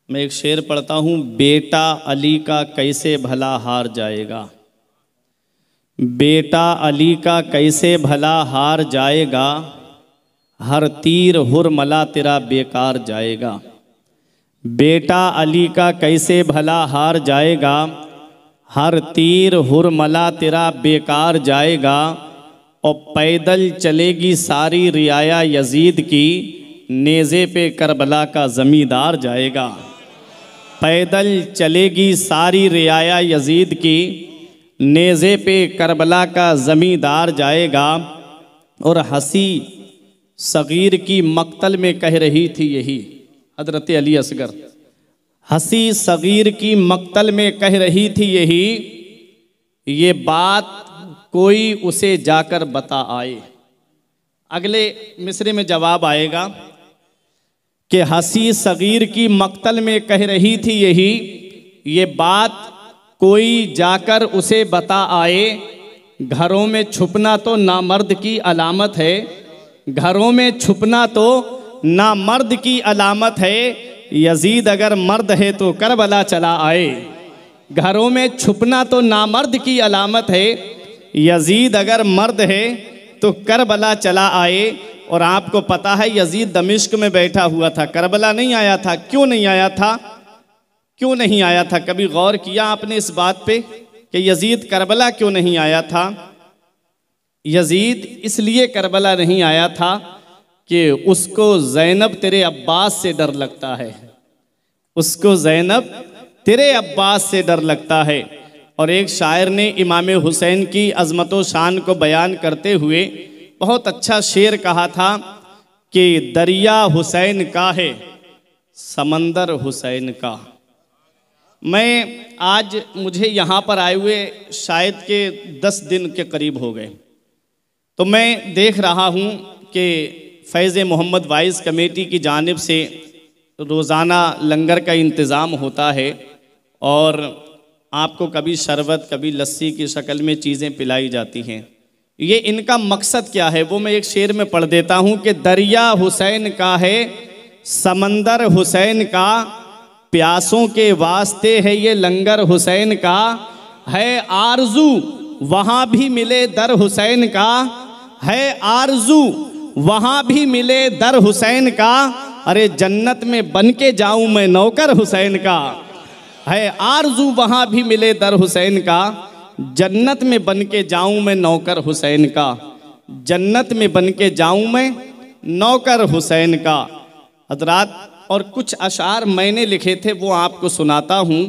मैं एक शेर पढ़ता हूँ। बेटा अली का कैसे भला हार जाएगा, बेटा अली का कैसे भला हार जाएगा, हर तीर हुरमला तेरा बेकार जाएगा। बेटा अली का कैसे भला हार जाएगा, हर तीर हुरमला तेरा बेकार जाएगा। और पैदल चलेगी सारी रियाया यजीद की, नेज़े पे करबला का ज़मींदार जाएगा। पैदल चलेगी सारी रियाया यजीद की, नेज़े पे करबला का ज़मींदार जाएगा। और हसी सगीर की मक्तल में कह रही थी यही हज़रत अली असगर, हसी सगीर की मक्तल में कह रही थी यही, ये बात कोई उसे जाकर बता आए। अगले मिसरे में जवाब आएगा कि हसी सगीर की मक्तल में कह रही थी यही, ये बात कोई जाकर उसे बता आए। घरों में छुपना तो नामर्द की अलामत है, घरों में छुपना तो नामर्द की अलामत है। यजीद अगर मर्द है तो करबला चला आए। घरों में छुपना तो नामर्द की अलामत है, यजीद अगर मर्द है तो करबला चला आए। और आपको पता है यजीद दमिश्क में बैठा हुआ था, करबला नहीं आया था। क्यों नहीं आया था, क्यों नहीं आया था? कभी गौर किया आपने इस बात पे कि यजीद करबला क्यों नहीं आया था? यजीद इसलिए करबला नहीं आया था कि उसको ज़ैनब तेरे अब्बास से डर लगता है, उसको ज़ैनब तेरे अब्बास से डर लगता है। और एक शायर ने इमाम हुसैन की अज़मत व शान को बयान करते हुए बहुत अच्छा शेर कहा था कि दरिया हुसैन का है, समंदर हुसैन का। मैं आज मुझे यहाँ पर आए हुए शायद के 10 दिन के करीब हो गए, तो मैं देख रहा हूँ कि फैज़ मोहम्मद वाइस कमेटी की जानिब से रोज़ाना लंगर का इंतज़ाम होता है और आपको कभी शरबत कभी लस्सी की शक्ल में चीज़ें पिलाई जाती हैं। ये इनका मकसद क्या है वो मैं एक शेर में पढ़ देता हूँ कि दरिया हुसैन का है, समंदर हुसैन का, प्यासों के वास्ते है ये लंगर हुसैन का। है आरजू वहाँ भी मिले दर हुसैन का, है आरजू वहाँ भी मिले दर हुसैन का। अरे जन्नत में बन के जाऊँ मैं नौकर हुसैन का। है आरजू वहाँ भी मिले दर हुसैन का, जन्नत में बन के जाऊँ मैं नौकर हुसैन का। जन्नत में बन के जाऊँ मैं नौकर हुसैन का। हज़रात और कुछ अशार मैंने लिखे थे वो आपको सुनाता हूँ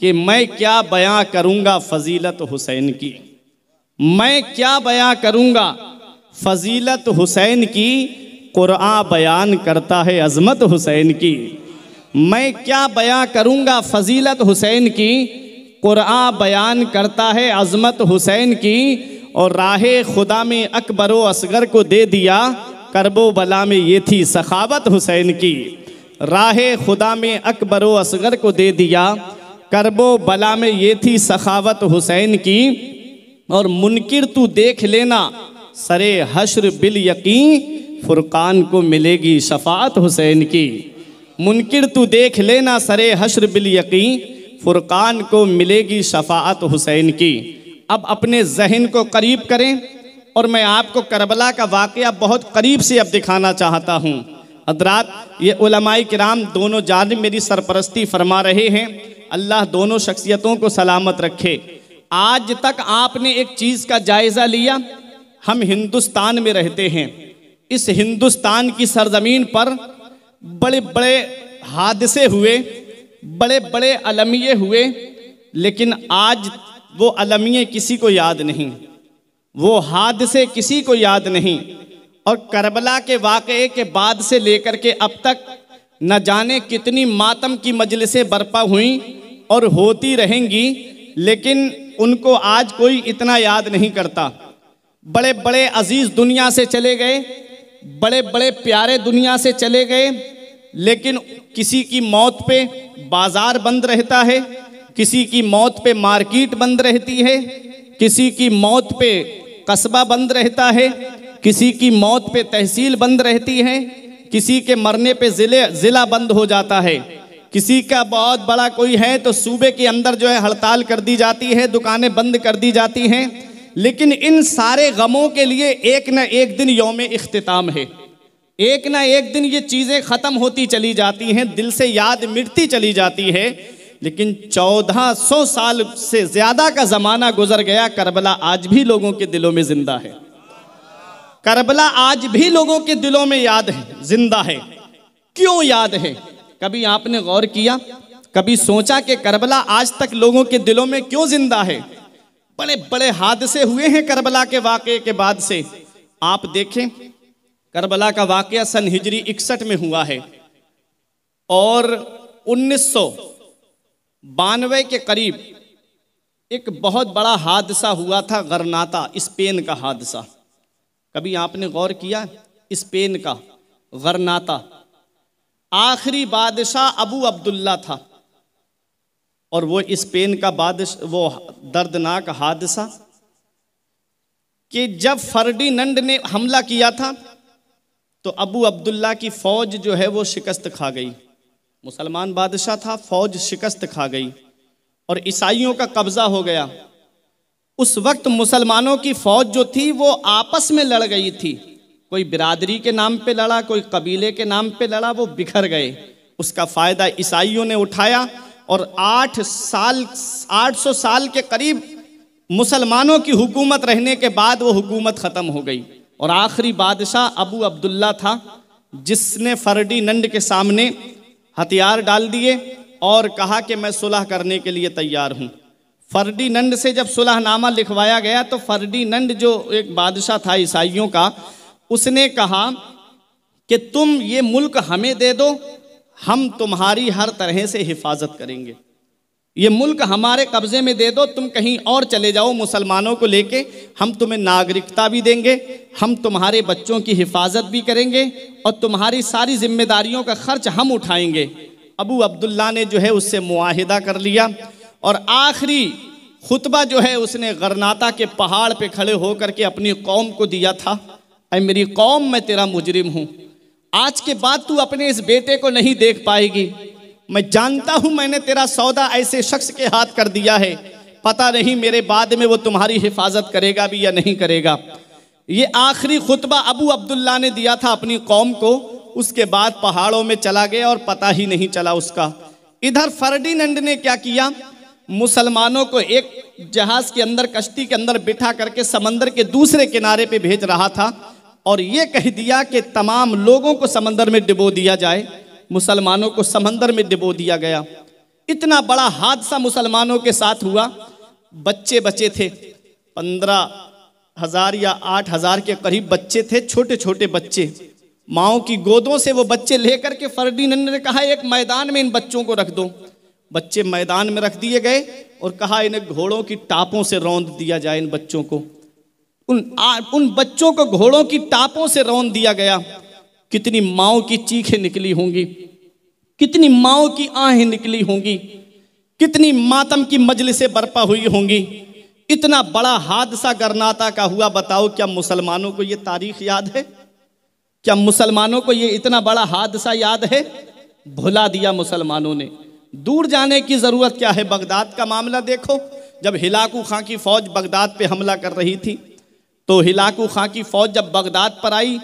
कि मैं क्या बयां करूँगा फ़जीलत हुसैन की, मैं क्या बयां करूँगा फ़जीलत हुसैन की। कुरान बयान करता है अज़मत हुसैन की। मैं क्या बयां करूँगा फ़जीलत हुसैन की, कुरान बयान करता है अज़मत हुसैन की। और राहे खुदा में अकबर व असगर को दे दिया, करबो बला में ये थी सखावत हुसैन की। राहे खुदा में अकबर व असगर को दे दिया, करबो बला में ये थी सखावत हुसैन की। और मुनकिर तू देख लेना सरे हश्र बिल यकीन, फुरकान को मिलेगी शफाअत हुसैन की। मुनकिर तू देख लेना सरे हश्र बिल यकीन, फुरकान को मिलेगी शफाअत हुसैन की। अब अपने जहन को करीब करें और मैं आपको करबला का वाक़या बहुत करीब से अब दिखाना चाहता हूँ। हज़रात ये उलमाए किराम दोनों जानिब मेरी सरपरस्ती फरमा रहे हैं, अल्लाह दोनों शख्सियतों को सलामत रखे। आज तक आपने एक चीज़ का जायज़ा लिया, हम हिंदुस्तान में रहते हैं, इस हिंदुस्तान की सरज़मीन पर बड़े बड़े हादसे हुए, बड़े बड़े अलमिये हुए, लेकिन आज वो अलमिये किसी को याद नहीं, वो हादसे किसी को याद नहीं। और करबला के वाक़े के बाद से लेकर के अब तक न जाने कितनी मातम की मजलिसें बर्पा हुई और होती रहेंगी, लेकिन उनको आज कोई इतना याद नहीं करता। बड़े बड़े अजीज़ दुनिया से चले गए, बड़े बड़े प्यारे दुनिया से चले गए, लेकिन किसी की मौत पे बाज़ार बंद रहता है, किसी की मौत पे मार्केट बंद रहती है, किसी की मौत पे कस्बा बंद रहता है, किसी की मौत पे तहसील बंद रहती है, किसी के मरने पे ज़िला बंद हो जाता है। किसी का बहुत बड़ा कोई है तो सूबे के अंदर जो है हड़ताल कर दी जाती है, दुकानें बंद कर दी जाती हैं। लेकिन इन सारे गमों के लिए एक न एक दिन यौम इख्तिताम है, एक ना एक दिन ये चीज़ें ख़त्म होती चली जाती हैं, दिल से याद मिटती चली जाती है। लेकिन 1400 साल से ज़्यादा का ज़माना गुजर गया, करबला आज भी लोगों के दिलों में ज़िंदा है। करबला आज भी लोगों के दिलों में याद है, जिंदा है। क्यों याद है? कभी आपने गौर किया, कभी सोचा कि करबला आज तक लोगों के दिलों में क्यों जिंदा है? बड़े बड़े हादसे हुए हैं करबला के वाक़े के बाद से। आप देखें, करबला का वाक़या सन हिजरी 61 में हुआ है और 1992 के करीब एक बहुत बड़ा हादसा हुआ था, गरनाता, स्पेन का हादसा। कभी आपने गौर किया? स्पेन का गरनाता, आखिरी बादशाह अबू अब्दुल्ला था और वो स्पेन का बादशाह, वो दर्दनाक हादसा कि जब फर्डिनंड ने हमला किया था तो अबू अब्दुल्ला की फ़ौज जो है वो शिकस्त खा गई। मुसलमान बादशाह था, फ़ौज शिकस्त खा गई और ईसाइयों का कब्ज़ा हो गया। उस वक्त मुसलमानों की फ़ौज जो थी वो आपस में लड़ गई थी, कोई बिरादरी के नाम पे लड़ा, कोई कबीले के नाम पे लड़ा, वो बिखर गए। उसका फ़ायदा ईसाइयों ने उठाया और 800 साल के करीब मुसलमानों की हुकूमत रहने के बाद वो हुकूमत ख़त्म हो गई और आखिरी बादशाह अबू अब्दुल्ला था जिसने फर्डिनंड के सामने हथियार डाल दिए और कहा कि मैं सुलह करने के लिए तैयार हूँ। फर्डिनंड से जब सुलहनामा लिखवाया गया तो फर्डिनंड जो एक बादशाह था ईसाइयों का, उसने कहा कि तुम ये मुल्क हमें दे दो, हम तुम्हारी हर तरह से हिफाजत करेंगे। ये मुल्क हमारे कब्ज़े में दे दो, तुम कहीं और चले जाओ मुसलमानों को लेके, हम तुम्हें नागरिकता भी देंगे, हम तुम्हारे बच्चों की हिफाजत भी करेंगे और तुम्हारी सारी जिम्मेदारियों का खर्च हम उठाएंगे। अबू अब्दुल्ला ने जो है उससे मुआहिदा कर लिया और आखिरी खुतबा जो है उसने गरनाता के पहाड़ पे खड़े होकर के अपनी कौम को दिया था, ऐ मेरी कौम, मैं तेरा मुजरिम हूँ, आज के बाद तू अपने इस बेटे को नहीं देख पाएगी। मैं जानता हूँ मैंने तेरा सौदा ऐसे शख्स के हाथ कर दिया है, पता नहीं मेरे बाद में वो तुम्हारी हिफाजत करेगा भी या नहीं करेगा। ये आखिरी खुतबा अबू अब्दुल्ला ने दिया था अपनी कौम को। उसके बाद पहाड़ों में चला गया और पता ही नहीं चला उसका। इधर फर्डिनंड ने क्या किया, मुसलमानों को एक जहाज के अंदर, कश्ती के अंदर बिठा करके समंदर के दूसरे किनारे पे भेज रहा था और ये कह दिया कि तमाम लोगों को समंदर में डुबो दिया जाए। मुसलमानों को समंदर में डुबो दिया गया। इतना बड़ा हादसा मुसलमानों के साथ हुआ। बच्चे बचे थे 15,000 या 8,000 के करीब बच्चे थे, छोटे छोटे बच्चे। माओ की गोदों से वो बच्चे लेकर के फर्डिनंड ने कहा एक मैदान में इन बच्चों को रख दो। बच्चे मैदान में रख दिए गए और कहा इन्हें घोड़ों की टापों से रौंद दिया जाए। इन बच्चों को, उन बच्चों को घोड़ों की टापों से रौंद दिया गया। कितनी माओ की चीखें निकली होंगी, कितनी माओ की आहें निकली होंगी, कितनी मातम की मजलिसें बर्पा हुई होंगी। इतना बड़ा हादसा गरनाता का हुआ। बताओ क्या मुसलमानों को ये तारीख याद है? क्या मुसलमानों को ये इतना बड़ा हादसा याद है? भुला दिया मुसलमानों ने। दूर जाने की ज़रूरत क्या है? बगदाद का मामला देखो, जब हिलाकू खां की फ़ौज बगदाद पे हमला कर रही थी तो हिलाकू खां की फ़ौज जब बगदाद पर आई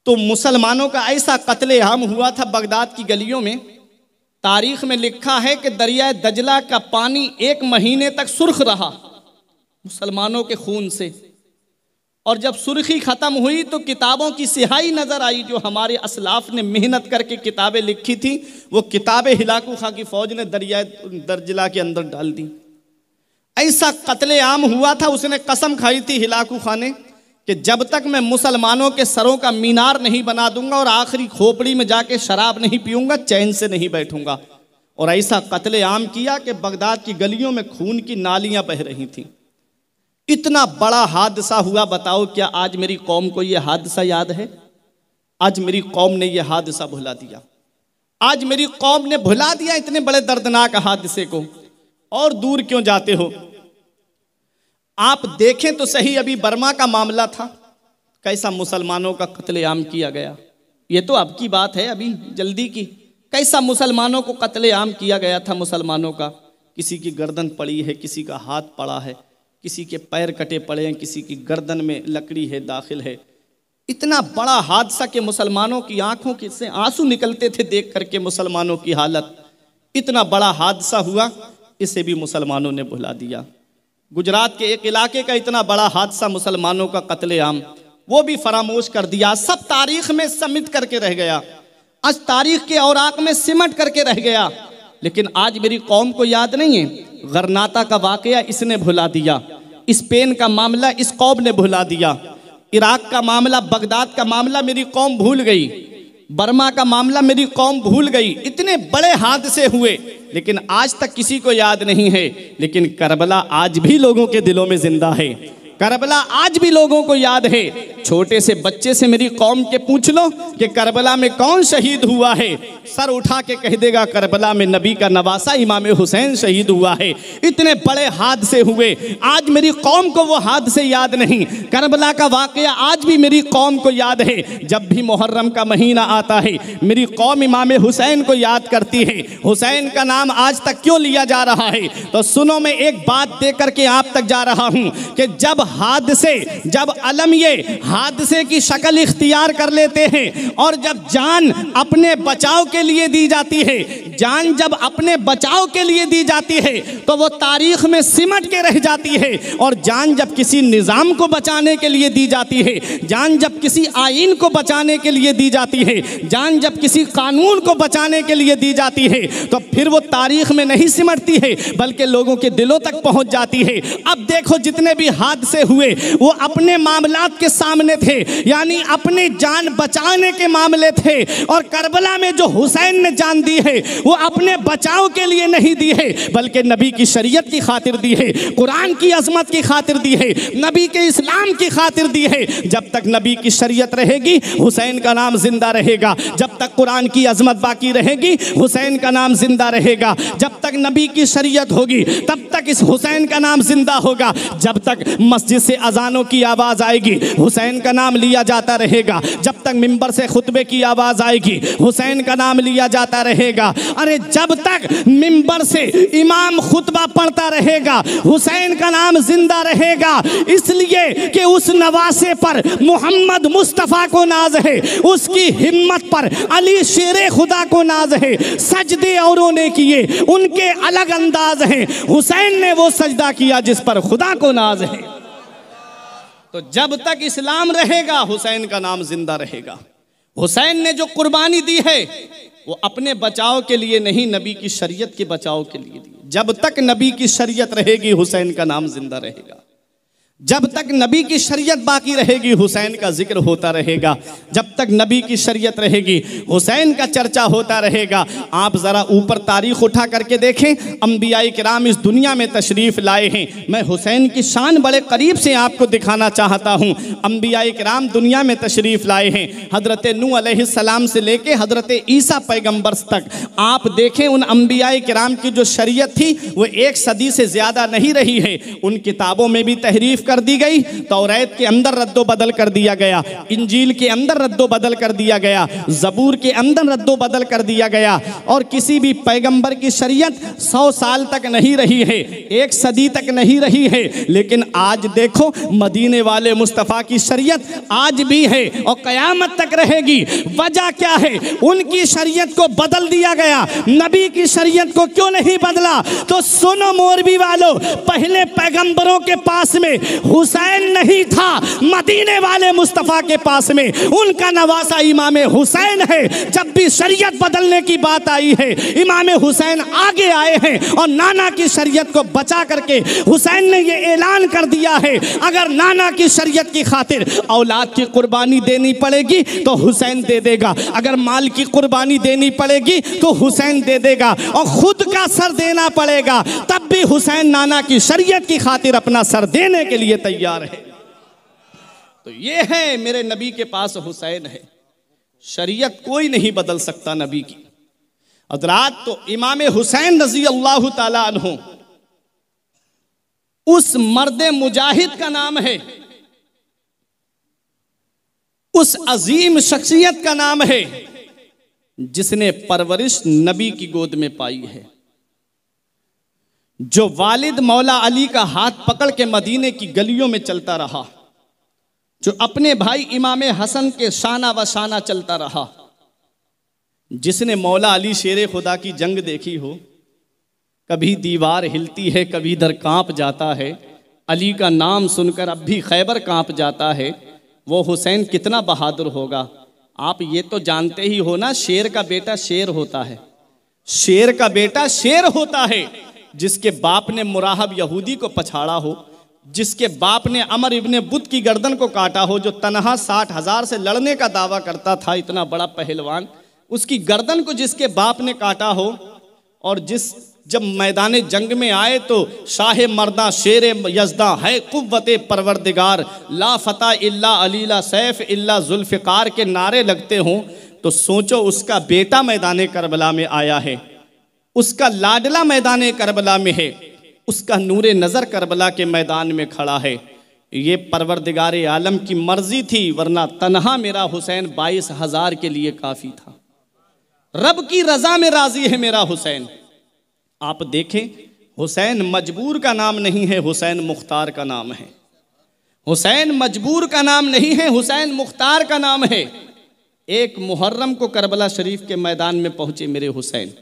तो मुसलमानों का ऐसा कत्लेआम हुआ था बगदाद की गलियों में। तारीख में लिखा है कि दरिया दजला का पानी 1 महीने तक सुर्ख रहा मुसलमानों के खून से। और जब सुर्खी ख़त्म हुई तो किताबों की सिहाई नज़र आई। जो हमारे असलाफ ने मेहनत करके किताबें लिखी थी, वो किताबें हिलाकू खां की फ़ौज ने दरिया दजला के अंदर डाल दी। ऐसा कत्लेआम हुआ था। उसने कसम खाई थी हिलाकू खां ने कि जब तक मैं मुसलमानों के सरों का मीनार नहीं बना दूंगा और आखिरी खोपड़ी में जाके शराब नहीं पीऊंगा, चैन से नहीं बैठूंगा। और ऐसा कत्लेआम किया कि बगदाद की गलियों में खून की नालियां बह रही थीं। इतना बड़ा हादसा हुआ। बताओ क्या आज मेरी कौम को यह हादसा याद है? आज मेरी कौम ने यह हादसा भुला दिया। आज मेरी कौम ने भुला दिया इतने बड़े दर्दनाक हादसे को। और दूर क्यों जाते हो? आप देखें तो सही, अभी बर्मा का मामला था, कैसा मुसलमानों का कत्लेआम किया गया। ये तो अब की बात है, अभी जल्दी की। कैसा मुसलमानों को कत्लेआम किया गया था मुसलमानों का। किसी की गर्दन पड़ी है, किसी का हाथ पड़ा है, किसी के पैर कटे पड़े हैं, किसी की गर्दन में लकड़ी है दाखिल है। इतना बड़ा हादसा कि मुसलमानों की आंखों से आंसू निकलते थे देख करके मुसलमानों की हालत। इतना बड़ा हादसा हुआ, इसे भी मुसलमानों ने भुला दिया। गुजरात के एक इलाके का इतना बड़ा हादसा मुसलमानों का कत्लेआम, वो भी फरामोश कर दिया। सब तारीख में समिट करके रह गया, आज तारीख के औराक में सिमट करके रह गया। लेकिन आज मेरी कौम को याद नहीं है। गरनाता का वाकया इसने भुला दिया, स्पेन का मामला इस कौम ने भुला दिया, इराक का मामला, बगदाद का मामला मेरी कौम भूल गई, बर्मा का मामला मेरी कौम भूल गई। इतने बड़े हादसे हुए लेकिन आज तक किसी को याद नहीं है। लेकिन करबला आज भी लोगों के दिलों में जिंदा है, करबला आज भी लोगों को याद है। छोटे से बच्चे से मेरी कौम के पूछ लो कि करबला में कौन शहीद हुआ है, सर उठा के कह देगा करबला में नबी का नवासा इमाम हुसैन शहीद हुआ है। इतने बड़े हादसे हुए, आज मेरी कौम को वो हादसे याद नहीं। करबला का वाकया आज भी मेरी कौम को याद है। जब भी मुहर्रम का महीना आता है मेरी कौम इमाम हुसैन को याद करती है। हुसैन का नाम आज तक क्यों लिया जा रहा है? तो सुनो, मैं एक बात दे करके आप तक जा रहा हूं कि जब अलम ये हादसे की शक्ल इख्तियार कर लेते हैं और जब जान अपने बचाव के लिए दी जाती है, जान जब अपने बचाव के लिए दी जाती है तो वो तारीख में सिमट के रह जाती है। और जान जब किसी निज़ाम को बचाने के लिए दी जाती है, जान जब किसी आईन को बचाने के लिए दी जाती है, जान जब किसी कानून को बचाने के लिए दी जाती है तो फिर वो तारीख में नहीं सिमटती है बल्कि लोगों के दिलों तक पहुंच जाती है। अब देखो, जितने भी हादसे हुए वो अपने मामलात के सामने थे, यानी अपनी जान बचाने के मामले थे। और करबला में जो हुसैन ने जान दी है वो अपने बचाव के लिए नहीं दी है बल्कि नबी की शरीयत की खातिर दी है, कुरान की अजमत की खातिर दी है, नबी के इस्लाम की खातिर दी है। जब तक नबी की शरीयत रहेगी हुसैन का नाम जिंदा रहेगा, जब तक कुरान की अजमत बाकी रहेगी हुसैन का नाम जिंदा रहेगा, जब तक नबी की शरीयत होगी तब तक इस हुसैन का नाम जिंदा होगा, जब तक मस्जिद से अजानों की आवाज़ आएगी हुसैन का नाम लिया जाता रहेगा, जब तक मिंबर से खुतबे की आवाज़ आएगी हुसैन का नाम लिया जाता रहेगा। अरे जब तक मिंबर से इमाम खुतबा पढ़ता रहेगा हुसैन का नाम जिंदा रहेगा, इसलिए कि उस नवासे पर मोहम्मद मुस्तफ़ा को नाज है, उसकी हिम्मत पर अली शेरे खुदा को नाज है। सजदे औरों ने किए उनके अलग अंदाज हैं, हुसैन ने वो सजदा किया जिस पर खुदा को नाज है। तो जब तक इस्लाम रहेगा हुसैन का नाम जिंदा रहेगा। हुसैन ने जो कुर्बानी दी है वो अपने बचाव के लिए नहीं, नबी की शरीयत के बचाव के लिए दी। जब तक नबी की शरीयत रहेगी हुसैन का नाम जिंदा रहेगा, जब तक नबी की शरीयत बाकी रहेगी हुसैन का जिक्र होता रहेगा, जब तक नबी की शरीयत रहेगी हुसैन का चर्चा होता रहेगा। आप ज़रा ऊपर तारीख उठा करके देखें, अंबियाई किराम इस दुनिया में तशरीफ़ लाए हैं। मैं हुसैन की शान बड़े करीब से आपको दिखाना चाहता हूँ। अंबियाई किराम दुनिया में तशरीफ़ लाए हैं, हज़रत नूह अलैहिस्सलाम से लेके हज़रत ईसा पैगम्बर तक। आप देखें उन अंबियाई किराम की जो शरीयत थी वो 1 सदी से ज़्यादा नहीं रही है। उन किताबों में भी तहरीफ कर दी गई, तौरात के अंदर रद्दो बदल कर दिया गया, इंजील के अंदर रद्दो बदल कर दिया गया, ज़बूर के अंदर रद्दो बदल कर दिया गया। और किसी भी पैगंबर की शरीयत 100 साल तक नहीं रही है, 1 सदी तक नहीं रही है। लेकिन आज देखो मदीने वाले मुस्तफ़ा की शरीयत आज भी है और क़यामत तक रहेगी। वजह क्या है? उनकी शरीयत को बदल दिया गया, नबी की शरीयत को क्यों नहीं बदला? तो सुनो मोरबी वालों, पहले पैगंबरों के पास में हुसैन नहीं था, मदीने वाले मुस्तफ़ा के पास में उनका नवासा इमाम हुसैन है। जब भी शरीयत बदलने की बात आई है इमाम हुसैन आगे आए हैं और नाना की शरीयत को बचा करके हुसैन ने ये ऐलान कर दिया है, अगर नाना की शरीयत की खातिर औलाद की कुर्बानी देनी पड़ेगी तो हुसैन दे देगा, अगर माल की कुर्बानी देनी पड़ेगी तो हुसैन दे देगा, और खुद का सर देना पड़ेगा तब भी हुसैन नाना की शरीयत की खातिर अपना सर देने के लिए तैयार है। तो ये है मेरे नबी के पास हुसैन है, शरीयत कोई नहीं बदल सकता नबी की। हज़रात, तो इमाम हुसैन रज़ी अल्लाह ताला अन्हु उस मर्द मुजाहिद का नाम है, उस अजीम शख्सियत का नाम है जिसने परवरिश नबी की गोद में पाई है, जो वालिद मौला अली का हाथ पकड़ के मदीने की गलियों में चलता रहा, जो अपने भाई इमाम हसन के शाना व शाना चलता रहा, जिसने मौला अली शेर खुदा की जंग देखी हो, कभी दीवार हिलती है कभी इधर कांप जाता है, अली का नाम सुनकर अब भी खैबर कांप जाता है, वो हुसैन कितना बहादुर होगा। आप ये तो जानते ही हो ना, शेर का बेटा शेर होता है, शेर का बेटा शेर होता है। जिसके बाप ने मुराहब यहूदी को पछाड़ा हो, जिसके बाप ने अमर इब्ने बुत की गर्दन को काटा हो, जो तनहा 60,000 से लड़ने का दावा करता था, इतना बड़ा पहलवान, उसकी गर्दन को जिसके बाप ने काटा हो, और जब मैदान जंग में आए तो शाह मर्दा शेर यज़दा है कुव्वते परवरदिगार, ला फता इल्ला अली ला सैफ इल्ला जुल्फ़िकार के नारे लगते हों, तो सोचो उसका बेटा मैदान करबला में आया है, उसका लाडला मैदान करबला में है, उसका नूरे नज़र करबला के मैदान में खड़ा है। ये परवरदिगार आलम की मर्जी थी, वरना तन्हा मेरा हुसैन 22,000 के लिए काफ़ी था। रब की रज़ा में राज़ी है मेरा हुसैन। आप देखें, हुसैन मजबूर का नाम नहीं है, हुसैन मुख्तार का नाम है। हुसैन मजबूर का नाम नहीं है, हुसैन मुख्तार का नाम है। एक मुहर्रम को करबला शरीफ के मैदान में पहुंचे मेरे हुसैन,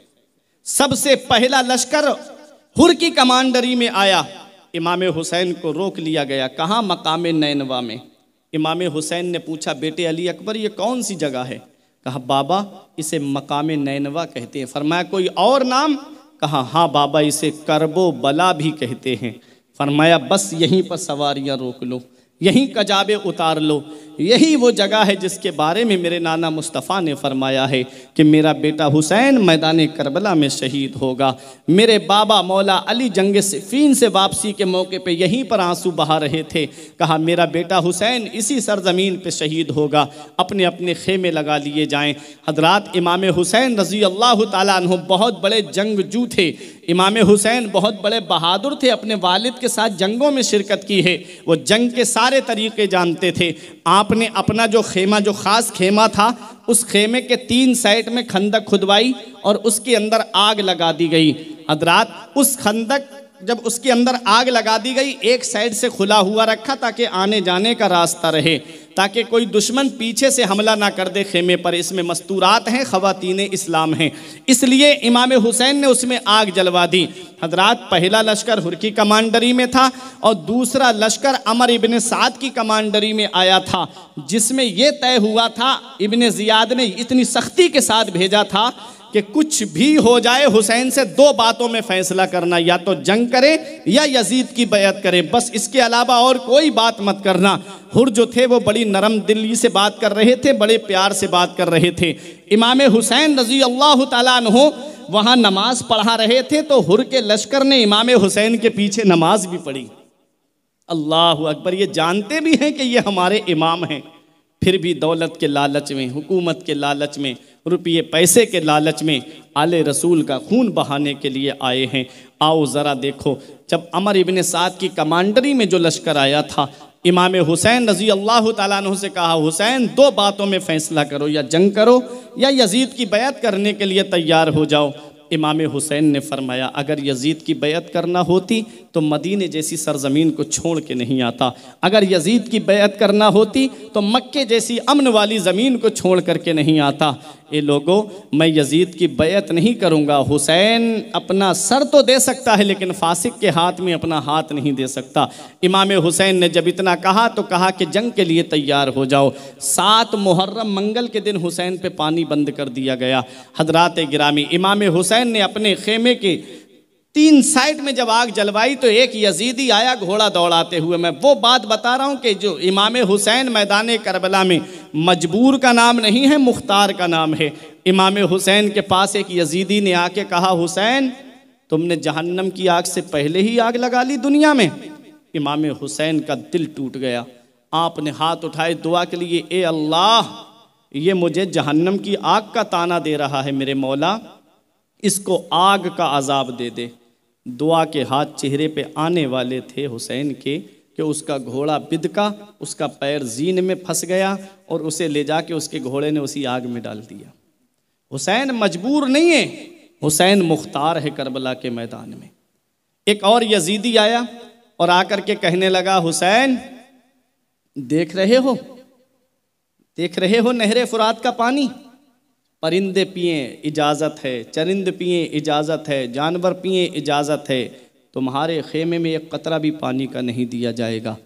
सबसे पहला लश्कर हुर की कमांडरी में आया। इमाम हुसैन को रोक लिया गया, कहाँ? मकाम नैनवा में। इमाम हुसैन ने पूछा, बेटे अली अकबर ये कौन सी जगह है? कहा बाबा इसे मकाम नैनवा कहते हैं। फरमाया कोई और नाम? कहा हाँ बाबा इसे करबो बला भी कहते हैं। फरमाया बस यहीं पर सवारियां रोक लो, यहीं कजाबे उतार लो, यही वो जगह है जिसके बारे में मेरे नाना मुस्तफ़ा ने फरमाया है कि मेरा बेटा हुसैन मैदान करबला में शहीद होगा। मेरे बाबा मौला अली जंग सिफ़ीन से वापसी के मौके पे यहीं पर आंसू बहा रहे थे। कहा मेरा बेटा हुसैन इसी सरजमीन पे शहीद होगा, अपने अपने खेमे लगा लिए जाएं। हजरात, इमाम हुसैन रज़ी अल्लाह ताला अन्हु बहुत बड़े जंगजू थे। इमाम हुसैन बहुत बड़े बहादुर थे, अपने वालिद के साथ जंगों में शिरकत की है, वो जंग के सारे तरीके जानते थे। आपने अपना जो खेमा, जो ख़ास खेमा था, उस खेमे के 3 साइड में खंदक खुदवाई और उसके अंदर आग लगा दी गई। हजरात, उस खंदक जब उसके अंदर आग लगा दी गई, एक साइड से खुला हुआ रखा ताकि आने जाने का रास्ता रहे, ताकि कोई दुश्मन पीछे से हमला ना कर दे खेमे पर। इसमें मस्तूरात हैं, ख़वातीने इस्लाम हैं, इसलिए इमाम हुसैन ने उसमें आग जलवा दी। हजरात, पहला लश्कर हुर की कमांडरी में था और दूसरा लश्कर अमर इब्ने साद की कमांडरी में आया था, जिसमें यह तय हुआ था, इब्ने ज़ियाद ने इतनी सख्ती के साथ भेजा था कि कुछ भी हो जाए हुसैन से 2 बातों में फैसला करना, या तो जंग करे या यजीद की बैअत करे, बस इसके अलावा और कोई बात मत करना। हुर जो थे वो बड़ी नरम दिली से बात कर रहे थे, बड़े प्यार से बात कर रहे थे। इमाम हुसैन रज़ी अल्लाह ताला अन्हु वहाँ नमाज पढ़ा रहे थे, तो हुर के लश्कर ने इमाम हुसैन के पीछे नमाज भी पढ़ी। अल्लाह अकबर, ये जानते भी हैं कि ये हमारे इमाम हैं, फिर भी दौलत के लालच में, हुकूमत के लालच में, रुपये पैसे के लालच में आले रसूल का खून बहाने के लिए आए हैं। आओ ज़रा देखो, जब अमर इब्ने साद की कमांडरी में जो लश्कर आया था, इमाम हुसैन रज़ी अल्लाह ताला अन्हु से कहा, हुसैन 2 बातों में फ़ैसला करो, या जंग करो या यजीद की बैअत करने के लिए तैयार हो जाओ। इमाम हुसैन ने फरमाया, अगर यजीद की बैअत करना होती तो मदीने जैसी सरजमीन को छोड़ के नहीं आता, अगर यजीद की बैअत करना होती तो मक्के जैसी अमन वाली ज़मीन को छोड़ करके नहीं आता। ये लोगों, मैं यजीद की बैअत नहीं करूँगा। हुसैन अपना सर तो दे सकता है, लेकिन फासिक के हाथ में अपना हाथ नहीं दे सकता। इमाम हुसैन ने जब इतना कहा तो कहा कि जंग के लिए तैयार हो जाओ। 7 मुहर्रम मंगल के दिन हुसैन पे पानी बंद कर दिया गया। हजरात गिरामी, इमाम हुसैन ने अपने खेमे के 3 साइड में जब आग जलवाई तो एक यजीदी आया घोड़ा दौड़ाते हुए। मैं वो बात बता रहा हूँ कि जो इमाम हुसैन मैदान करबला में मजबूर का नाम नहीं है, मुख्तार का नाम है। इमाम हुसैन के पास एक यजीदी ने आके कहा, हुसैन तुमने जहन्नम की आग से पहले ही आग लगा ली दुनिया में। इमाम हुसैन का दिल टूट गया। आपने हाथ उठाए दुआ के लिए, ए अल्लाह, ये मुझे जहन्नम की आग का ताना दे रहा है, मेरे मौला इसको आग का अजाब दे दे। दुआ के हाथ चेहरे पे आने वाले थे हुसैन के कि उसका घोड़ा बिदका, उसका पैर जीन में फंस गया और उसे ले जाके उसके घोड़े ने उसी आग में डाल दिया। हुसैन मजबूर नहीं है, हुसैन मुख्तार है करबला के मैदान में। एक और यजीदी आया और आकर के कहने लगा, हुसैन देख रहे हो नहरे फुरात का पानी, परिंदे पिए इजाज़त है, चरिंद पिए इजाज़त है, जानवर पिए इजाज़त है, तुम्हारे खेमे में एक कतरा भी पानी का नहीं दिया जाएगा।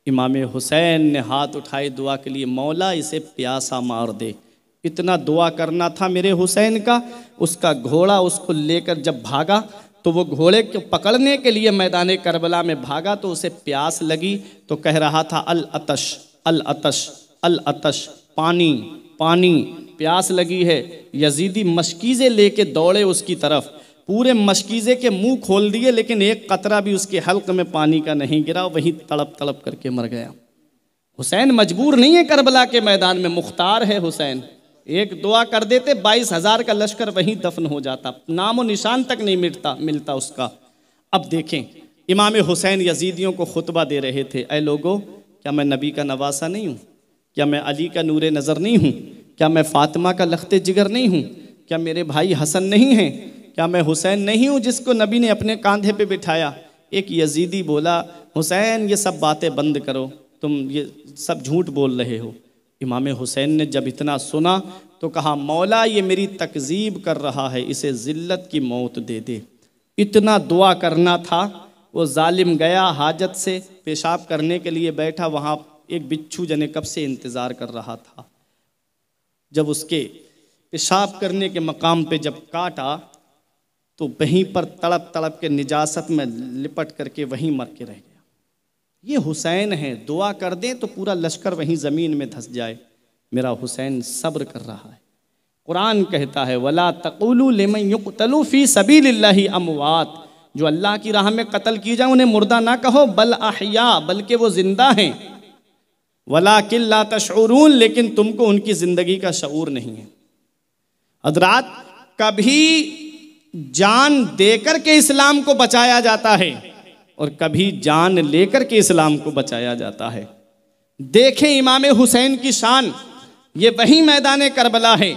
इमाम हुसैन ने हाथ उठाए दुआ के लिए, मौला इसे प्यासा मार दे। इतना दुआ करना था मेरे हुसैन का। उसका घोड़ा उसको लेकर जब भागा तो वो घोड़े को पकड़ने के लिए मैदान करबला में भागा तो उसे प्यास लगी, तो कह रहा था अल अतश अल अतश अल अतश, पानी पानी, प्यास लगी है। यजीदी मशकीज़े लेके दौड़े उसकी तरफ, पूरे मशकीज़े के मुंह खोल दिए, लेकिन एक कतरा भी उसके हल्क में पानी का नहीं गिरा, वहीं तड़प तड़प करके मर गया। हुसैन मजबूर नहीं है करबला के मैदान में, मुख्तार है हुसैन। एक दुआ कर देते 22,000 का लश्कर वहीं दफन हो जाता, नामो निशान तक नहीं मिलता उसका। अब देखें, इमाम हुसैन यजीदियों को खुतबा दे रहे थे, ऐ लोगो, क्या मैं नबी का नवासा नहीं हूँ? क्या मैं अली का नूरे नज़र नहीं हूँ? क्या मैं फ़ातिमा का लख्ते जिगर नहीं हूँ? क्या मेरे भाई हसन नहीं हैं? क्या मैं हुसैन नहीं हूँ जिसको नबी ने अपने कांधे पे बिठाया? एक यजीदी बोला, हुसैन ये सब बातें बंद करो, तुम ये सब झूठ बोल रहे हो। इमाम हुसैन ने जब इतना सुना तो कहा, मौला ये मेरी तकजीब कर रहा है, इसे ज़िल्लत की मौत दे दे। इतना दुआ करना था। वो जालिम गया, हाजत से पेशाब करने के लिए बैठा, वहाँ एक बिच्छू जने कब से इंतज़ार कर रहा था। जब उसके पेशाब करने के मकाम पे जब काटा तो वहीं पर तड़प तड़प के निजासत में लिपट करके वहीं मर के रह गया। ये हुसैन है, दुआ कर दें तो पूरा लश्कर वहीं ज़मीन में धंस जाए। मेरा हुसैन सब्र कर रहा है। कुरान कहता है, वला तक़ूलू लिमन युक़तलू फ़ी सबीलिल्लाहि अमवात, जो अल्लाह की राह में कत्ल की जाए उन्हें मुर्दा ना कहो, बल अहया, बल्कि वो जिंदा हैं। वलाकिन ला तशऊरून, लेकिन तुमको उनकी ज़िंदगी का शऊर नहीं है। हज़रात, कभी जान देकर के इस्लाम को बचाया जाता है और कभी जान लेकर के इस्लाम को बचाया जाता है। देखें इमाम हुसैन की शान, ये वही मैदान करबला है।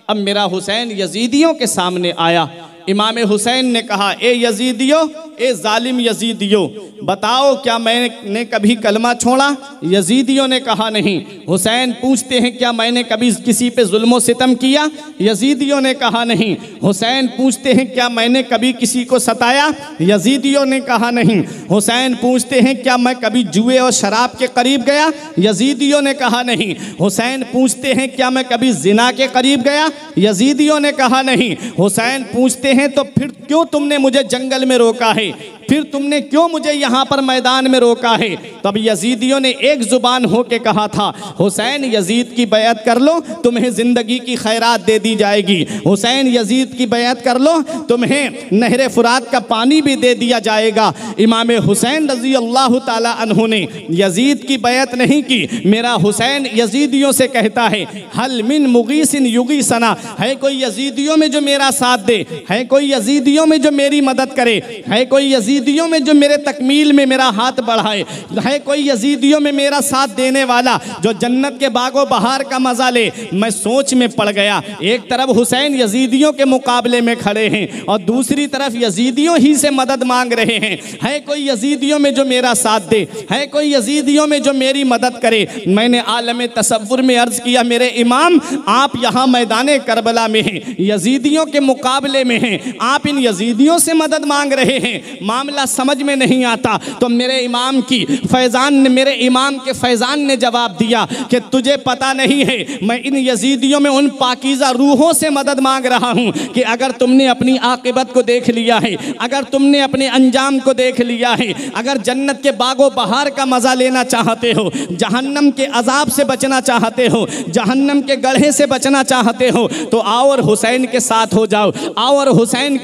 अब मेरा हुसैन यजीदियों के सामने आया। इमाम हुसैन ने कहा, ए यजीदियो, ए जालिम यजीदियो, बताओ क्या मैंने कभी कलमा छोड़ा? यजीदियों ने कहा नहीं। हुसैन पूछते हैं, क्या मैंने कभी किसी पे जुल्म सितम किया? यजीदियों ने कहा नहीं। हुसैन पूछते हैं, क्या मैंने कभी किसी को सताया? यजीदियों ने कहा नहीं। हुसैन पूछते हैं, क्या मैं कभी जुए और शराब के करीब गया? यजीदियों ने कहा नहीं। हुसैन पूछते हैं, क्या मैं कभी जिना के करीब गया? यजीदियों ने कहा नहीं। हुसैन पूछते हैं, तो फिर क्यों तुमने मुझे जंगल में रोका है? फिर तुमने क्यों मुझे यहाँ पर मैदान में रोका है? तब यजीदियों ने एक जुबान होके कहा था, हुसैन यजीद की बैत कर लो, तुम्हें ज़िंदगी की खैरात दे दी जाएगी। हुसैन यजीद की बैत कर लो, तुम्हें नहरे फुरात का पानी भी दे दिया जाएगा। इमाम हुसैन रज़ी अल्लाह ताला अन्हु ने यजीद की बैत नहीं की। मेरा हुसैन यजीदियों से कहता है, हल मिन मुगीसिन युगीसना, है कोई यजीदियों में जो मेरा साथ दे? है कोई यजीदियों में जो मेरी मदद करे? है कोई यजीदियों में जो मेरे तकमील में मेरा हाथ बढ़ाए? है कोई यजीदियों में मेरा साथ देने वाला जो जन्नत के बागो बहार का मजा ले? मैं सोच में पड़ गया। एक तरफ हुसैन यजीदियों के मुकाबले में खड़े हैं और दूसरी तरफ यजीदियों ही से मदद मांग रहे हैं। है कोई यजीदियों में जो मेरा साथ दे? है कोई यजीदियों में जो मेरी मदद करे? मैंने आलम तसव्वुर में अर्ज किया, मेरे इमाम, आप यहाँ मैदान करबला में हैं, यजीदियों के मुकाबले में हैं, आप इन यजीदियों से मदद मांग रहे हैं, मामला समझ में नहीं आता। तो मेरे इमाम के फैज़ान ने जवाब दिया कि तुझे पता नहीं है, मैं इन यजीदियों में उन पाकीज़ा रूहों से मदद मांग रहा हूँ कि अगर तुमने अपनी आक़िबत को देख लिया है, अगर तुमने अपने अंजाम को देख लिया है, अगर जन्नत के बागो बहार का मज़ा लेना चाहते हो, जहन्नम के अजाब से बचना चाहते हो, जहन्नम के गढ़े से बचना चाहते हो, तो आओ और हुसैन के साथ हो जाओ। आओ और हुसैन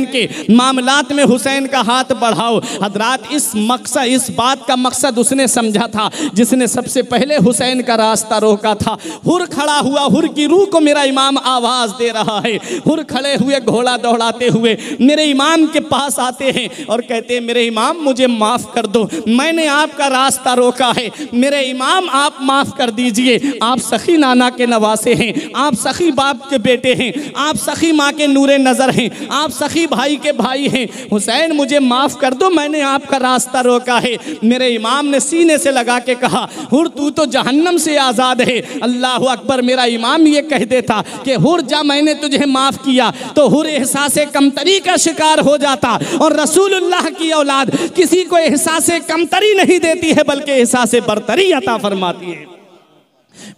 के मामलात में हुसैन का हाथ बढ़ाओ। हजरात इस बात का मकसद उसने समझा था जिसने सबसे पहले हुसैन का रास्ता रोका था। हुर खड़ा हुआ, हुर की रूह को मेरा इमाम आवाज दे रहा है। हुर खड़े हुए घोड़ा दौड़ाते हुए मेरे इमाम के पास आते हैं और कहते हैं मेरे इमाम मुझे माफ कर दो, मैंने आपका रास्ता रोका है, मेरे इमाम आप माफ कर दीजिए। आप सखी नाना के नवासे हैं, आप सखी बाप के बेटे हैं, आप सखी माँ के नूरे नजर हैं, आप सखी भाई के भाई हैं। हुसैन मुझे माफ कर दो, मैंने आपका रास्ता रोका है। मेरे इमाम ने सीने से लगा के कहा हुर तू तो जहन्नम से आज़ाद है। अल्लाह अकबर। मेरा इमाम ये कह देता कि हुर जा मैंने तुझे माफ़ किया तो हुर एहसासे कमतरी का शिकार हो जाता, और रसूलुल्लाह की औलाद किसी को एहसासे कमतरी नहीं देती है बल्कि एहसासे बरतरी अता फरमाती है।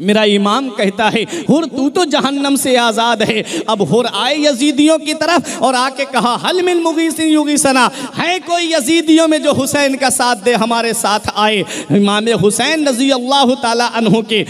मेरा इमाम कहता है हुर तू तो जहन्नम से आज़ाद है। अब हुर आए यजीदियों की तरफ और आके कहा हल मिन मुगीसिन युगीसना, है कोई यजीदियों में जो हुसैन का साथ दे, हमारे साथ आए। इमाम हुसैन रज़ी अल्लाह ताला अन्हु के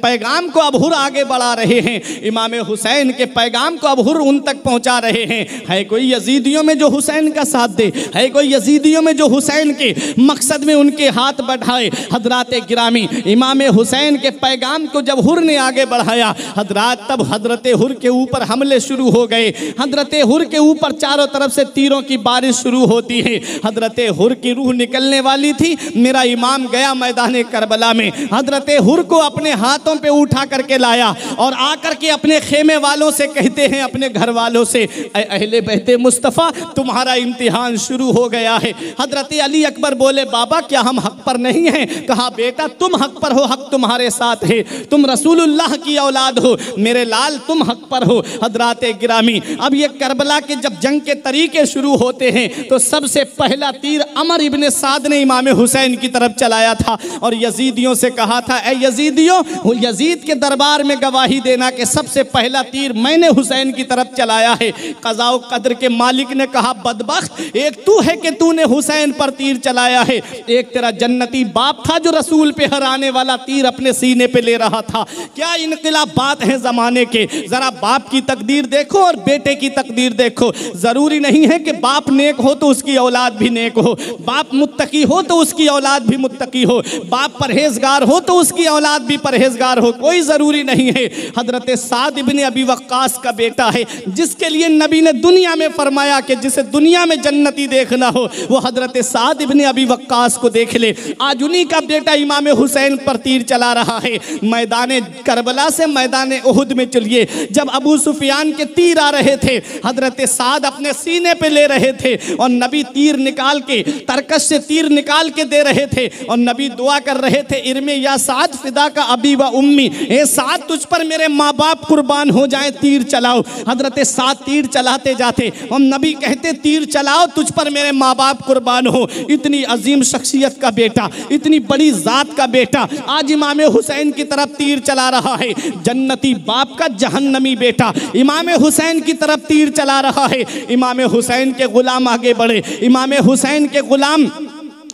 पैगाम को अब हुर आगे बढ़ा रहे हैं। इमाम हुसैन के पैगाम को अब हुर उन तक पहुँचा रहे हैं। है कोई यजीदियों में जो हुसैन का साथ दे, है कोई यजीदियों में जो हुसैन के मकसद में उनके हाथ बढ़ाए। हजरात गिरामी इमाम हुसैन के पैगाम को जब हुर ने आगे बढ़ाया हजरात, तब हजरत हुर के ऊपर हमले शुरू हो गए। हजरत हुर के ऊपर चारों तरफ से तीरों की बारिश शुरू होती है। हजरत हुर की रूह निकलने वाली थी। मेरा इमाम गया मैदान करबला में, हजरत हुर को अपने हाथों पे उठा करके लाया और आकर के अपने खेमे वालों से कहते हैं, अपने घर वालों से, अहले बहते मुस्तफ़ा तुम्हारा इम्तिहान शुरू हो गया है। हजरत अली अकबर बोले बाबा क्या हम हक पर नहीं हैं? कहा बेटा तुम हक पर हो, हक तुम्हारे साथ है, तुम रसूलुल्लाह की औलाद हो, मेरे लाल तुम हक पर हो। हजरात गिरामी अब ये करबला के जब जंग के तरीके शुरू होते हैं तो सबसे पहला तीर अमर इब्ने साद ने इमाम हुसैन की तरफ चलाया था और यजीदियों से कहा था ए यजीदियों, यजीद के दरबार में गवाही देना कि सबसे पहला तीर मैंने हुसैन की तरफ चलाया है। क़ज़ा व क़द्र के मालिक ने कहा बदबख्त, एक तू है कि तूने हुसैन पर तीर चलाया है, एक तेरा जन्नती बाप था जो रसूल पे हराने वाला तीर अपने सीने पे ले रहा था। क्या इनकलाबात हैं ज़माने के। ज़रा बाप की तकदीर देखो और बेटे की तकदीर देखो। ज़रूरी नहीं है कि बाप नेक हो तो उसकी औलाद भी नेक हो, बाप मुत्तकी हो तो उसकी औलाद भी मुत्तकी हो, बाप परहेजगार हो तो उसकी औलाद भी परहेजगार हो, कोई ज़रूरी नहीं है। हज़रत साद इब्ने अबी वक्कास का बेटा है जिसके लिए नबी ने दुनिया में फरमाया कि जिसे दुनिया में जन्नती देखना हो वो हज़रत साद इब्ने अबी वक्कास को देख ले। आज उन्हीं का बेटा इमाम हुसैन पर तीर चला रहा है। मैदान करबला से मैदान उहुद में चलिए, जब अबू सुफियान के तीर आ रहे थे हजरत साद अपने सीने पे ले रहे थे और नबी तीर निकाल के तरकश से तीर निकाल के दे रहे थे और नबी दुआ कर रहे थे इरमे या साद फिदा का अबी व उम्मी, ए साद तुझ पर मेरे माँ बाप कुर्बान हो जाए, तीर चलाओ। हजरत साद तीर चलाते जाते और नबी कहते तीर चलाओ तुझ पर मेरे माँ बाप कुर्बान हो। इतनी अजीम शख्सियत का बेटा, इतनी बड़ी ज़ात का बेटा आज इमाम हुसैन की तरफ तीर चला रहा है। जन्नती बाप का जहन्नमी बेटा इमाम हुसैन की तरफ तीर चला रहा है। इमाम हुसैन के गुलाम आगे बढ़े, इमाम हुसैन के गुलाम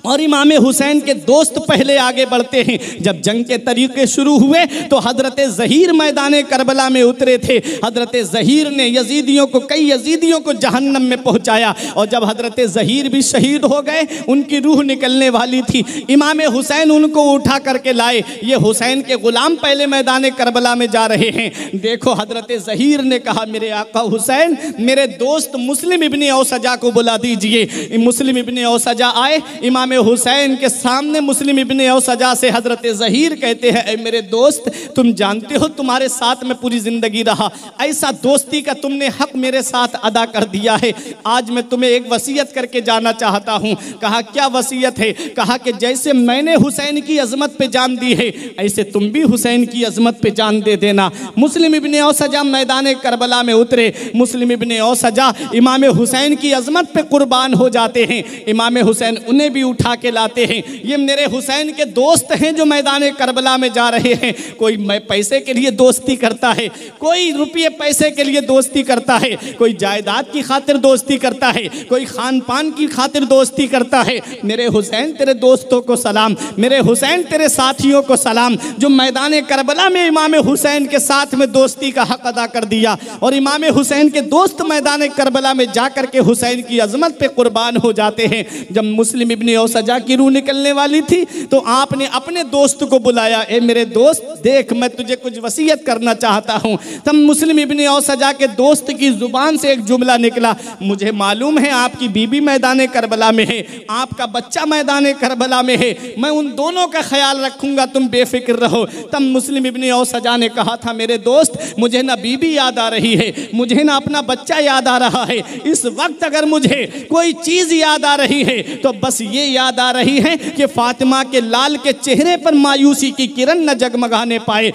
और इमाम हुसैन के दोस्त पहले आगे बढ़ते हैं। जब जंग के तरीके शुरू हुए तो हजरत ज़हीर मैदान करबला में उतरे थे। हजरत ज़हीर ने यजीदियों को, कई यजीदियों को जहन्नम में पहुंचाया और जब हजरत ज़हीर भी शहीद हो गए, उनकी रूह निकलने वाली थी, इमाम हुसैन उनको उठा करके लाए। ये हुसैन के गुलाम पहले मैदान करबला में जा रहे हैं। देखो हजरत ज़हीर ने कहा मेरे आका हुसैन, मेरे दोस्त मुस्लिम इब्ने औसजा को बुला दीजिए। मुस्लिम इब्ने औसजा आए। इमाम हुसैन के सामने मुस्लिम इब्ने औसजा से हजरत ज़हीर कहते हैं, ऐ मेरे दोस्त तुम जानते हो तुम्हारे साथ में पूरी ज़िंदगी रहा, ऐसा दोस्ती का तुमने हक मेरे साथ अदा कर दिया है। आज मैं तुम्हें एक वसीयत करके जाना चाहता हूँ। कहा क्या वसीयत है? कहा कि जैसे मैंने हुसैन की अजमत पे जान दी है ऐसे तुम भी हुसैन की अजमत पे जान दे देना। मुस्लिम इब्ने औसजा मैदान करबला में उतरे। मुस्लिम इब्ने औसजा इमाम हुसैन की अजमत पे कुर्बान हो जाते हैं। इमाम हुसैन उन्हें भी उठा उठा के लाते हैं। ये मेरे हुसैन के दोस्त हैं जो मैदान करबला में जा रहे हैं। कोई पैसे के लिए दोस्ती करता है, कोई रुपये पैसे के लिए दोस्ती करता है, कोई जायदाद की खातिर दोस्ती करता है, कोई खान पान की खातिर दोस्ती करता है। मेरे हुसैन तेरे दोस्तों को सलाम, मेरे हुसैन तेरे साथियों को सलाम, जो मैदान करबला में इमाम हुसैन के साथ में दोस्ती का हक अदा कर दिया। और इमाम हुसैन के दोस्त मैदान करबला में जाकर के हुसैन की अजमत पे कुर्बान हो जाते हैं। जब मुस्लिम इब्ने औसजा की रूह निकलने वाली थी तो आपने अपने दोस्त को बुलाया, ए मेरे दोस्त देख मैं तुझे कुछ वसीयत करना चाहता हूँ। तब मुस्लिम इब्ने औसजा के दोस्त की जुबान से एक जुमला निकला, मुझे मालूम है आपकी बीबी मैदान करबला में है, आपका बच्चा मैदान करबला में है, मैं उन दोनों का ख्याल रखूंगा, तुम बेफिक्र रहो। तब मुस्लिम इब्ने औसजा ने कहा था, मेरे दोस्त मुझे ना बीबी याद आ रही है, मुझे ना अपना बच्चा याद आ रहा है, इस वक्त अगर मुझे कोई चीज़ याद आ रही है तो बस ये याद आ रही है कि फातिमा के लाल के चेहरे पर मायूसी की किरण न जगमगाने पाए।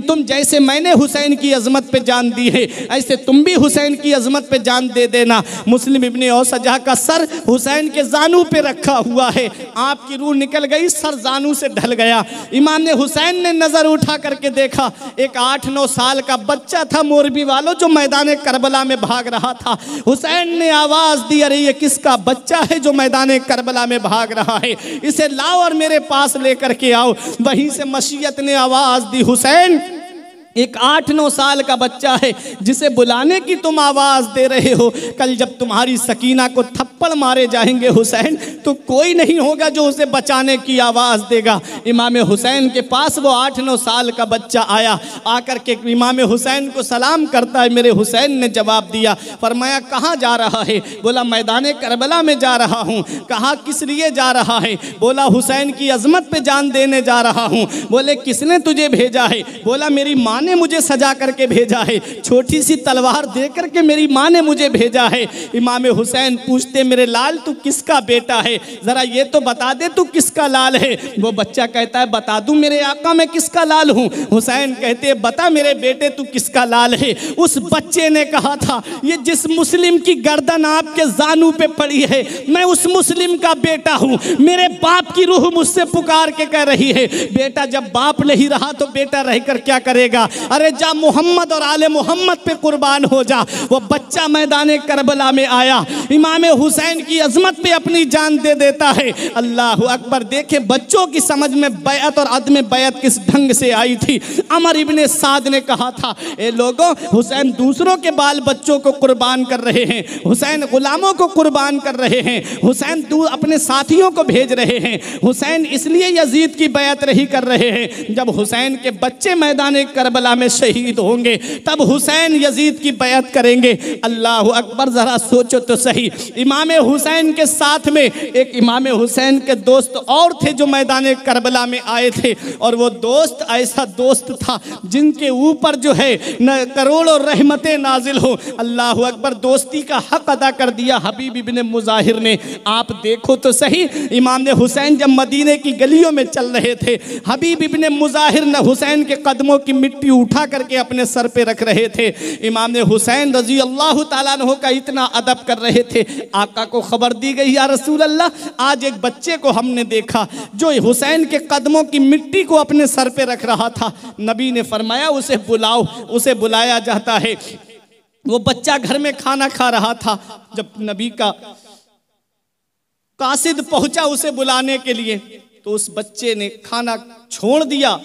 तुम जैसे मैंने हुसैन की अजमत पे जान दी है ऐसे तुम भी हुसैन की अजमत पे जान दे देना। मुस्लिम इब्ने औसजा का सर हुसैन के जानू पे रखा हुआ है, आपकी रूह निकल गई, सर जानू से ढल गया। इमाम हुसैन ने नजर उठा करके देखा, एक 8-9 साल का बच्चा था मोरबी वालों जो मैदान करबला में भाग रहा था। हुसैन ने आवाज दी, अरे ये किसका बच्चा है जो मैदान करबला में भाग रहा है, इसे लाओ और मेरे पास लेकर के आओ। वहीं से मशीयत ने आवाज दी, हुसैन एक 8-9 साल का बच्चा है जिसे बुलाने की तुम आवाज़ दे रहे हो, कल जब तुम्हारी सकीना को थप्पड़ मारे जाएंगे हुसैन तो कोई नहीं होगा जो उसे बचाने की आवाज़ देगा। इमाम हुसैन के पास वो 8-9 साल का बच्चा आया, आकर के इमाम हुसैन को सलाम करता है। मेरे हुसैन ने जवाब दिया, फरमाया कहाँ जा रहा है? बोला मैदान करबला में जा रहा हूँ। कहा किस लिए जा रहा है? बोला हुसैन की अजमत पे जान देने जा रहा हूँ। बोले किसने तुझे भेजा है? बोला मेरी माँ ने मुझे सजा करके भेजा है, छोटी सी तलवार दे करके मेरी माँ ने मुझे भेजा है। इमाम हुसैन पूछते, मेरे लाल तू किसका बेटा है, जरा ये तो बता दे तू किसका लाल है। वो बच्चा कहता है बता दूं मेरे आका मैं किसका लाल हूँ। हुसैन कहते बता मेरे बेटे तू किसका लाल है। उस बच्चे ने कहा था, ये जिस मुस्लिम की गर्दन आपके जानू पे पड़ी है मैं उस मुस्लिम का बेटा हूँ। मेरे बाप की रूह मुझसे पुकार के कह रही है, बेटा जब बाप नहीं रहा तो बेटा रहकर क्या करेगा, अरे जा मोहम्मद और आले मोहम्मद पे कुर्बान हो जा। वो बच्चा मैदान करबला में आया, इमाम हुसैन की अजमत पे अपनी जान दे देता है। अल्लाह अकबर। देखे बच्चों की समझ में बैअत और अदम बैअत किस ढंग से आई थी। अमर इब्ने साद ने कहा था, ए लोगों हुसैन दूसरों के बाल बच्चों को कुर्बान कर रहे हैं, हुसैन गुलामों को कुर्बान कर रहे हैं, हुसैन अपने साथियों को भेज रहे हैं, हुसैन इसलिए यजीद की बैअत नहीं कर रहे हैं। जब हुसैन के बच्चे मैदान करबला में शहीद होंगे तब हुसैन यजीद की बैअत करेंगे। अल्लाह अकबर। जरा सोचो तो सही, इमाम हुसैन के साथ में एक इमाम हुसैन के दोस्त और थे जो मैदान करबला में आए थे, और वो दोस्त ऐसा दोस्त था जिनके ऊपर जो है न करोड़ों रहमतें नाजिल हो। अल्लाह अकबर। दोस्ती का हक अदा कर दिया हबीब इब्ने मुजाहिर ने। आप देखो तो सही, इमाम हुसैन जब मदीने की गलियों में चल रहे थे, हबीब इब्ने मुजाहिर न हुसैन के कदमों की मिट्टी उठा करके अपने सर पे रख रहे थे। इमाम हुसैन रजी अल्लाह ताला अन्हु का इतना अदब कर रहे थे। आका को खबर दी गई, या रसूल अल्लाह आज एक बच्चे को हमने देखा जो हुसैन के कदमों की मिट्टी को अपने सर पे रख रहा था। नबी ने फरमाया उसे बुलाओ। उसे बुलाया जाता है। वो बच्चा घर में खाना खा रहा था। जब नबी का कासिद पहुंचा उसे बुलाने के लिए तो उस बच्चे ने खाना छोड़ दिया।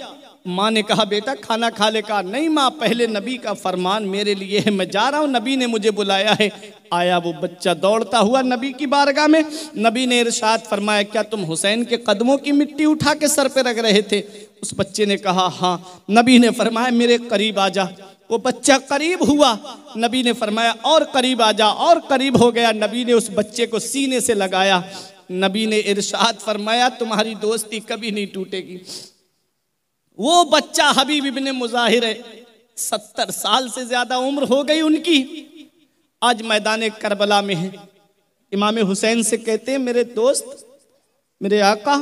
माँ ने कहा बेटा खाना खा ले। कहा नहीं माँ, पहले नबी का फरमान मेरे लिए है, मैं जा रहा हूँ, नबी ने मुझे बुलाया है। आया वो बच्चा दौड़ता हुआ नबी की बारगाह में। नबी ने इरशाद फरमाया, क्या तुम हुसैन के कदमों की मिट्टी उठा के सर पे रख रहे थे? उस बच्चे ने कहा हाँ। नबी ने फरमाया मेरे करीब आ जा। वो बच्चा करीब हुआ। नबी ने फरमाया और करीब आ जा, और करीब हो गया। नबी ने उस बच्चे को सीने से लगाया। नबी ने इरशाद फरमाया तुम्हारी दोस्ती कभी नहीं टूटेगी। वो बच्चा हबीब इब्ने मुजाहिर है, 70 साल से ज्यादा उम्र हो गई उनकी, आज मैदान करबला में है। इमाम हुसैन से कहते हैं मेरे दोस्त, मेरे आका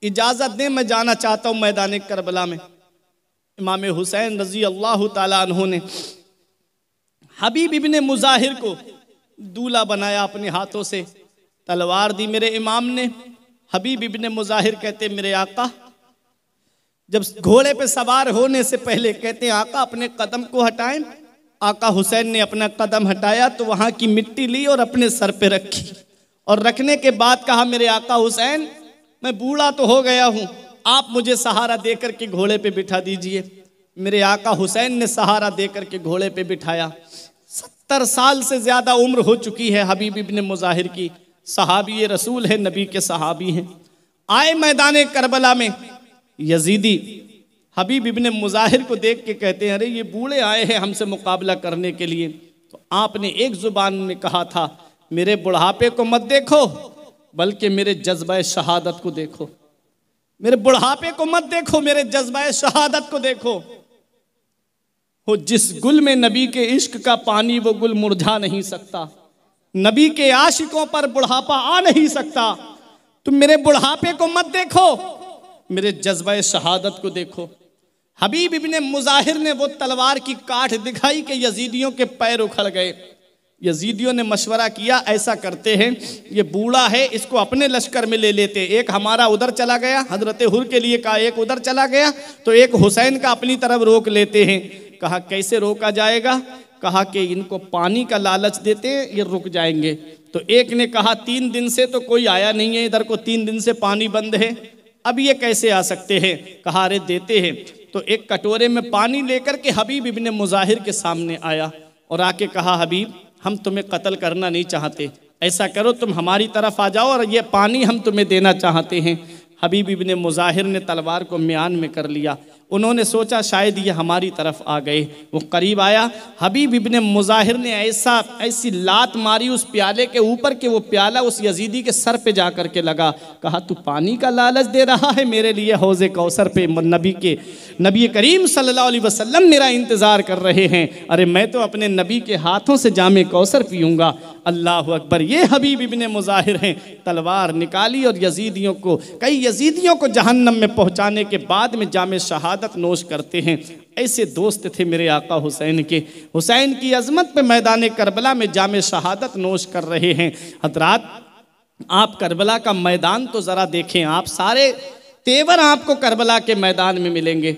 इजाजत दें, मैं जाना चाहता हूं मैदान करबला में। इमाम हुसैन रजी अल्लाह ताला अन्हु ने हबीब इब्ने मुजाहिर को दूल्हा बनाया, अपने हाथों से तलवार दी मेरे इमाम ने। हबीब इब्ने मुजाहिर कहते मेरे आका, जब घोड़े पे सवार होने से पहले कहते हैं आका अपने कदम को हटाएं। आका हुसैन ने अपना कदम हटाया तो वहां की मिट्टी ली और अपने सर पे रखी, और रखने के बाद कहा मेरे आका हुसैन, मैं बूढ़ा तो हो गया हूं, आप मुझे सहारा देकर के घोड़े पे बिठा दीजिए। मेरे आका हुसैन ने सहारा देकर के घोड़े पे बिठाया। 70 साल से ज्यादा उम्र हो चुकी है हबीब इब्ने मुजाहिर की, सहाबी रसूल है, नबी के सहाबी हैं। आए मैदान करबला में, यजीदी हबीब इब्ने मुजाहिर को देख के कहते हैं अरे ये बूढ़े आए हैं हमसे मुकाबला करने के लिए। तो आपने एक जुबान में कहा था मेरे बुढ़ापे को मत देखो, बल्कि मेरे जज्बा शहादत को देखो। मेरे बुढ़ापे को मत देखो, मेरे जज्बा शहादत को देखो। हो जिस गुल में नबी के इश्क का पानी, वो गुल मुरझा नहीं सकता। नबी के आशिकों पर बुढ़ापा आ नहीं सकता। तुम मेरे बुढ़ापे को मत देखो, मेरे जज्बा शहादत को देखो। हबीब इब्ने मुजाहिर ने वो तलवार की काठ दिखाई कि यजीदियों के पैर उखड़ गए। यजीदियों ने मशवरा किया ऐसा करते हैं, ये बूढ़ा है इसको अपने लश्कर में ले लेते, एक हमारा उधर चला गया, हजरत हुर के लिए कहा एक उधर चला गया, तो एक हुसैन का अपनी तरफ रोक लेते हैं। कहा कैसे रोका जाएगा? कहा कि इनको पानी का लालच देते हैं, ये रुक जाएंगे। तो एक ने कहा 3 दिन से तो कोई आया नहीं है इधर को, 3 दिन से पानी बंद है, अब ये कैसे आ सकते हैं? कहा अरे देते हैं। तो एक कटोरे में पानी लेकर के हबीब इब्ने मुजाहिर के सामने आया और आके कहा हबीब हम तुम्हें कत्ल करना नहीं चाहते, ऐसा करो तुम हमारी तरफ आ जाओ और ये पानी हम तुम्हें देना चाहते हैं। हबीब इब्ने मुजाहिर ने तलवार को म्यान में कर लिया। उन्होंने सोचा शायद ये हमारी तरफ आ गए। वो करीब आया, हबीब इब्ने मुजाहिर ने ऐसी लात मारी उस प्याले के ऊपर कि वो प्याला उस यजीदी के सर पे जा कर के लगा। कहा तू पानी का लालच दे रहा है मेरे लिए? हौज़े कौसर पे नबी करीम सल्लल्लाहु अलैहि वसल्लम मेरा इंतज़ार कर रहे हैं। अरे मैं तो अपने नबी के हाथों से जामे कौसर पीऊँगा। अल्लाह अकबर। ये हबीब इब्ने मुजाहिर हैं। तलवार निकाली और कई यजीदियों को जहन्नम में पहुँचाने के बाद में जामे शहादत नोश करते हैं। ऐसे दोस्त थे मेरे आका हुसैन के। हुसैन की अजमत पे मैदान करबला में जामे शहादत नोश कर रहे हैं। हजरात आप करबला का मैदान तो ज़रा देखें, आप सारे तेवर आपको करबला के मैदान में मिलेंगे।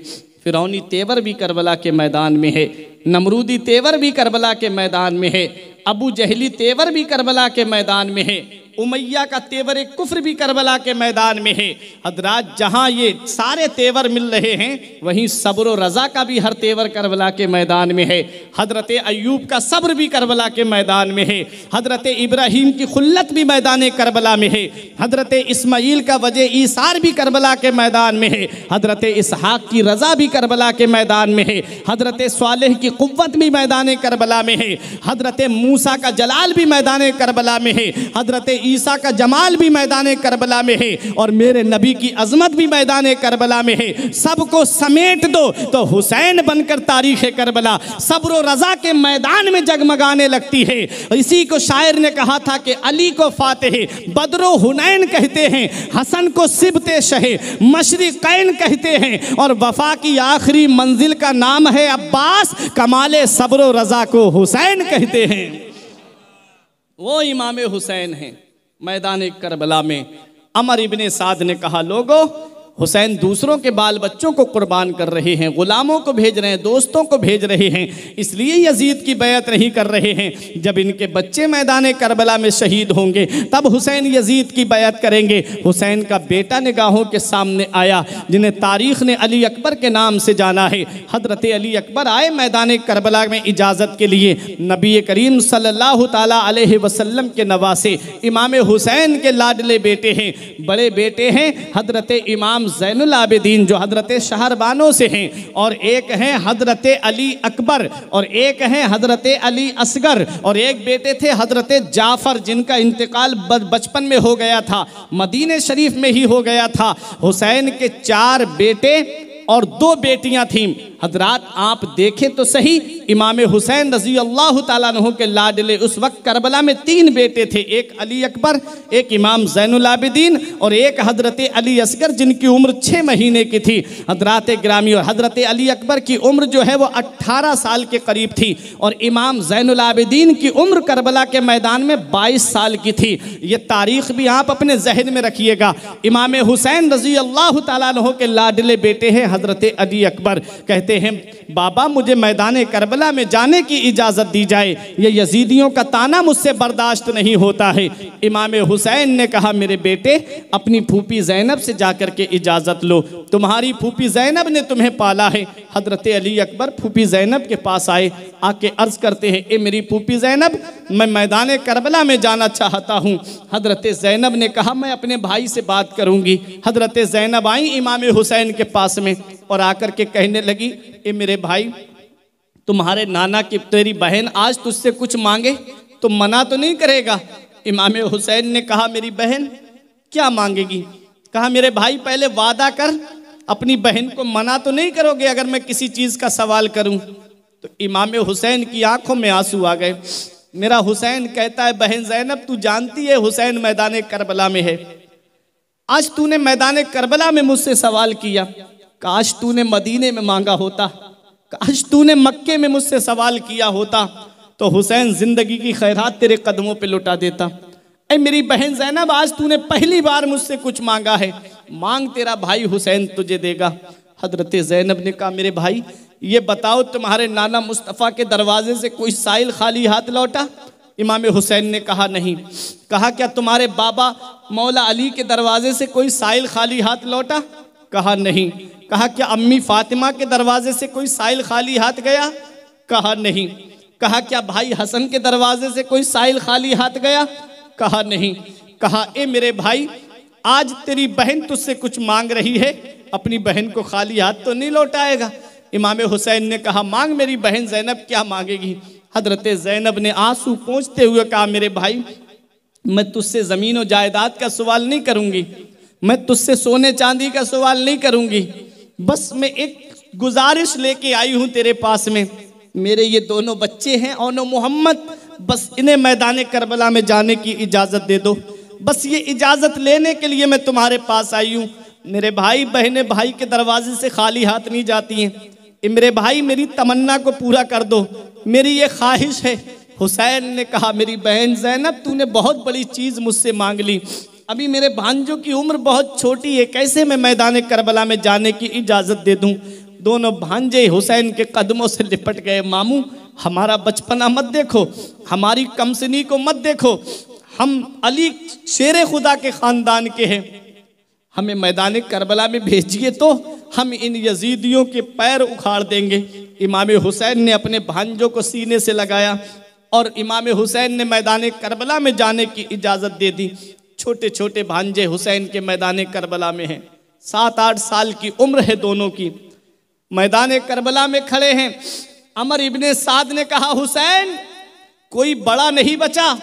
फिरौनी तेवर भी करबला के मैदान में है, नमरूदी तेवर भी करबला के मैदान में है, अबू जहली तेवर भी करबला के मैदान में है, उमैया का तेवर कुफ्र भी करबला के मैदान में है। हजरात जहाँ ये सारे तेवर मिल रहे हैं, वहीं सब्र व रज़ा का भी हर तेवर करबला के मैदान में है। हजरत अय्यूब का सब्र भी करबला के मैदान में है। हजरत इब्राहीम की खुल्लत भी मैदान करबला में है। हजरत इस्माईल का वजह ईसार भी करबला के मैदान में है। हजरत इसहाक की रज़ा भी करबला के मैदान में है। हजरत स्वालेह की कुव्वत भी मैदान करबला में है। हजरत मूसा का जलाल भी मैदान करबला में है। हजरत ईसा का जमाल भी मैदान करबला में है। और मेरे नबी की अजमत भी मैदान करबला में है। सबको समेट दो तो हुसैन बनकर तारीख़ करबला सब्र व रज़ा के मैदान में जगमगाने लगती है। इसी को शायर ने कहा था कि अली को फातेह बदरो हुनैन कहते हैं, हसन को सिबते शहे मशरिक़ैन कहते हैं, और वफा की आखिरी मंजिल का नाम है अब्बास, कमाले सब्र व रज़ा को हुसैन कहते हैं। वो इमाम हुसैन हैं। मैदान करबला में अमर इब्ने साद ने कहा लोगों, हुसैन दूसरों के बाल बच्चों को कुर्बान कर रहे हैं, गुलामों को भेज रहे हैं, दोस्तों को भेज रहे हैं, इसलिए यजीद की बैत नहीं कर रहे हैं। जब इनके बच्चे मैदान करबला में शहीद होंगे तब हुसैन यजीद की बैत करेंगे। हुसैन का बेटा निगाहों के सामने आया, जिन्हें तारीख़ ने अली अकबर के नाम से जाना है। हजरत अली अकबर आए मैदान करबला में इजाज़त के लिए। नबी करीम सल्लल्लाहु ताला अलैहि वसल्लम के नवासे इमाम हुसैन के लाडले बेटे हैं, बड़े बेटे हैं हजरत इमाम ज़ैनुल आबिदीन जो हजरत शहरबानों से हैं, और एक हैं हजरत अली अकबर, और एक हैं हजरत अली असगर, और एक बेटे थे हजरत जाफ़र जिनका इंतकाल बचपन में हो गया था, मदीने शरीफ में ही हो गया था। हुसैन के 4 बेटे और 2 बेटियां थीं। हजरात आप देखें तो सही, इमाम हुसैन रजी अल्लाह ताला अन्हु के लाडले उस वक्त करबला में 3 बेटे थे, एक अली अकबर, एक इमाम ज़ैनुल आबिदीन और एक हजरत अली असगर, जिनकी उम्र 6 महीने की थी। हजरत ग्रामी और हजरत अली अकबर की उम्र जो है वो 18 साल के करीब थी और इमाम ज़ैनुल आबिदीन की उम्र करबला के मैदान में 22 साल की थी। ये तारीख भी आप अपने जहन में रखिएगा। इमाम हुसैन रजी अल्लाह ताला अन्हु के लाडले बेटे हैं हजरत अली अकबर। कहते हैं बाबा मुझे मैदान करबला में जाने की इजाज़त दी जाए, ये यजीदियों का ताना मुझसे बर्दाश्त नहीं होता है। इमाम हुसैन ने कहा मेरे बेटे अपनी फूफी ज़ैनब से जाकर के इजाज़त लो, तुम्हारी फूफी ज़ैनब ने तुम्हें पाला है। हजरत अली अकबर फूफी ज़ैनब के पास आए, आके अर्ज़ करते हैं ए मेरी फूफी ज़ैनब, मैं मैदान करबला में जाना चाहता हूँ। हजरत ज़ैनब ने कहा मैं अपने भाई से बात करूँगी। हजरत ज़ैनब आई इमाम हुसैन के पास में और आकर के कहने लगी ए मेरे भाई, तुम्हारे नाना की तेरी बहन आज तुझसे कुछ मांगे तो मना तो नहीं करेगा? इमाम हुसैन ने कहा मेरी बहन क्या मांगेगी? कहा मेरे भाई पहले वादा कर, अपनी बहन को मना तो नहीं करोगे अगर मैं किसी चीज़ का सवाल करूं? तो इमाम हुसैन की आंखों में आंसू आ गए। मेरा हुसैन कहता है बहन ज़ैनब तू जानती है हुसैन मैदान करबला में है, आज तूने मैदान करबला में मुझसे सवाल किया, काश तूने मदीने में मांगा होता, काश तूने मक्के में मुझसे सवाल किया होता तो हुसैन जिंदगी की खैरात तेरे कदमों पे लुटा देता। ऐ मेरी बहन ज़ैनब आज तूने पहली बार मुझसे कुछ मांगा है, मांग तेरा भाई हुसैन तुझे देगा। हजरत ज़ैनब ने कहा मेरे भाई ये बताओ तुम्हारे नाना मुस्तफ़ा के दरवाजे से कोई साइल खाली हाथ लौटा? इमाम हुसैन ने कहा नहीं। कहा क्या तुम्हारे बाबा मौला अली के दरवाजे से कोई साइल खाली हाथ लौटा? कहा नहीं। कहा क्या अम्मी फातिमा के दरवाजे से कोई साइल खाली हाथ गया? कहा नहीं। कहा क्या भाई हसन के दरवाजे से कोई साइल खाली हाथ गया? कहा नहीं। कहा ए मेरे भाई आज तेरी बहन तुझसे कुछ मांग रही है, अपनी बहन को खाली हाथ तो नहीं लौटाएगा? इमाम हुसैन ने कहा मांग मेरी बहन ज़ैनब क्या मांगेगी? हजरत ज़ैनब ने आंसू पोंछते हुए कहा मेरे भाई मैं तुझसे ज़मीन और जायदाद का सवाल नहीं करूँगी, मैं तुझसे सोने चांदी का सवाल नहीं करूँगी, बस मैं एक गुजारिश लेके आई हूँ तेरे पास में। मेरे ये दोनों बच्चे हैं औनो मोहम्मद, बस इन्हें मैदान करबला में जाने की इजाज़त दे दो, बस ये इजाज़त लेने के लिए मैं तुम्हारे पास आई हूँ। मेरे भाई बहनें भाई के दरवाजे से खाली हाथ नहीं जाती हैं। मेरे भाई मेरी तमन्ना को पूरा कर दो, मेरी ये ख्वाहिश है। हुसैन ने कहा मेरी बहन ज़ैनब तूने बहुत बड़ी चीज़ मुझसे मांग ली, अभी मेरे भांजों की उम्र बहुत छोटी है, कैसे मैं मैदान करबला में जाने की इजाज़त दे दूं? दोनों भांजे हुसैन के कदमों से लिपट गए। मामू हमारा बचपना मत देखो, हमारी कमसनी को मत देखो, हम अली शेर खुदा के ख़ानदान के हैं, हमें मैदान करबला में भेजिए तो हम इन यजीदियों के पैर उखाड़ देंगे। इमाम हुसैन ने अपने भांजों को सीने से लगाया और इमाम हुसैन ने मैदान करबला में जाने की इजाज़त दे दी। छोटे छोटे भांजे हुसैन के मैदान करबला में हैं, 7-8 साल की उम्र है दोनों की, मैदान करबला में खड़े हैं। अमर इब्ने साद ने कहा हुसैन कोई बड़ा नहीं बचा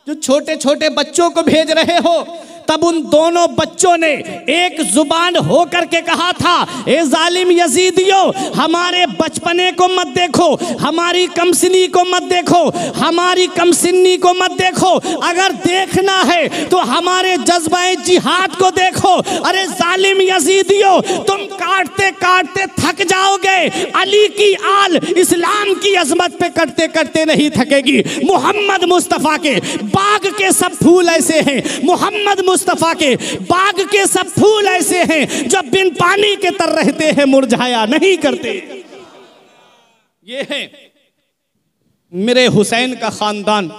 जो छोटे छोटे बच्चों को भेज रहे हो। तब उन दोनों बच्चों ने एक जुबान होकर के कहा था ए जालिम यजीदियों हमारे बचपने को मत देखो, हमारी कमसिनी को मत देखो, हमारी कमसिनी को मत देखो, अगर देखना है तो हमारे जज्बाए जिहाद को देखो। अरे जालिम यजीदियों तुम काटते काटते थक जाओगे, अली की आल इस्लाम की अजमत पे कटते कटते नहीं थकेगी। मोहम्मद मुस्तफ़ा के बाग के सब फूल ऐसे हैं, मोहम्मद मुस्तफ़ा के बाग के सब फूल ऐसे हैं जो बिन पानी के तर रहते हैं, मुरझाया नहीं करते। ये है मेरे हुसैन का खानदान,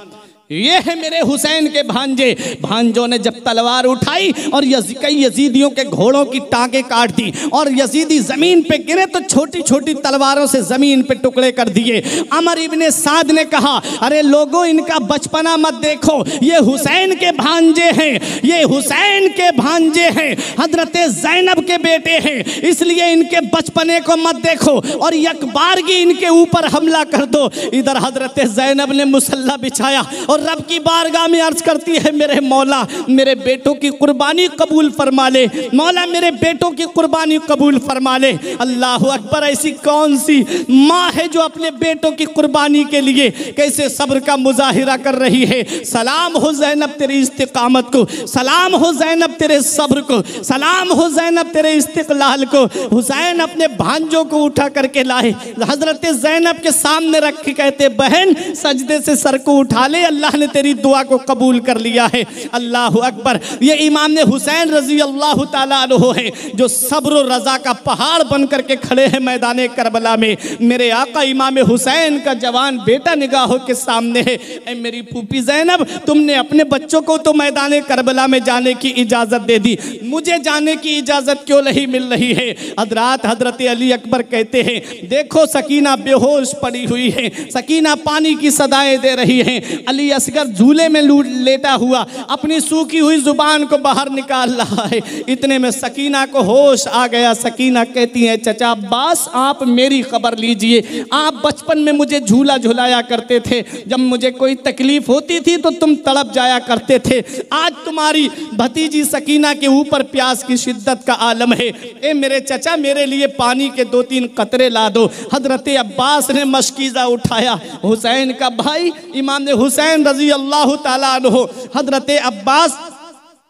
ये है मेरे हुसैन के भांजे। भांजों ने जब तलवार उठाई और कई यजीदियों के घोड़ों की टांगे काट दी और यजीदी जमीन पे गिरे तो छोटी छोटी तलवारों से जमीन पे टुकड़े कर दिए। अमर इब्ने साद ने कहा अरे लोगों इनका बचपना मत देखो, ये हुसैन के भांजे हैं, ये हुसैन के भांजे हैं, हजरत ज़ैनब के बेटे हैं, इसलिए इनके बचपने को मत देखो और यकबारगी इनके ऊपर हमला कर दो। इधर हजरत ज़ैनब ने मुसल्ला बिछाया और और रब की बारगाह में अर्ज करती है, मेरे मौला मेरे बेटों की कुर्बानी कबूल फरमा ले, मौला मेरे बेटों की कुर्बानी कबूल फरमा ले। अल्लाह अकबर, ऐसी कौन सी माँ है जो अपने बेटों की कुर्बानी के लिए कैसे सब्र का मुजाहिरा कर रही है। सलाम हो ज़ैनब तेरी इस्तिकामत को, सलाम हो ज़ैनब तेरे सब्र को, सलाम हो ज़ैनब तेरे इस्तिकलाल को। हुसैन अपने भांजों को उठा करके लाए, हजरत ज़ैनब के सामने रख के कहते, बहन सजदे से सर को उठा ले, अल्लाह ने तेरी दुआ को कबूल कर लिया है। अल्लाह अकबर, ये इमाम हुसैन रजी अल्लाह ताला अन्हु है जो सब्र और रज़ा का पहाड़ बन करके खड़े हैं मैदान करबला में। मेरे आका इमाम हुसैन का जवान बेटा निगाहों के सामने है। ऐ मेरी फूफी ज़ैनब, तुमने अपने बच्चों को तो मैदान करबला में जाने की इजाज़त दे दी, मुझे जाने की इजाज़त क्यों नहीं मिल रही है। हजरत अली अकबर कहते हैं, देखो सकीना बेहोश पड़ी हुई है, सकीना पानी की सदाएं दे रही है, अली असगर झूले में लेटा हुआ अपनी सूखी हुई जुबान को बाहर निकाल रहा है। इतने में सकीना को होश आ गया। सकीना कहती है, चचा अब्बास आप मेरी खबर लीजिए, आप बचपन में मुझे झूला झुलाया करते थे, जब मुझे कोई तकलीफ होती थी तो तुम तड़प जाया करते थे। आज तुम्हारी भतीजी सकीना के ऊपर प्यास की शिद्दत का आलम है, ए मेरे चचा मेरे लिए पानी के 2-3 कतरे ला दो। हजरत अब्बास ने मशकीज़ा उठाया, हुसैन का भाई इमाम हुसैन रजी अल्लाह ताला अन्हु, हजरत अब्बास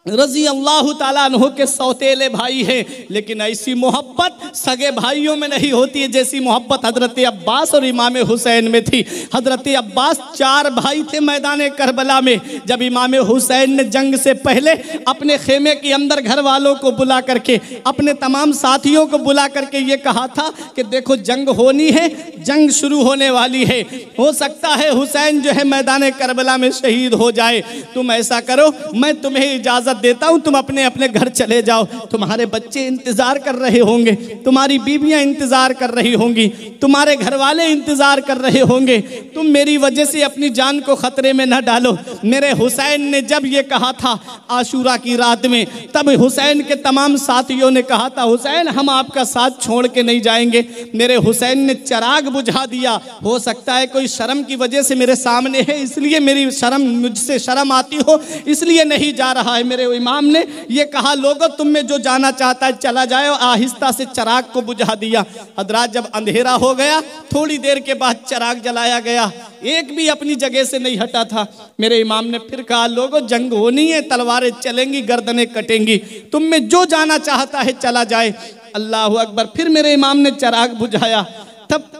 रजी अल्लाह ताला अन्हु के सौतेले भाई हैं, लेकिन ऐसी मोहब्बत सगे भाइयों में नहीं होती है जैसी मोहब्बत हजरत अब्बास और इमाम हुसैन में थी। हजरत अब्बास 4 भाई थे मैदान करबला में। जब इमाम हुसैन ने जंग से पहले अपने खेमे के अंदर घर वालों को बुला करके, अपने तमाम साथियों को बुला करके ये कहा था कि देखो जंग होनी है, जंग शुरू होने वाली है, हो सकता है हुसैन जो है मैदान करबला में शहीद हो जाए, तुम ऐसा करो मैं तुम्हें इजाज़त देता हूं, तुम अपने अपने घर चले जाओ, तुम्हारे बच्चे इंतजार कर रहे होंगे, तुम्हारी बीवियां इंतजार कर रही होंगी, तुम्हारे घर वाले इंतजार कर रहे होंगे, तुम मेरी वजह से अपनी जान को खतरे में न डालो। मेरे हुसैन ने जब ये कहा था आशूरा की रात में, तब हुसैन के तमाम साथियों ने कहा था, हुसैन हम आपका साथ छोड़ के नहीं जाएंगे। मेरे हुसैन ने चिराग बुझा दिया, हो सकता है कोई शर्म की वजह से मेरे सामने है, इसलिए मेरी शर्म, मुझसे शर्म आती हो इसलिए नहीं जा रहा है। मेरे इमाम ने ये कहा, लोगों तुम में जो जाना चाहता है चला जाए, और आहिस्ता से चिराग को बुझा दिया। हजरात जब अंधेरा हो गया, थोड़ी देर के बाद चिराग जलाया गया, एक भी अपनी जगह से नहीं हटा था। मेरे इमाम ने फिर कहा, लोगों जंग होनी है, तलवारें चलेंगी, गर्दनें कटेंगी, तुम में जो जाना चाहता है चला जाए। अल्लाह अकबर, फिर मेरे इमाम ने चिराग बुझाया, तब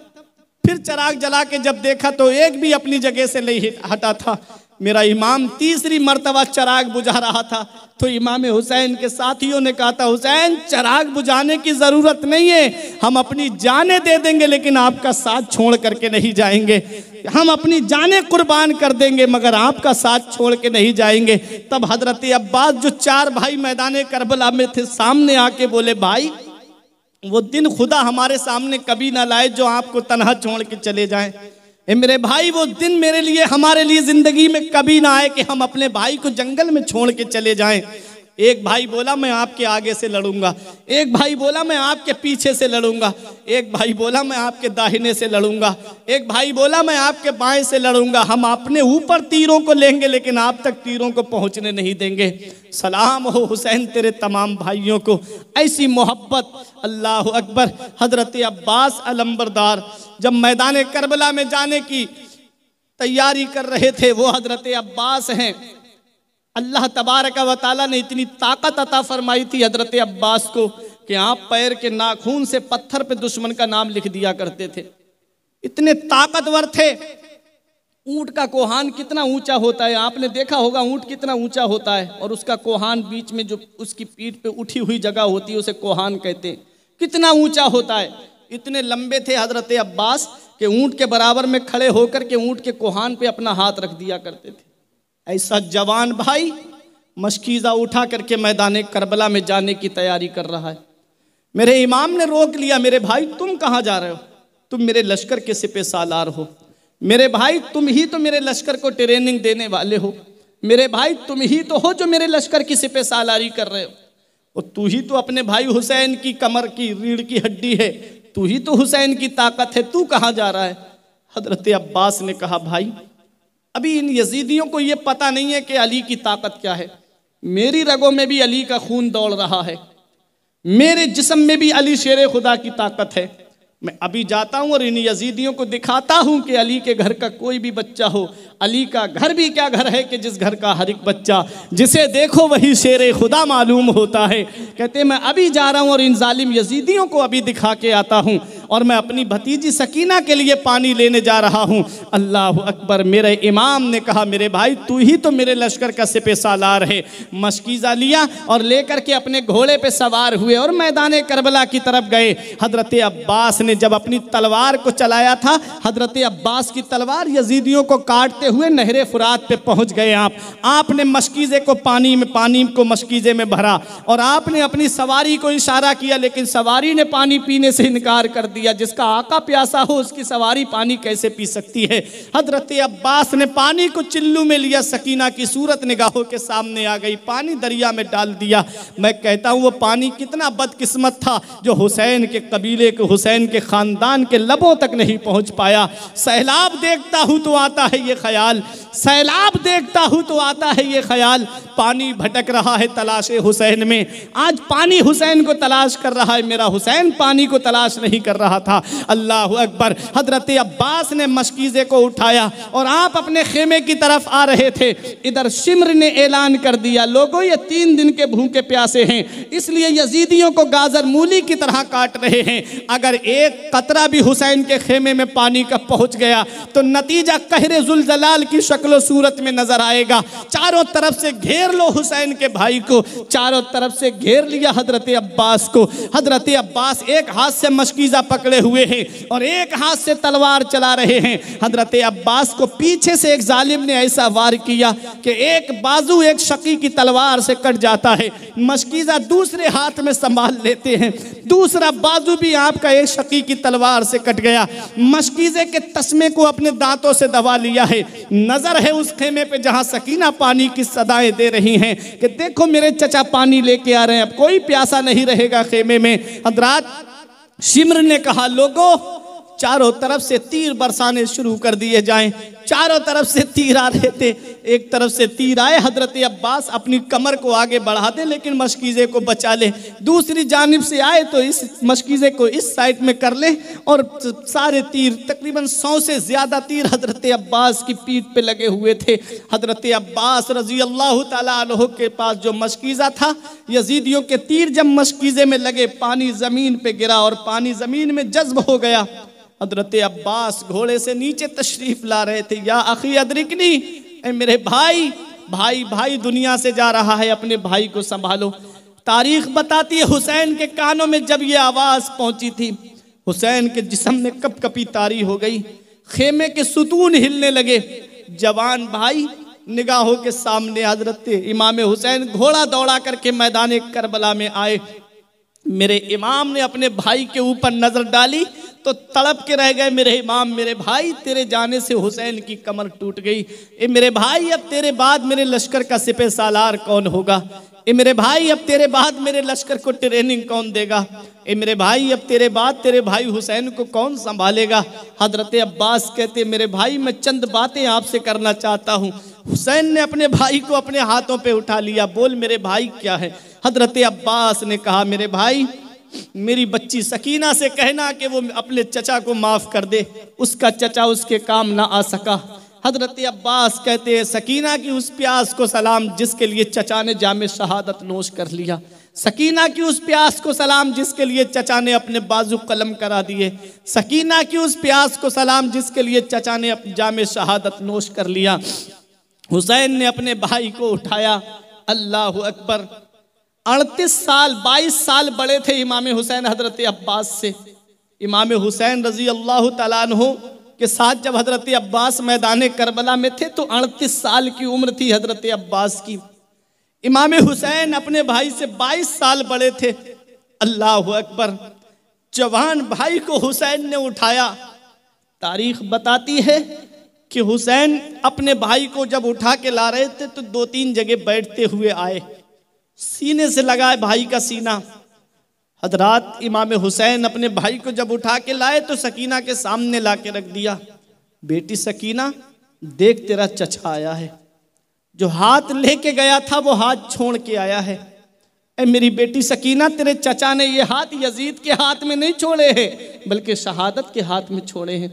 फिर चिराग जला के जब देखा तो एक भी अपनी जगह से नहीं हटा था। मेरा इमाम तीसरी मर्तबा चिराग बुझा रहा था तो इमाम हुसैन के साथियों ने कहा था, हुसैन चिराग बुझाने की ज़रूरत नहीं है, हम अपनी जानें दे देंगे लेकिन आपका साथ छोड़ करके नहीं जाएंगे, हम अपनी जानें कुर्बान कर देंगे मगर आपका साथ छोड़ के नहीं जाएंगे। तब हजरत अब्बास जो 4 भाई मैदान करबला में थे सामने आके बोले, भाई वो दिन खुदा हमारे सामने कभी ना लाए जो आपको तन्हा छोड़ के चले जाएं। मेरे भाई वो दिन मेरे लिए, हमारे लिए जिंदगी में कभी ना आए कि हम अपने भाई को जंगल में छोड़ के चले जाएं। एक भाई बोला मैं आपके आगे से लड़ूंगा, एक भाई बोला मैं आपके पीछे से लड़ूंगा, एक भाई बोला मैं आपके दाहिने से लड़ूंगा, एक भाई बोला मैं आपके बाएं से लड़ूंगा। हम अपने ऊपर तीरों को लेंगे लेकिन आप तक तीरों को पहुंचने नहीं देंगे। सलाम हो हुसैन तेरे तमाम भाइयों को, ऐसी मोहब्बत। अल्लाह अकबर। हजरत अब्बास अलंबरदार जब मैदान करबला में जाने की तैयारी कर रहे थे, वो हजरत अब्बास हैं। अल्लाह तबारक व तआला ने इतनी ताकत अता फरमाई थी हजरत अब्बास को कि आप पैर के नाखून से पत्थर पे दुश्मन का नाम लिख दिया करते थे, इतने ताकतवर थे। ऊंट का कोहान कितना ऊंचा होता है, आपने देखा होगा ऊंट कितना ऊंचा होता है, और उसका कोहान बीच में जो उसकी पीठ पे उठी हुई जगह होती है उसे कोहान कहते हैं, कितना ऊंचा होता है। इतने लंबे थे हजरत अब्बास के ऊंट के बराबर में खड़े होकर के ऊंट के कोहान पे अपना हाथ रख दिया करते थे। ऐसा जवान भाई मशकीज़ा उठा करके मैदान करबला में जाने की तैयारी कर रहा है। मेरे इमाम ने रोक लिया, मेरे भाई तुम कहाँ जा रहे हो, तुम मेरे लश्कर के सिपह सालार हो, मेरे भाई तुम ही तो मेरे लश्कर को ट्रेनिंग देने वाले हो, मेरे भाई तुम ही तो हो जो मेरे लश्कर की सिपह सालारी कर रहे हो, और तू ही तो अपने भाई हुसैन की कमर की रीढ़ की हड्डी है, तू ही तो हुसैन की ताकत है, तू कहाँ जा रहा है। हजरत अब्बास ने कहा, भाई अभी इन यजीदियों को ये पता नहीं है कि अली की ताकत क्या है। मेरी रगों में भी अली का खून दौड़ रहा है, मेरे जिस्म में भी अली शेर खुदा की ताकत है। मैं अभी जाता हूँ और इन यजीदियों को दिखाता हूँ कि अली के घर का कोई भी बच्चा हो, अली का घर भी क्या घर है कि जिस घर का हर एक बच्चा जिसे देखो वही शेर खुदा मालूम होता है। कहते मैं अभी जा रहा हूँ और इन जालिम यजीदियों को अभी दिखा के आता हूँ, और मैं अपनी भतीजी सकीना के लिए पानी लेने जा रहा हूँ। अल्लाह अकबर। मेरे इमाम ने कहा मेरे भाई तू ही तो मेरे लश्कर का सिपह सालार है। मशकीज़ा लिया और लेकर के अपने घोड़े पे सवार हुए और मैदान करबला की तरफ गए। हजरत अब्बास ने जब अपनी तलवार को चलाया था, हजरत अब्बास की तलवार यजीदियों को काटते हुए नहरे फुरात पे पहुंच गए। आपने मशकीज़े को पानी को मशकीज़े में भरा और आपने अपनी सवारी को इशारा किया, लेकिन सवारी ने पानी पीने से इनकार कर दिया। जिसका आका प्यासा हो उसकी सवारी पानी कैसे पी सकती है। हजरत अब्बास ने पानी को चिल्लू में लिया, सकीना की सूरत निगाहों के सामने आ गई, पानी दरिया में डाल दिया। मैं कहता हूँ वो पानी कितना बदकिस्मत था जो हुसैन के कबीले के, हुसैन के खानदान के लबों तक नहीं पहुंच पाया। सैलाब देखता हूँ तो आता है ये ख्याल, सैलाब देखता हूँ तो आता है ये ख्याल, पानी भटक रहा है तलाशे हुसैन में। आज पानी हुसैन को तलाश कर रहा है, मेरा हुसैन पानी को तलाश नहीं कर रहा था। अल्लाह अकबर। हजरत अब्बास ने मशकीज़े को उठाया और आप अपने खेमे की तरफ आ रहे थे। इधर शिम्र ने ऐलान कर दिया लोगों ये 3 दिन के भूखे प्यासे हैं, इसलिए यजीदियों को गाजर मूली की तरह काट रहे हैं। अगर एक कतरा भी हुसैन के खेमे में पानी का पहुंच गया तो नतीजा कहरे जुलजलाल की शक्ल सूरत में नजर आएगा। चारों तरफ से घेर लो हुसैन के भाई को, चारों तरफ से घेर लिया हजरत अब्बास को। हजरत अब्बास एक हाथ से मशकीज़ा पकड़े हुए हैं और एक हाथ से तलवार चला रहे हैं। हजरत अब्बास को पीछे से एक जालिम ने ऐसा वार किया कि एक बाजू एक शकी की तलवार से कट जाता है, मशकीज़ा दूसरे हाथ में संभाल लेते हैं, दूसरा बाजू भी आपका एक शकी की तलवार से कट गया। मशकीज़े के तस्मे को अपने दांतों से दबा लिया है। नजर है उस खेमे पे जहां सकीना पानी की सदाएं दे रही हैं कि देखो मेरे चचा पानी लेके आ रहे हैं, अब कोई प्यासा नहीं रहेगा खेमे में। हजरात शिम्र ने कहा लोगों चारों तरफ से तीर बरसाने शुरू कर दिए जाएं। चारों तरफ से तीर आ रहे थे, एक तरफ से तीर आए, हजरत अब्बास अपनी कमर को आगे बढ़ा दे लेकिन मशकीज़े को बचा ले, दूसरी जानिब से आए तो इस मशकीज़े को इस साइड में कर ले, और सारे तीर तकरीबन 100 से ज़्यादा तीर हजरत अब्बास की पीठ पे लगे हुए थे। हजरत अब्बास रजी अल्लाह ताला अन्हु के पास जो मशकीज़ा था, यजीदियों के तीर जब मशकीज़े में लगे पानी ज़मीन पे गिरा और पानी ज़मीन में जज्ब हो गया। हजरत अब्बास घोड़े से नीचे तशरीफ ला रहे थे। या अखी अदरिकनी, ए मेरे भाई, भाई भाई दुनिया से जा रहा है, अपने भाई को संभालो। तारीख बताती है हुसैन के कानों में जब ये आवाज़ पहुंची थी, हुसैन के जिस्म में कपकपी तारी हो गई, खेमे के सुतून हिलने लगे। जवान भाई निगाहों के सामने हजरत इमाम हुसैन घोड़ा दौड़ा करके मैदान करबला में आए। मेरे इमाम ने अपने भाई के ऊपर नजर डाली तो तड़प के रह गए, मेरे इमाम मेरे भाई तेरे जाने से हुसैन की कमर टूट गई। ए मेरे भाई अब तेरे बाद मेरे लश्कर का सिपह सालार कौन होगा? ए मेरे भाई अब तेरे बाद मेरे लश्कर को ट्रेनिंग कौन देगा? ए मेरे भाई अब तेरे बाद तेरे भाई हुसैन को कौन संभालेगा? हजरत अब्बास कहते मेरे भाई मैं चंद बातें आपसे करना चाहता हूँ। हुसैन ने अपने भाई को अपने हाथों पे उठा लिया, बोल मेरे भाई क्या है? हजरत अब्बास ने कहा मेरे भाई मेरी बच्ची सकीना से कहना कि वो अपने चचा को माफ़ कर दे, उसका चचा उसके काम ना आ सका। हजरत अब्बास कहते हैं सकीना की उस प्यास को सलाम जिसके लिए चचा ने जामे शहादत नोश कर लिया, सकीना की उस प्यास को सलाम जिसके लिए चचा ने अपने बाजू कलम करा दिए, सकीना की उस प्यास को सलाम जिसके लिए चचा ने जामे शहादत नोश कर लिया। हुसैन ने अपने भाई को उठाया। अल्लाह अकबर। 38 साल 22 साल बड़े थे इमाम हुसैन हजरत अब्बास से। इमाम हुसैन रजी अल्लाह तआला अन्हु के साथ जब हजरत अब्बास मैदान करबला में थे तो 38 साल की उम्र थी हजरत अब्बास की। इमाम हुसैन अपने भाई से 22 साल बड़े थे। अल्लाह अकबर। जवान भाई को हुसैन ने उठाया। तारीख बताती है कि हुसैन अपने भाई को जब उठा के ला रहे थे तो 2-3 जगह बैठते हुए आए, सीने से लगाए भाई का सीना। हजरात इमाम हुसैन अपने भाई को जब उठा के लाए तो सकीना के सामने ला के रख दिया। बेटी सकीना देख तेरा चचा आया है, जो हाथ लेके गया था वो हाथ छोड़ के आया है। ऐ मेरी बेटी सकीना, तेरे चचा ने ये हाथ यजीद के हाथ में नहीं छोड़े हैं बल्कि शहादत के हाथ में छोड़े हैं।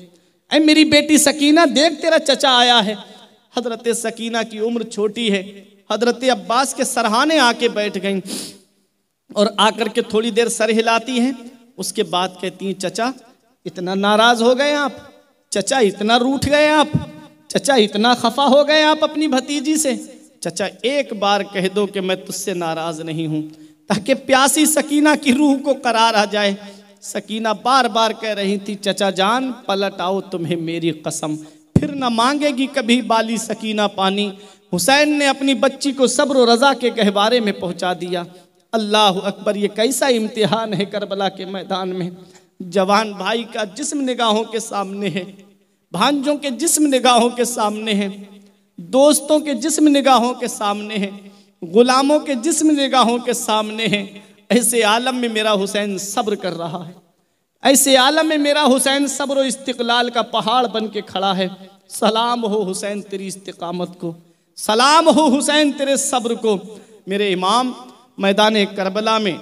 ऐ मेरी बेटी सकीना, देख तेरा चचा आया है। हजरत सकीना की उम्र छोटी है, हजरत अब्बास के सरहाने आके बैठ गईं और आकर के थोड़ी देर सर हिलाती हैं। उसके बाद कहती हैं, चचा इतना नाराज हो गए आप, चचा इतना रूठ गए आप, चचा इतना खफा हो गए आप अपनी भतीजी से। चचा एक बार कह दो कि मैं तुझसे नाराज नहीं हूं, ताकि प्यासी सकीना की रूह को करार आ जाए। सकीना बार बार कह रही थी, चचा जान पलट आओ, तुम्हें मेरी कसम, फिर न मांगेगी कभी बाली सकीना पानी। हुसैन ने अपनी बच्ची को सब्र और रज़ा के गहवारे में पहुंचा दिया। अल्लाह अकबर, ये कैसा इम्तिहान है करबला के मैदान में। जवान भाई का जिस्म निगाहों के सामने है, भांजों के जिस्म निगाहों के सामने है, दोस्तों के जिस्म निगाहों के सामने है, गुलामों के जिस्म निगाहों के सामने है। ऐसे आलम में मेरा हुसैन सब्र कर रहा है, ऐसे आलम में मेरा हुसैन सब्र और इस्तिक़लाल का पहाड़ बन के खड़ा है। सलाम हो हुसैन तेरी इस्तिकामत को, सलाम हो हुसैन तेरे सब्र को। मेरे इमाम मैदान करबला में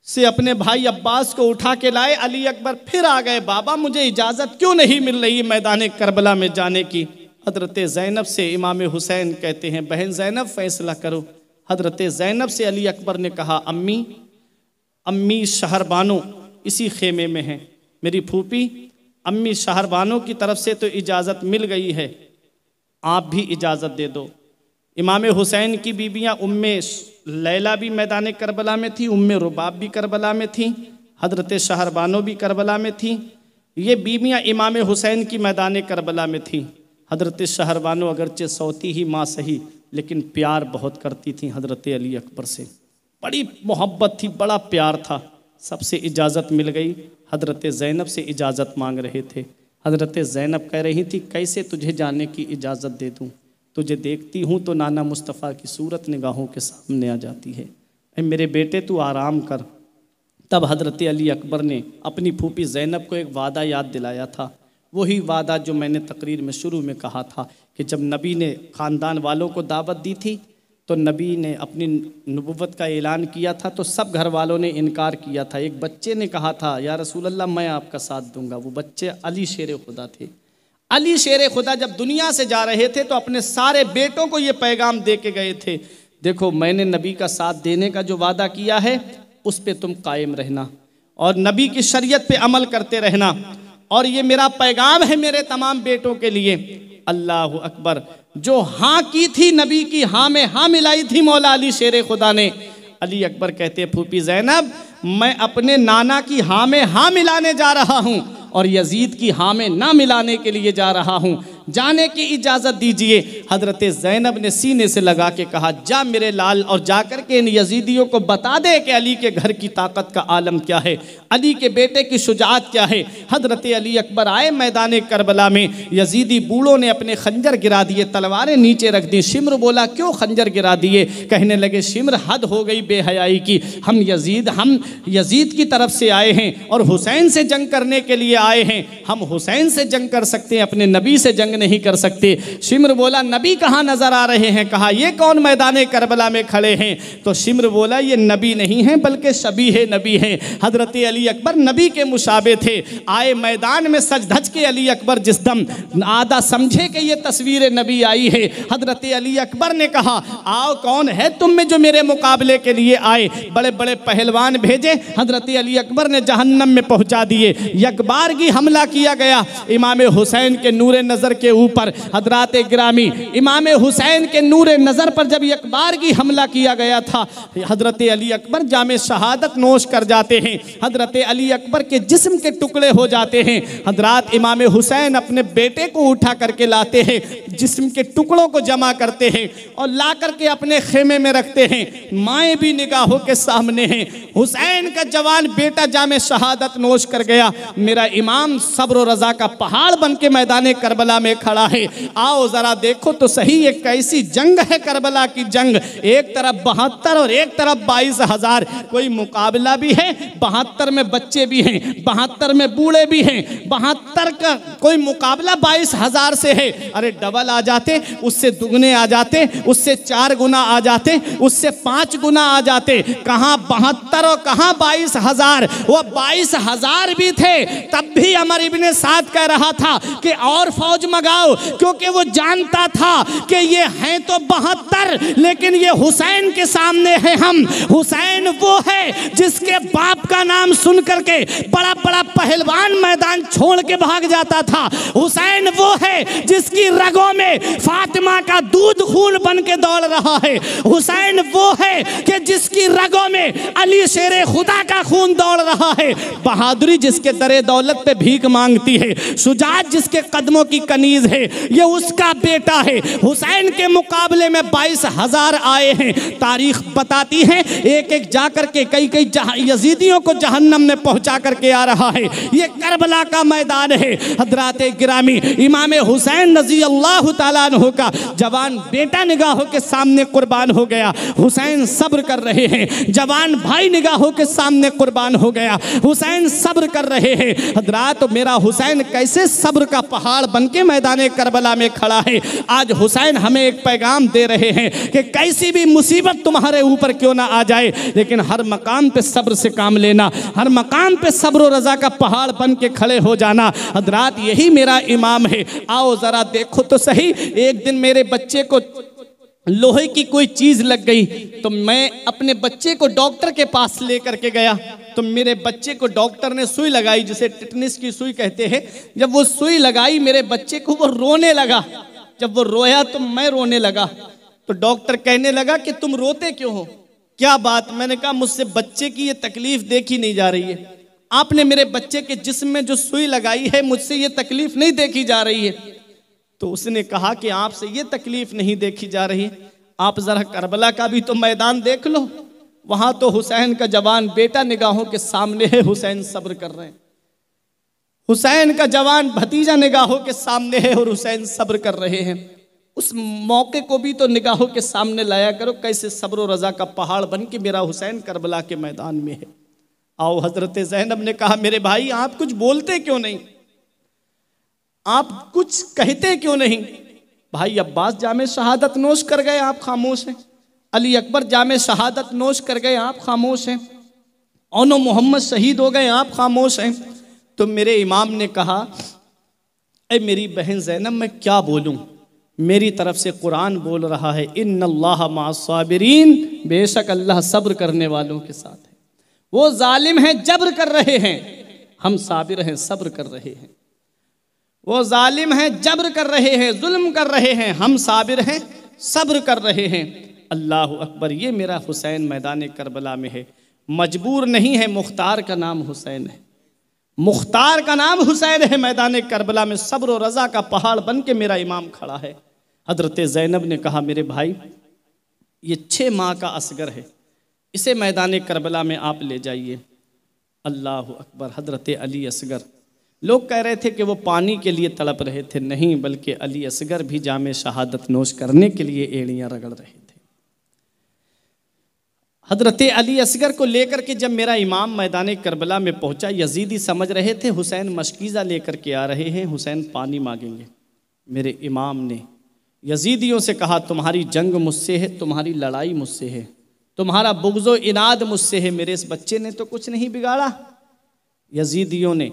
से अपने भाई अब्बास को उठा के लाए। अली अकबर फिर आ गए, बाबा मुझे इजाज़त क्यों नहीं मिल रही मैदान करबला में जाने की। हजरत ज़ैनब से इमाम हुसैन कहते हैं, बहन ज़ैनब फैसला करो। हजरत ज़ैनब से अली अकबर ने कहा, अम्मी अम्मी शहरबानो इसी खेमे में हैं, मेरी फूफी अम्मी शहरबानो की तरफ से तो इजाज़त मिल गई है, आप भी इजाज़त दे दो। इमाम हुसैन की बीबियाँ उम्मे लैला भी मैदान करबला में थी, उम्मे रुबाब भी करबला में थी, हजरत शहरबानो भी करबला में थी। ये बीबियाँ इमाम हुसैन की मैदान करबला में थी। हजरत शहरबानो अगरचे सौती ही माँ सही, लेकिन प्यार बहुत करती थी हजरत अली अकबर से, बड़ी मोहब्बत थी, बड़ा प्यार था। सबसे इजाज़त मिल गई, हजरत ज़ैनब से इजाज़त मांग रहे थे। हजरत ज़ैनब कह रही थी, कैसे तुझे जाने की इजाज़त दे दूँ, तुझे देखती हूँ तो नाना मुस्तफ़ा की सूरत निगाहों के सामने आ जाती है। मेरे बेटे तू आराम कर। तब हजरत अली अकबर ने अपनी फूफी ज़ैनब को एक वादा याद दिलाया था, वही वादा जो मैंने तकरीर में शुरू में कहा था कि जब नबी ने ख़ानदान वालों को दावत दी थी तो नबी ने अपनी नबुव्वत का ऐलान किया था तो सब घर वालों ने इनकार किया था। एक बच्चे ने कहा था, या रसूल अल्लाह मैं आपका साथ दूंगा। वो बच्चे अली शेर खुदा थे। अली शेर खुदा जब दुनिया से जा रहे थे तो अपने सारे बेटों को ये पैगाम दे के गए थे, देखो मैंने नबी का साथ देने का जो वादा किया है उस पे तुम कायम रहना और नबी की शरीयत पे अमल करते रहना, और ये मेरा पैगाम है मेरे तमाम बेटों के लिए। अल्लाह अकबर, जो हाँ की थी नबी की हाँ में हाँ मिलाई थी मौला अली शेर खुदा ने। अली अकबर कहते, फूफी ज़ैनब मैं अपने नाना की हाँ में हाँ मिलाने जा रहा हूँ और यजीद की हाँ में ना मिलाने के लिए जा रहा हूँ, जाने की इजाज़त दीजिए। हजरत ज़ैनब ने सीने से लगा के कहा, जा मेरे लाल और जाकर के इन यजीदियों को बता दे कि अली के घर की ताकत का आलम क्या है, अली के बेटे की शुजाअत क्या है। हजरत अली अकबर आए मैदान करबला में, यजीदी बूढ़ों ने अपने खंजर गिरा दिए, तलवारें नीचे रख दी। शिम्र बोला, क्यों खंजर गिरा दिए? कहने लगे, शिम्र हद हो गई बेहयाई की, हम यजीद की तरफ से आए हैं और हुसैन से जंग करने के लिए आए हैं, हम हुसैन से जंग कर सकते हैं, अपने नबी से जंग नहीं कर सकते। शिम्र बोला, नबी कहाँ नजर आ रहे हैं? कहा, ये कौन मैदान करबला में खड़े हैं? तो शिम्र बोला, ये नबी नहीं है बल्कि शबीह नबी हैं। हजरत अली अकबर नबी के मुशाबे थे। आए मैदान में सज धज के अली अकबर जिस दम आधा समझे कि ये तस्वीर नबी आई है, हजरत अली अकबर ने कहा, आओ कौन है तुम में जो मेरे मुकाबले के लिए आए? बड़े बड़े पहलवान भेजे, हजरत अली अकबर ने जहन्नम में पहुंचा दिए। यकबारगी हमला किया गया इमाम हुसैन के नूरे नज़र के ऊपर। हजरात गिरामी, इमाम हुसैन के नूरे नज़र पर जब यकबारगी हमला किया गया था, हजरत अली अकबर जामे शहादत नोश कर जाते हैं, हजरत अली अकबर के जिस्म के टुकड़े हो जाते हैं। हजरात इमाम हुसैन अपने बेटे को उठा करके लाते हैं, जिस्म के टुकड़ों को जमा करते हैं और ला करके अपने खेमे में रखते हैं। माएँ भी निगाहों के सामने हैं। हुसैन का जवान बेटा जामे शहादत नोश कर गया। मेरा इमाम सब्र और रज़ा का पहाड़ बन के मैदान करबला में में खड़ा है। आओ जरा देखो तो सही ये कैसी जंग है करबला की जंग। एक तरफ 72 और एक तरफ 22,000। कोई मुकाबला भी है, 72 में बच्चे भी हैं, 72 में बूढ़े भी हैं। 72 का कोई मुकाबला 22,000 से है। अरे डबल आ जाते, उससे दुगने आ जाते, उससे 4 गुना आ जाते, उससे 5 गुना आ जाते। कहाँ 72 और कहाँ 22,000। वो 22,000 भी थे तब भी अमर इब्ने साद कह रहा था कि और फौज मंगाओ, क्योंकि वो जानता था कि ये हैं तो 72 लेकिन ये हुसैन के सामने है हम। हुसैन वो है जिसके बाप का नाम सुन करके बड़ा बड़ा पहलवान मैदान छोड़ के भाग जाता था। हुसैन वो है जिसकी रगों में फातिमा का दूध खून बन के दौड़ रहा है। हुसैन वो है कि जिसकी रगों में अली शेरे खुदा का खून दौड़ रहा है। बहादुरी जिसके दरे दौलत पे भीख मांगती है, शुजाअत जिसके कदमों की कनीज है, ये उसका बेटा है। हुसैन के मुकाबले में 22,000 आए हैं। तारीख बताती है एक एक जाकर के कई कई यजीदियों को जहन्नम में पहुंचा करके आ रहा है। ये करबला का मैदान है। हजरात गिरामी, इमाम हुसैन रज़ी अल्लाह तआला अन्हु का जवान बेटा निगाहों के सामने कुर्बान हो गया। हुसैन सब्र कर रहे हैं। जवान भाई निगाहों के सामने कुर्बान हो गया। हुसैन सब्र कर रहे हैं। हजरात, मेरा हुसैन कैसे सब्र का पहाड़ बन के मैदान करबला में खड़ा है। आज हुसैन हमें एक पैगाम दे रहे हैं कि कैसी भी मुसीबत तुम्हारे ऊपर क्यों ना आ जाए, लेकिन हर मकाम पे सब्र से काम लेना, हर मकाम पे सब्र और रज़ा का पहाड़ बन के खड़े हो जाना। हजरात, यही मेरा इमाम है। आओ जरा देखो तो सही। एक दिन मेरे बच्चे को लोहे की कोई चीज लग गई तो मैं अपने बच्चे को डॉक्टर के पास लेकर के गया। तो मेरे बच्चे को डॉक्टर ने सुई लगाई, जिसे टिटनिस की सुई कहते हैं। जब वो सुई लगाई मेरे बच्चे को, वो रोने लगा। जब वो रोया तो मैं रोने लगा। तो डॉक्टर कहने लगा कि तुम रोते क्यों हो, क्या बात। मैंने कहा मुझसे बच्चे की ये तकलीफ देखी नहीं जा रही है। आपने मेरे बच्चे के जिस्म में जो सुई लगाई है, मुझसे ये तकलीफ नहीं देखी जा रही है। तो उसने कहा कि आपसे ये तकलीफ नहीं देखी जा रही, आप जरा करबला का भी तो मैदान देख लो। वहां तो हुसैन का जवान बेटा निगाहों के सामने है, हुसैन सब्र कर रहे हैं। हुसैन का जवान भतीजा निगाहों के सामने है और हुसैन सब्र कर रहे हैं। उस मौके को भी तो निगाहों के सामने लाया करो, कैसे सब्र और रज़ा का पहाड़ बन के मेरा हुसैन करबला के मैदान में है। आओ, हजरत ज़ैनब ने कहा मेरे भाई आप कुछ बोलते क्यों नहीं, आप कुछ कहते क्यों नहीं। भाई अब्बास जामे शहादत नोश कर गए, आप खामोश हैं। अली अकबर जामे शहादत नोश कर गए, आप खामोश हैं। ओनो मोहम्मद शहीद हो गए, आप खामोश हैं। तो मेरे इमाम ने कहा, ऐ मेरी बहन ज़ैनब मैं क्या बोलूं, मेरी तरफ से कुरान बोल रहा है इन्नल्लाह मअस्साबिरीन, बेशक अल्लाह सब्र करने वालों के साथ है। वो जालिम हैं जब्र कर रहे हैं, हम साबिर हैं सब्र कर रहे हैं। वो जालिम हैं जब्र कर रहे हैं, जुल्म कर रहे हैं, हम साबिर हैं सब्र कर रहे हैं। अल्लाह अकबर। ये मेरा हुसैन मैदान करबला में है। मजबूर नहीं है, मुख्तार का नाम हुसैन है, मुख्तार का नाम हुसैन है। मैदान करबला में सब्र और रज़ा का पहाड़ बन के मेरा इमाम खड़ा है। हजरत ज़ैनब ने कहा मेरे भाई ये 6 माह का असगर है, इसे मैदान करबला में आप ले जाइए। अल्लाह अकबर। हजरत अली असगर, लोग कह रहे थे कि वो पानी के लिए तड़प रहे थे, नहीं बल्कि अली असगर भी जामे शहादत नोश करने के लिए एड़ियाँ रगड़ रहे थे। हजरत अली असगर को लेकर के जब मेरा इमाम मैदान करबला में पहुंचा, यजीदी समझ रहे थे हुसैन मशकीज़ा लेकर के आ रहे हैं, हुसैन पानी मांगेंगे। मेरे इमाम ने यजीदियों से कहा तुम्हारी जंग मुझसे है, तुम्हारी लड़ाई मुझसे है, तुम्हारा बुग़्ज़ो इनाद मुझसे है, मेरे इस बच्चे ने तो कुछ नहीं बिगाड़ा। यजीदियों ने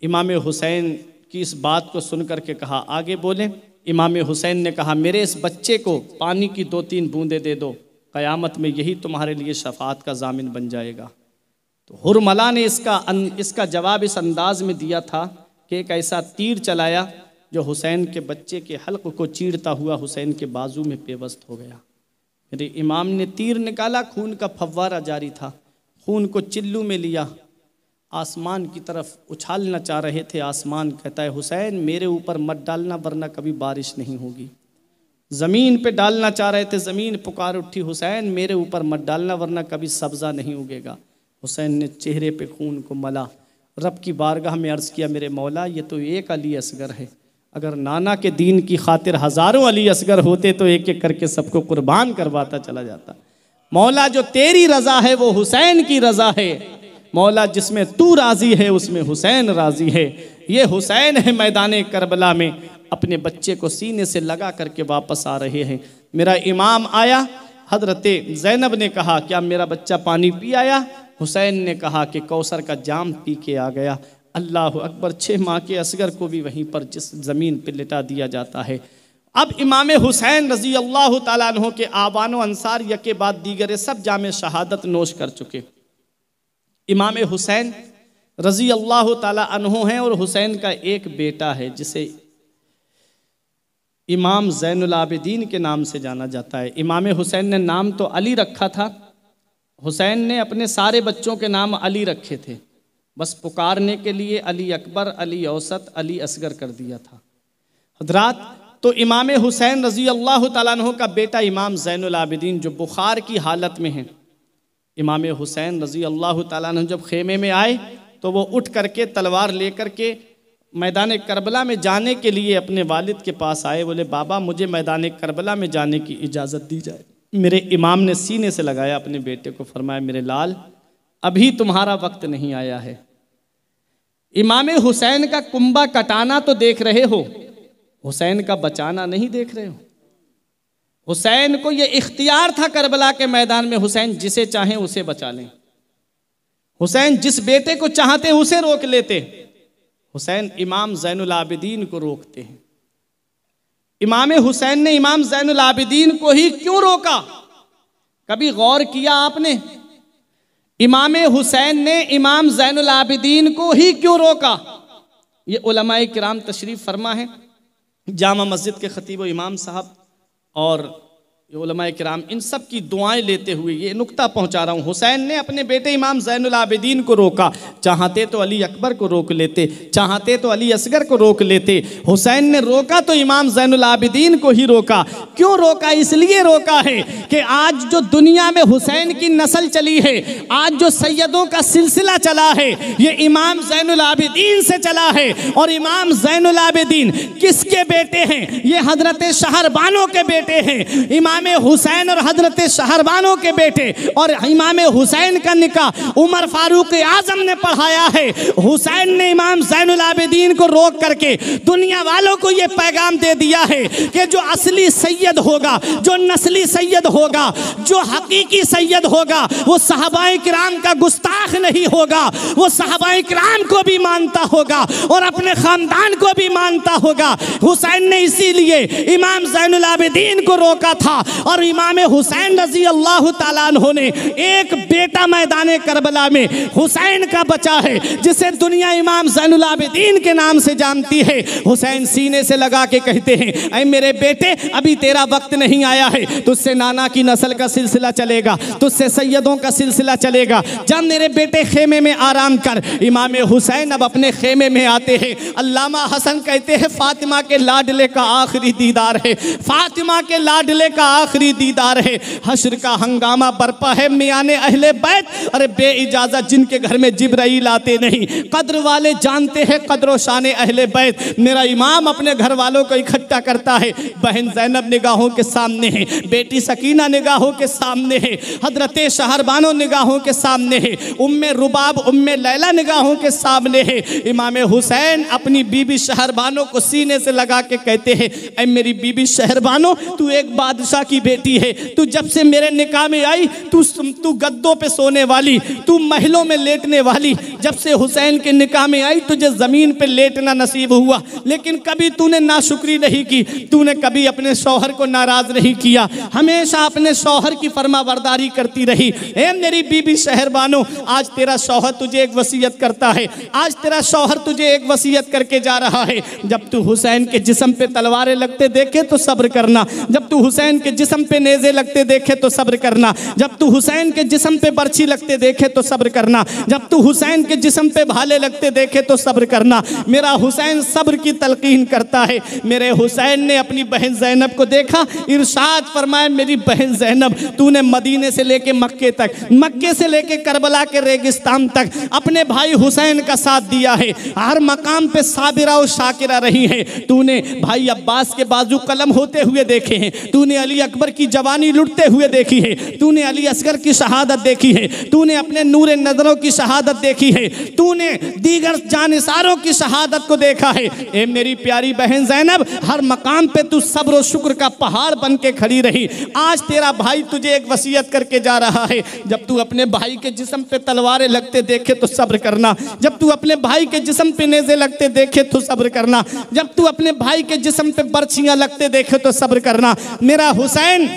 इमाम हुसैन की इस बात को सुन करके कहा आगे बोलें। इमाम हुसैन ने कहा मेरे इस बच्चे को पानी की 2-3 बूंदें दे दो, क़यामत में यही तुम्हारे लिए शफ़ाअत का ज़ामिन बन जाएगा। तो हुरमला ने इसका जवाब इस अंदाज में दिया था कि एक ऐसा तीर चलाया जो हुसैन के बच्चे के हल्क़ को चीरता हुआ हुसैन के बाजू में पेवस्त हो गया। मेरे इमाम ने तीर निकाला, खून का फव्वारा जारी था, खून को चिल्लू में लिया, आसमान की तरफ उछालना चाह रहे थे। आसमान कहता है हुसैन मेरे ऊपर मत डालना वरना कभी बारिश नहीं होगी। ज़मीन पे डालना चाह रहे थे, ज़मीन पुकार उठी हुसैन मेरे ऊपर मत डालना वरना कभी सब्ज़ा नहीं उगेगा। हुसैन ने चेहरे पे खून को मला, रब की बारगाह में अर्ज़ किया मेरे मौला ये तो एक अली असगर है, अगर नाना के दीन की खातिर हज़ारों अली असगर होते तो एक एक करके सबको कुर्बान करवाता चला जाता। मौला जो तेरी रज़ा है वो हुसैन की रज़ा है, मौला जिसमें तू राज़ी है उसमें हुसैन राज़ी है। ये हुसैन है मैदान करबला में अपने बच्चे को सीने से लगा करके वापस आ रहे हैं। मेरा इमाम आया, हज़रत ज़ैनब ने कहा क्या मेरा बच्चा पानी पी आया? हुसैन ने कहा कि कौसर का जाम पी के आ गया। अल्लाह अकबर। 6 माह के असगर को भी वहीं पर जिस ज़मीन पर लिटा दिया जाता है। अब इमाम हुसैन रज़ी अल्लाह ताला अन्हो के आवानो अंसार यके बाद दीगरे सब जामे शहादत नोश कर चुके। इमाम हुसैन रज़ी अल्लाह ताला अन्हो हैं और हुसैन का एक बेटा है जिसे इमाम ज़ैनुल आबिदीन के नाम से जाना जाता है। इमाम हुसैन ने नाम तो अली रखा था, हुसैन ने अपने सारे बच्चों के नाम अली रखे थे, बस पुकारने के लिए अली अकबर, अली औसत, अली असगर कर दिया था। हज़रात, तो इमाम हुसैन रज़ी अल्लाह ताला अन्हो का बेटा इमाम ज़ैनुल आबिदीन जो बुखार की हालत में हैं, इमाम हुसैन रज़ी अल्लाह ताला अन्हो जब खेमे में आए तो वो उठ करके तलवार लेकर के मैदान करबला में जाने के लिए अपने वालिद के पास आए। बोले बाबा मुझे मैदान करबला में जाने की इजाज़त दी जाए। मेरे इमाम ने सीने से लगाया अपने बेटे को, फरमाया मेरे लाल अभी तुम्हारा वक्त नहीं आया है। इमाम हुसैन का कुंबा कटाना तो देख रहे हो, हुसैन का बचाना नहीं देख रहे हो। हुसैन को ये इख्तियार था करबला के मैदान में, हुसैन जिसे चाहें उसे बचा लें, हुसैन जिस बेटे को चाहते उसे रोक लेते। हुसैन इमाम ज़ैनुल आबिदीन को रोकते हैं। इमाम हुसैन ने इमाम ज़ैनुल आबिदीन को ही क्यों रोका? कभी गौर किया आपने? इमाम हुसैन ने इमाम ज़ैनुल आबिदीन को ही क्यों रोका? ये उलमाए किराम तशरीफ़ फरमा है, जामा मस्जिद के खतीब व इमाम साहब और उलमाए किराम इन सब की दुआएं लेते हुए ये नुक्ता पहुंचा रहा हूँ। हुसैन ने अपने बेटे इमाम ज़ैनुल आबिदीन को रोका, चाहते तो अली अकबर को रोक लेते, चाहते तो अली असगर को रोक लेते। हुसैन ने रोका तो इमाम ज़ैनुल आबिदीन को ही रोका। क्यों रोका? इसलिए रोका है कि आज जो दुनिया में हुसैन की नस्ल चली है, आज जो सैयदों का सिलसिला चला है, ये इमाम ज़ैनुल आबिदीन से चला है। और इमाम ज़ैनुल आबिदीन किसके बेटे हैं? ये हज़रत शहरबानों के बेटे हैं। इमाम हुसैन और हजरत शहरबानों के बेटे, और इमाम हुसैन का निकाह उमर फारूक आजम ने पढ़ाया है। हुसैन ने इमाम ज़ैनुल आबिदीन को रोक करके दुनिया वालों को यह पैगाम दे दिया है कि जो असली सैयद होगा, जो नस्ली सैयद होगा, जो हकीकी सैयद होगा, वो सहाबाए किराम का गुस्ताख नहीं होगा, वो सहाबाए किराम को भी मानता होगा और अपने खानदान को भी मानता होगा। हुसैन ने इसीलिए इमाम ज़ैनुल आबिदीन को रोका था। और इमाम हुसैन रज़ी अल्लाह ताला अन्हो ने एक बेटा मैदान करबला में हुसैन का बचा है जिसे दुनिया इमाम ज़ैनुल आबिदीन के नाम से जानती है। हुसैन सीने से लगा के कहते हैं, ऐ मेरे बेटे अभी तेरा वक्त नहीं आया है, तुझसे नाना की नस्ल का सिलसिला चलेगा, तुझसे सैयदों का सिलसिला चलेगा। जब मेरे बेटे खेमे में आराम कर। इमाम हुसैन अब अपने खेमे में आते हैं। अल्लामा हसन कहते हैं फातिमा के लाडले का आखिरी दीदार है, फातिमा के लाडले का आखिरी दीदार है। हश्र का हंगामा बरपा है मियाने अहले बैत, अरे बे इजाजत जिनके घर में जिब्राइल आते नहीं। कद्र वाले जानते हैं कद्र शाने अहले बैत। मेरा इमाम अपने घर वालों को इकट्ठा करता है। बहन ज़ैनब निगाहों के सामने है, बेटी सकीना निगाहों के सामने है, हजरत शहरबानो निगाहों के सामने है, उम्मे रुबाब उम्मे लैला निगाहों के सामने है। इमाम हुसैन अपनी बीबी शहरबानो को सीने से लगा के कहते हैं, ऐ मेरी बीबी शहरबानो तू एक बादशाह की बेटी है, तू जब से मेरे निकाह में आई तू गद्दों पे सोने वाली, तू महलों में लेटने वाली। जब से हुसैन के निकाह में आई तुझे ज़मीन पे लेटना नसीब हुआ, लेकिन कभी तूने नाशुक्री नहीं की, तूने कभी अपने शौहर को नाराज़ नहीं किया, हमेशा अपने शौहर की फरमाबरदारी करती रही। ए मेरी बीबी शहरबानो, आज तेरा शौहर तुझे एक वसीयत करता है, आज तेरा शौहर तुझे एक वसीयत करके जा रहा है। जब तू हुसैन के जिस्म पे तलवारें लगते देखे तो सब्र करना, जब तू हुसैन के के जिस्म पे नेज़े लगते देखे तो सब्र करना, जब तू हुसैन के जिस्म पे बर्छी लगते देखे तो सब्र करना, जब तू हुसैन के जिस्म पे भाले लगते देखे तो सब्र करना। मेरा हुसैन सब्र की तलकीन करता है। मेरे हुसैन ने अपनी बहन ज़ैनब को देखा, इरशाद फरमाया, मेरी बहन ज़ैनब, तूने मदीने से लेके मक्के तक, मक्के से लेके करबला के रेगिस्तान तक अपने भाई हुसैन का साथ दिया है। हर मकाम पे साबिरा और शाकिरा रही है। तूने भाई अब्बास के बाजू कलम होते हुए देखे हैं, तूने अली अकबर की जवानी लुटते हुए देखी है, तूने अली असगर की शहादत देखी है, तूने अपने नूरे नजरों की शहादत देखी है, तूने दीगर जानिसारों की शहादत को देखा है। ए मेरी प्यारी बहन ज़ैनब, हर मकाम पे तू सब्र और शुक्र का पहाड़ बन के खड़ी रही। आज तेरा भाई तुझे एक वसीयत करके जा रहा है, जब तू अपने भाई के जिस्म पे तलवारें लगते देखे तो सब्र करना, जब तू अपने भाई के जिस्म पे नेज़े लगते देखे तो सब्र करना, जब तू अपने भाई के जिस्म पे बर्छियां लगते देखे तो सब्र करना। मेरा हुसैन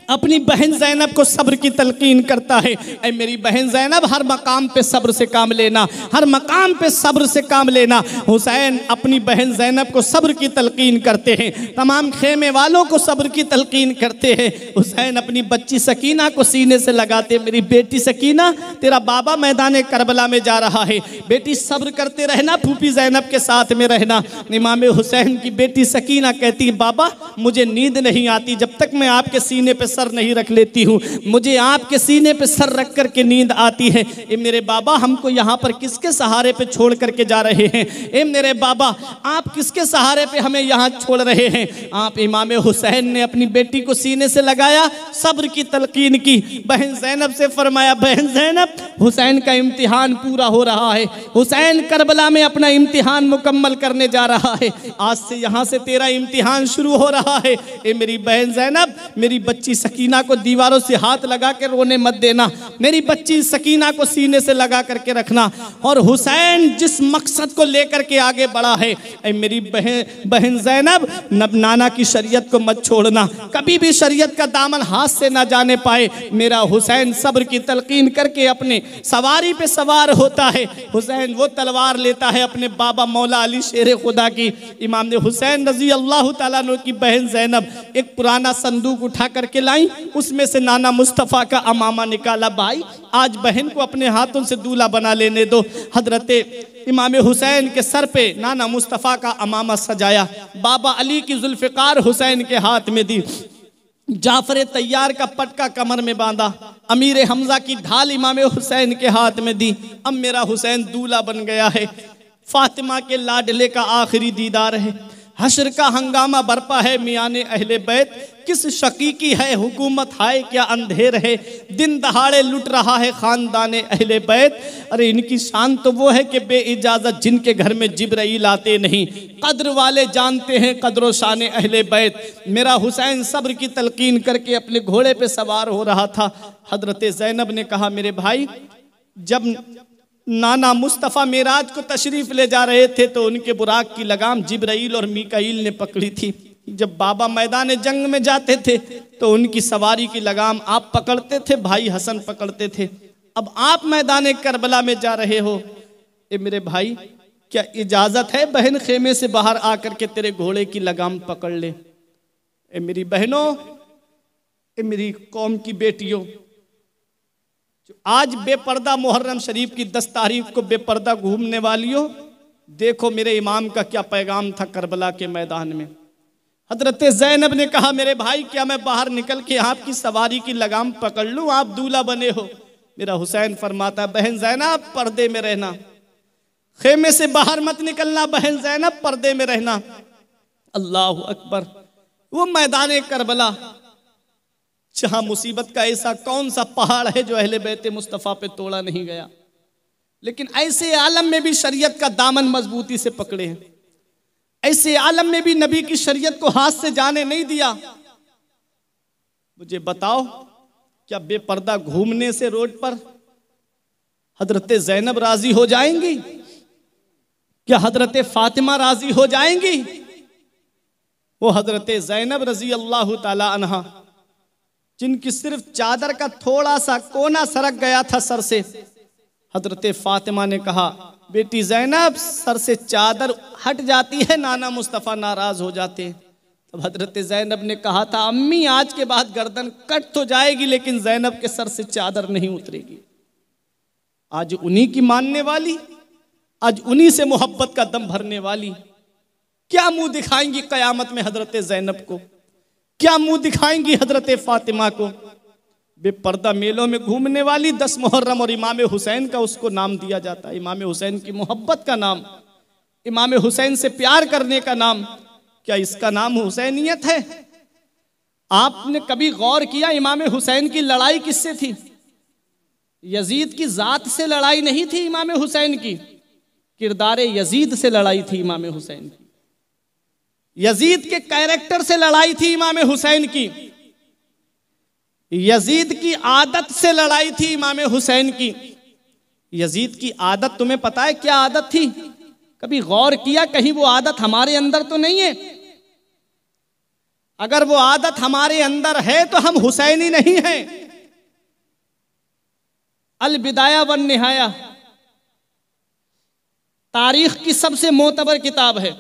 अपनी बहन ज़ैनब को सब्र की तलकीन करता है। ऐ मेरी बहन ज़ैनब, हर मकाम पे सब्र से काम लेना, हर मकाम पे सब्र से काम लेना। हुसैन अपनी बहन ज़ैनब को सब्र की तलकीन करते हैं, तमाम खेमे वालों को सब्र की तलकीन करते हैं। हुसैन अपनी बच्ची सकीना को सीने से लगाते, मेरी बेटी सकीना, तेरा बाबा मैदान करबला में जा रहा है, बेटी सब्र करते रहना, फूफी ज़ैनब के साथ में रहना। इमाम हुसैन की बेटी सकीना कहती, बाबा मुझे नींद नहीं आती जब तक मैं आपके सीने पे सर नहीं रख लेती हूँ, मुझे आपके सीने पे सर रख करके नींद आती है। ए मेरे बाबा, हमको यहाँ पर किसके सहारे पे छोड़ करके जा रहे हैं? ए मेरे बाबा, आप किसके सहारे पे हमें यहाँ छोड़ रहे हैं? आप इमाम हुसैन ने अपनी बेटी को सीने से लगाया, सब्र की तलकीन की। बहन ज़ैनब से फरमाया, बहन ज़ैनब, हुसैन का इम्तिहान पूरा हो रहा है, हुसैन करबला में अपना इम्तिहान मुकम्मल करने जा रहा है, आज से यहाँ से तेरा इम्तिहान शुरू हो रहा है। ए मेरी बहन ज़ैनब, मेरी बच्ची सकीना को दीवारों से हाथ लगा के रोने मत देना, मेरी बच्ची सकीना को सीने से लगा करके रखना। और हुसैन जिस मकसद को लेकर के आगे बढ़ा है, ऐ मेरी बहन ज़ैनब, नाना की शरीयत को मत छोड़ना, कभी भी शरीयत का दामन हाथ से ना जाने पाए। मेरा हुसैन सब्र की तलकीन करके अपने सवारी पे सवार होता है। हुसैन वो तलवार लेता है अपने बाबा मौला अली शेर खुदा की। इमाम हुसैन रजी अल्लाह तआला अन्हु की बहन ज़ैनब एक पुराना संदूक उठा करके लाई, उसमें से नाना मुस्तफ़ा का अमामा निकाला। भाई, आज बहन को अपने हाथों से दूल्हा बना लेने दो। हजरते इमाम हुसैन के सर पे नाना मुस्तफ़ा का अमामा सजाया, बाबा अली की जुल्फ़िकार हुसैन के हाथ में दी, जाफर तैयार का पटका कमर में बांधा, अमीर हमजा की ढाल इमाम हुसैन के हाथ में दी। अब मेरा हुसैन दूल्हा बन गया है, फातिमा के लाडले का आखिरी दीदार है। हश्र का हंगामा बरपा है मियाने अहले बैत, किस शकी की है हुकूमत, हाय क्या अंधेर है, दिन दहाड़े लुट रहा है खानदाने अहले बैत। अरे इनकी शान तो वो है कि बे इजाज़त जिनके घर में जिब्राइल आते नहीं, कद्र वाले जानते हैं कद्र शान अहले बैत। मेरा हुसैन सब्र की तलकीन करके अपने घोड़े पे सवार हो रहा था। हजरत ज़ैनब ने कहा, मेरे भाई, जब नाना मुस्तफ़ा मेराज को तशरीफ़ ले जा रहे थे तो उनके बुराक की लगाम जिब्राइल और मीकाईल ने पकड़ी थी। जब बाबा मैदान जंग में जाते थे तो उनकी सवारी की लगाम आप पकड़ते थे, भाई हसन पकड़ते थे। अब आप मैदान करबला में जा रहे हो, ए मेरे भाई, क्या इजाज़त है बहन खेमे से बाहर आकर के तेरे घोड़े की लगाम पकड़ ले? ए मेरी बहनों, ए मेरी कौम की बेटियों, आज बेपर्दा मुहर्रम शरीफ की 10 तारीख को बेपर्दा घूमने वालियों, देखो मेरे इमाम का क्या पैगाम था करबला के मैदान में। हजरत ज़ैनब ने कहा, मेरे भाई, क्या मैं बाहर निकल के आपकी सवारी की लगाम पकड़ लूं? आप दूल्हा बने हो। मेरा हुसैन फरमाता, बहन ज़ैनब, पर्दे में रहना, खेमे से बाहर मत निकलना, बहन ज़ैनब, पर्दे में रहना। अल्लाह अकबर। वो मैदान करबला जहां मुसीबत का ऐसा कौन सा पहाड़ है जो अहले बैत मुस्तफ़ा पे तोड़ा नहीं गया, लेकिन ऐसे आलम में भी शरीयत का दामन मजबूती से पकड़े हैं, ऐसे आलम में भी नबी की शरीयत को हाथ से जाने नहीं दिया। मुझे बताओ, क्या बेपर्दा घूमने से रोड पर हजरत ज़ैनब राजी हो जाएंगी? क्या हजरत फातिमा राजी हो जाएंगी? वो हजरत ज़ैनब रजी अल्लाह ताला अन्हा, जिनकी सिर्फ चादर का थोड़ा सा कोना सरक गया था सर से, हजरत फातिमा ने कहा, बेटी ज़ैनब, सर से चादर हट जाती है, नाना मुस्तफ़ा नाराज हो जाते हैं। अब हजरत ज़ैनब ने कहा था, अम्मी आज के बाद गर्दन कट तो जाएगी लेकिन ज़ैनब के सर से चादर नहीं उतरेगी। आज उन्हीं की मानने वाली, आज उन्हीं से मोहब्बत का दम भरने वाली, क्या मुंह दिखाएंगी कयामत में हजरत ज़ैनब को? क्या मुंह दिखाएंगी हजरत फातिमा को? बेपर्दा मेलों में घूमने वाली 10 मुहर्रम और इमाम हुसैन का उसको नाम दिया जाता है, इमाम हुसैन की मोहब्बत का नाम, इमाम हुसैन से प्यार करने का नाम। क्या इसका नाम हुसैनियत है? आपने कभी गौर किया इमाम हुसैन की लड़ाई किससे थी? यजीद की जात से लड़ाई नहीं थी इमाम हुसैन की, किरदार यजीद से लड़ाई थी इमाम हुसैन की, यजीद के कैरेक्टर से लड़ाई थी इमाम हुसैन की, यजीद की आदत से लड़ाई थी इमाम हुसैन की। यजीद की आदत तुम्हें पता है क्या आदत थी? कभी गौर किया कहीं वो आदत हमारे अंदर तो नहीं है? अगर वो आदत हमारे अंदर है तो हम हुसैनी नहीं हैं। अल बिदाया वन निहाया तारीख की सबसे मोतबर किताब है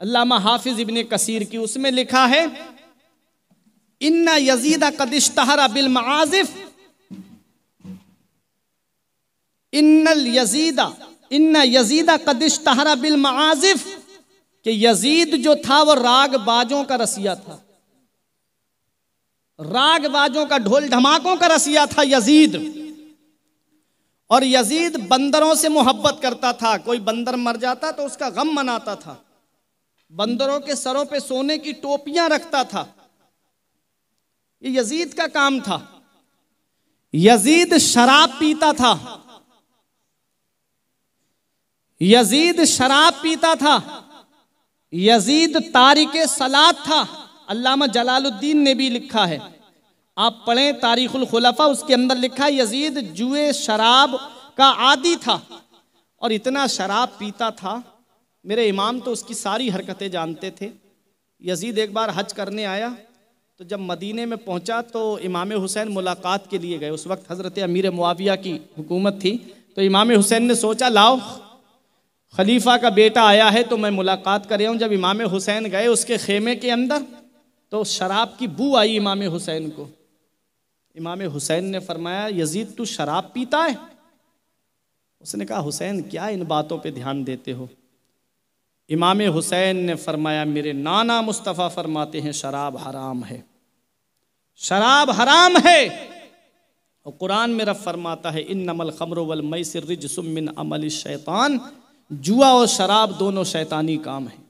अल्लामा हाफिज इब्ने कसीर की। उसमें लिखा है, इन्ना यजीदा कद इश्तहरा बिल मआजिफ, इन्ना यजीदा कद इश्तहरा बिल मआजिफ, कि यजीद जो था वो राग बाजों का रसिया था, राग बाजों का, ढोल ढमाकों का रसिया था यजीद। और यजीद बंदरों से मोहब्बत करता था, कोई बंदर मर जाता तो उसका गम मनाता था, बंदरों के सरों पे सोने की टोपियां रखता था। ये यजीद का काम था। यजीद शराब पीता था, यजीद शराब पीता था, यजीद तारिके सलात था। अल्लामा जलालुद्दीन ने भी लिखा है, आप पढ़ें तारीखुल खुलफा, उसके अंदर लिखा है यजीद जुए शराब का आदी था और इतना शराब पीता था, मेरे इमाम तो उसकी सारी हरकतें जानते थे। यजीद एक बार हज करने आया तो जब मदीने में पहुंचा तो इमाम हुसैन मुलाकात के लिए गए। उस वक्त हज़रत अमीर मुआविया की हुकूमत थी, तो इमाम हुसैन ने सोचा लाओ खलीफा का बेटा आया है तो मैं मुलाकात कर रहा हूँ। जब इमाम हुसैन गए उसके खेमे के अंदर तो शराब की बू आई इमाम हुसैन को। इमाम हुसैन ने फरमाया, यजीद तू शराब पीता है? उसने कहा, हुसैन क्या इन बातों पे ध्यान देते हो? इमाम हुसैन ने फरमाया, मेरे नाना मुस्तफ़ा फरमाते हैं शराब हराम है, शराब हराम है। और कुरान में रब फरमाता है, इन्नमल खम्रु वल मैसिर रिज्सुम मिन अमलि शैतान, जुआ और शराब दोनों शैतानी काम है।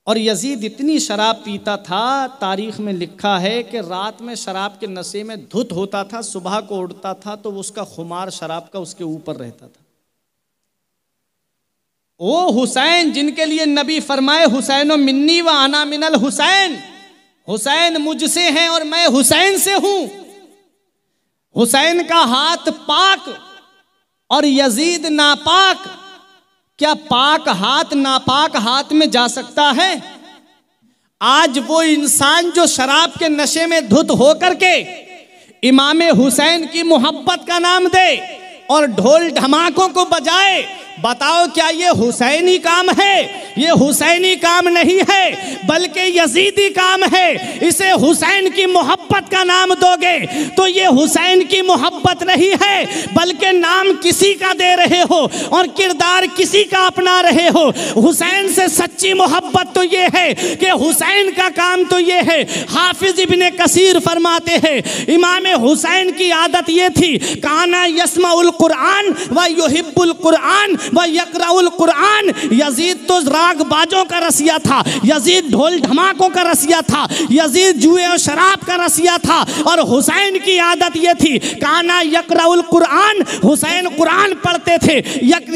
और यजीद इतनी शराब पीता था, तारीख में लिखा है कि रात में शराब के नशे में धुत होता था, सुबह को उठता था तो उसका खुमार शराब का उसके ऊपर रहता था। ओ हुसैन जिनके लिए नबी फरमाए, हुसैन मिन्नी व अना मिनल हुसैन, हुसैन मुझसे हैं और मैं हुसैन से हूं। हुसैन का हाथ पाक और यजीद नापाक, क्या पाक हाथ नापाक हाथ में जा सकता है? आज वो इंसान जो शराब के नशे में धुत होकर के इमाम हुसैन की मोहब्बत का नाम दे और ढोल धमाकों को बजाए, बताओ क्या ये हुसैनी काम है? ये हुसैनी काम नहीं है बल्कि यजीदी काम है। इसे हुसैन की मोहब्बत का नाम दोगे तो ये हुसैन की मोहब्बत नहीं है बल्कि नाम किसी का दे रहे हो और किरदार किसी का अपना रहे हो। हुसैन से सच्ची मोहब्बत तो ये है कि हुसैन का काम तो ये है। हाफिज इब्ने कसीर फरमाते हैं, इमाम हुसैन की आदत ये थी, काना यस्माउल कुरान व युहिब्बुल कुरान व यक़राउल कुरान। यजीद तो राग बाजों का रसिया था, यजीद ढोल धमाकों का रसिया था, यजीद जुए और शराब का रसिया था। और हुसैन की आदत ये थी, काना यक़राउल कुरान, हुसैन कुरान पढ़ते थे,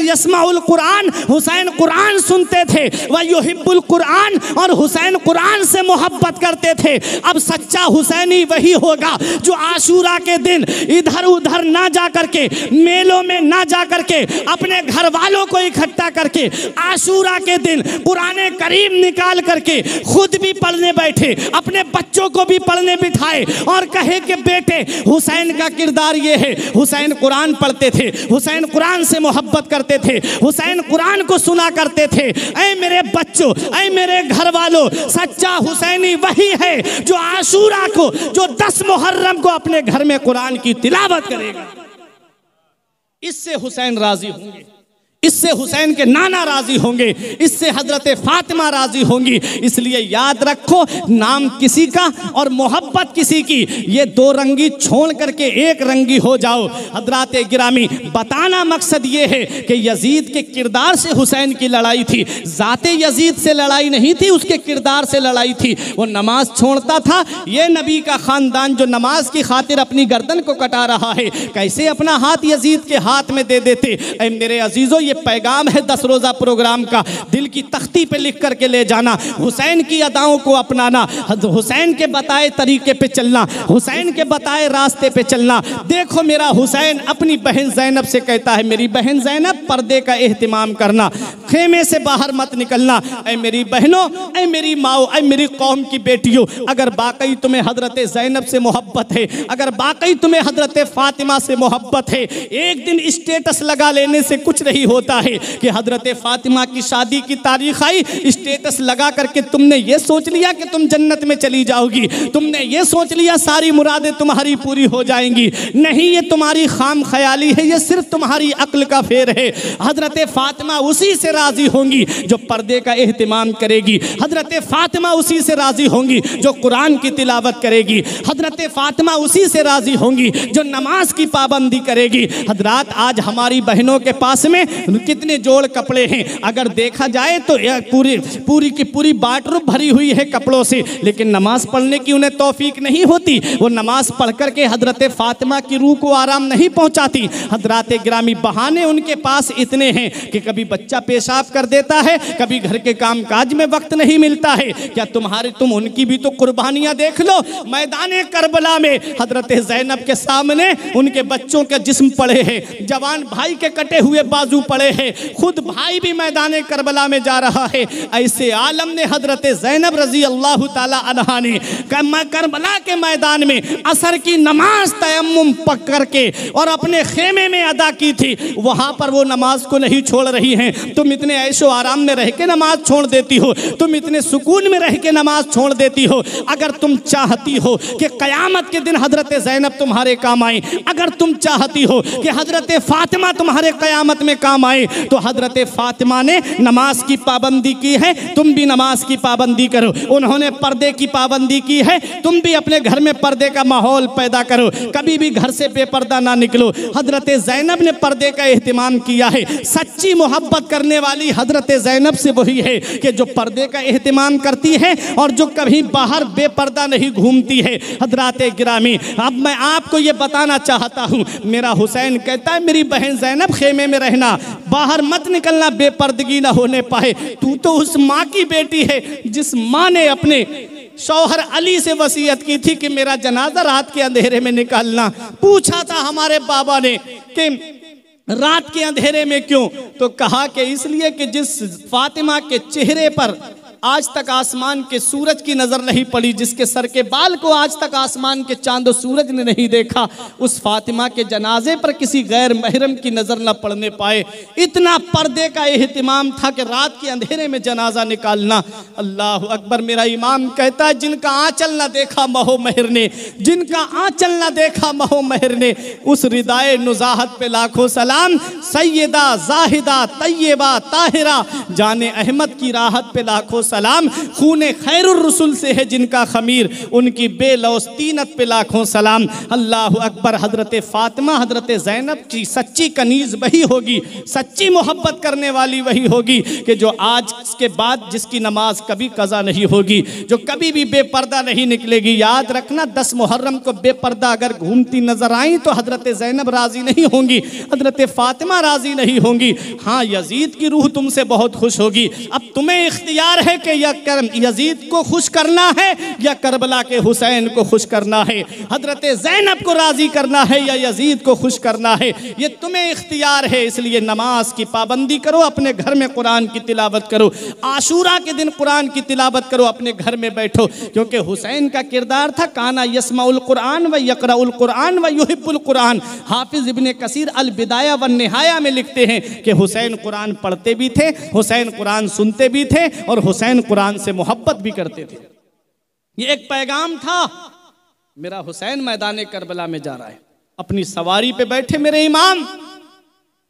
यस्माउल कुरान, हुसैन कुरान सुनते थे, व युहिब्बुल कुरान, और हुसैन कुरान से मोहब्बत करते थे। अब सच्चा हुसैनी वही होगा जो आशूरा के दिन इधर उधर ना जा करके, मेलों में ना जा करके, अपने घर वालों को इकट्ठा करके आशूरा के दिन दिन कुरान करीम निकाल करके खुद भी पढ़ने बैठे, अपने बच्चों को भी पढ़ने बिठाए और कहे कि बेटे हुसैन का किरदार ये है। हुसैन कुरान पढ़ते थे, हुसैन कुरान से मोहब्बत करते थे, हुसैन कुरान को सुना करते थे। ऐ मेरे बच्चों, ऐ मेरे घर वालों, सच्चा हुसैनी वही है जो आशूरा को, जो 10 मुहर्रम को अपने घर में कुरान की तिलावत करेगा। इससे हुसैन राजी होंगे, इससे हुसैन के नाना राजी होंगे, इससे हजरत फातिमा राजी होंगी। इसलिए याद रखो, नाम किसी का और मोहब्बत किसी की, ये 2 रंगी छोड़ करके 1 रंगी हो जाओ। हजरात गिरामी, बताना मकसद ये है कि यजीद के किरदार से हुसैन की लड़ाई थी, जाते यजीद से लड़ाई नहीं थी, उसके किरदार से लड़ाई थी। वो नमाज छोड़ता था, ये नबी का खानदान जो नमाज की खातिर अपनी गर्दन को कटा रहा है, कैसे अपना हाथ यजीद के हाथ में दे देते। ऐ मेरे अजीजों, ये पैगाम है 10 रोज़ा प्रोग्राम का, दिल की तख्ती पे लिख करके ले जाना, हुसैन की अदाओं को अपनाना, हुसैन के बताए तरीके पे चलना, हुसैन के बताए रास्ते पे चलना। देखो मेरा हुसैन अपनी बहन ज़ैनब से कहता है, मेरी बहन ज़ैनब, पर्दे का एहतिमाम करना, खेमे से बाहर मत निकलना। ऐ मेरी बहनों, ऐ मेरी माओ, ऐ मेरी कौम की बेटियों, अगर वाकई तुम्हें हजरत ज़ैनब से मोहब्बत है, अगर वाकई तुम्हें हजरत फातिमा से मोहब्बत है, एक दिन स्टेटस लगा लेने से कुछ नहीं होता है कि हजरत फातिमा की शादी की तारीख आई, स्टेटस लगा करके तुमने ये सोच लिया कि तुम जन्नत में चली जाओगी, तुमने ये सोच लिया सारी मुरादें तुम्हारी पूरी हो जाएंगी। नहीं, ये तुम्हारी खाम ख्याली है, ये सिर्फ तुम्हारी अक्ल का फेर है। हजरत फातिमा उसी से राजी होंगी जो पर्दे का एहतिमाम करेगी, हजरत फातिमा उसी से राजी होंगी जो कुरान की तिलावत करेगी, हजरत फातिमा उसी से राजी होंगी जो नमाज की पाबंदी करेगी। हजरात, आज हमारी बहनों के पास में कितने जोड़ कपड़े हैं, अगर देखा जाए तो पूरी की पूरी बाटरूम भरी हुई है कपड़ों से, लेकिन नमाज पढ़ने की उन्हें तौफीक नहीं होती। वो नमाज पढ़ करके हजरत फातिमा की रूह को आराम नहीं पहुंचाती। हजरात गिरामी, बहाने उनके पास इतने हैं कि कभी बच्चा पेशाब कर देता है, कभी घर के काम काज में वक्त नहीं मिलता है। क्या तुम उनकी भी तो कुर्बानियां देख लो। मैदान करबला में हजरत ज़ैनब के सामने उनके बच्चों के जिस्म पड़े हैं, जवान भाई के कटे हुए बाजू पड़े हैं, खुद भाई भी मैदान करबला में जा रहा है। ऐसे आलम ने हजरत ज़ैनब रजी अल्लाह ताला अन्हा ने करबला के मैदान में असर की नमाज तयम्मुम पकड़ के और अपने खेमे में अदा की थी। वहां पर वो नमाज को नहीं छोड़ रही हैं। तुम इतने ऐशो आराम में रह के नमाज छोड़ देती हो, तुम इतने सुकून में रह के नमाज छोड़ देती हो। अगर तुम चाहती हो कि क़यामत के दिन हजरत ज़ैनब तुम्हारे काम आए, अगर तुम चाहती हो कि हजरत फातिमा तुम्हारे क़यामत में काम आए, तो हजरत फातिमा ने नमाज की पाबंदी की है, तुम भी नमाज की पाबंदी करो। उन्होंने पर्दे की पाबंदी की है, तुम भी अपने घर में पर्दे का माहौल पैदा करो, कभी भी घर से बेपर्दा ना निकलो। हजरत ज़ैनब ने पर्दे का एहतिमाम किया है। सच्ची मोहब्बत करने वाली हजरत ज़ैनब से वही है कि जो पर्दे का एहतिमाम करती है और जो कभी बाहर बेपर्दा नहीं घूमती है। हजरात गिरामी, अब मैं आपको ये बताना चाहता हूँ, मेरा हुसैन कहता है मेरी बहन ज़ैनब खेमे में रहना, बाहर मत निकलना, बेपर्दगी ना होने पाए। तू तो उस माँ की बेटी है जिस माँ ने अपने शौहर अली से वसीयत की थी कि मेरा जनाजा रात के अंधेरे में निकालना। पूछा था हमारे बाबा ने कि रात के अंधेरे में क्यों, तो कहा कि इसलिए कि जिस फातिमा के चेहरे पर आज तक आसमान के सूरज की नज़र नहीं पड़ी, जिसके सर के बाल को आज तक आसमान के चांद और सूरज ने नहीं देखा, उस फातिमा के जनाजे पर किसी गैर महरम की नज़र न पड़ने पाए। इतना पर्दे का एहतिमाम था कि रात के अंधेरे में जनाजा निकालना। अल्लाह अकबर। मेरा इमाम कहता है, जिनका आंचल न देखा महो महर ने, जिनका आंचल न देखा महो महर ने, उस रिदाए नुज़ाहत पे लाखों सलाम। सैयदा जाहिदा तैयबा ताहिरा जाने अहमद की राहत पे लाखों सलाम। खूने खैरुर रसूल से है जिनका खमीर, उनकी बेलौस तीनत पे लाखों सलाम। अल्लाह अकबर। हजरत फातिमा, हजरत ज़ैनब की सच्ची कनीज़ वही होगी, सच्ची मोहब्बत करने वाली वही होगी कि जो आज के बाद जिसकी नमाज कभी कज़ा नहीं होगी, जो कभी भी बेपर्दा नहीं निकलेगी। याद रखना, 10 मुहर्रम को बेपर्दा अगर घूमती नजर आई तो हजरत ज़ैनब राजी नहीं होंगी, हजरत फातिमा राजी नहीं होंगी। हाँ, यजीद की रूह तुमसे बहुत खुश होगी। अब तुम्हें इख्तियार है कि यजीद को खुश करना है या करबला के हुसैन को खुश करना है, हजरत ज़ैनब को राजी करना है या यजीद को खुश करना है, ये तुम्हें इख्तियार है। इसलिए नमाज की पाबंदी करो, अपने घर में कुरान की तिलावत करो, आशूरा के दिन कुरान की तिलावत करो, अपने घर में बैठो। क्योंकि हुसैन का किरदार था काना यस्माउल कुरान व यक़राउल कुरान व युहिब्बुल कुरान। हाफिज इब्ने कसीर अल बिदाया व निहाया में लिखते हैं कि हुसैन कुरान पढ़ते भी थे, हुसैन कुरान सुनते भी थे और हुसैन कुरान से मोहब्बत भी करते थे। ये एक पैगाम था, मेरा हुसैन मैदान करबला में जा रहा है, अपनी सवारी पे बैठे मेरे इमाम,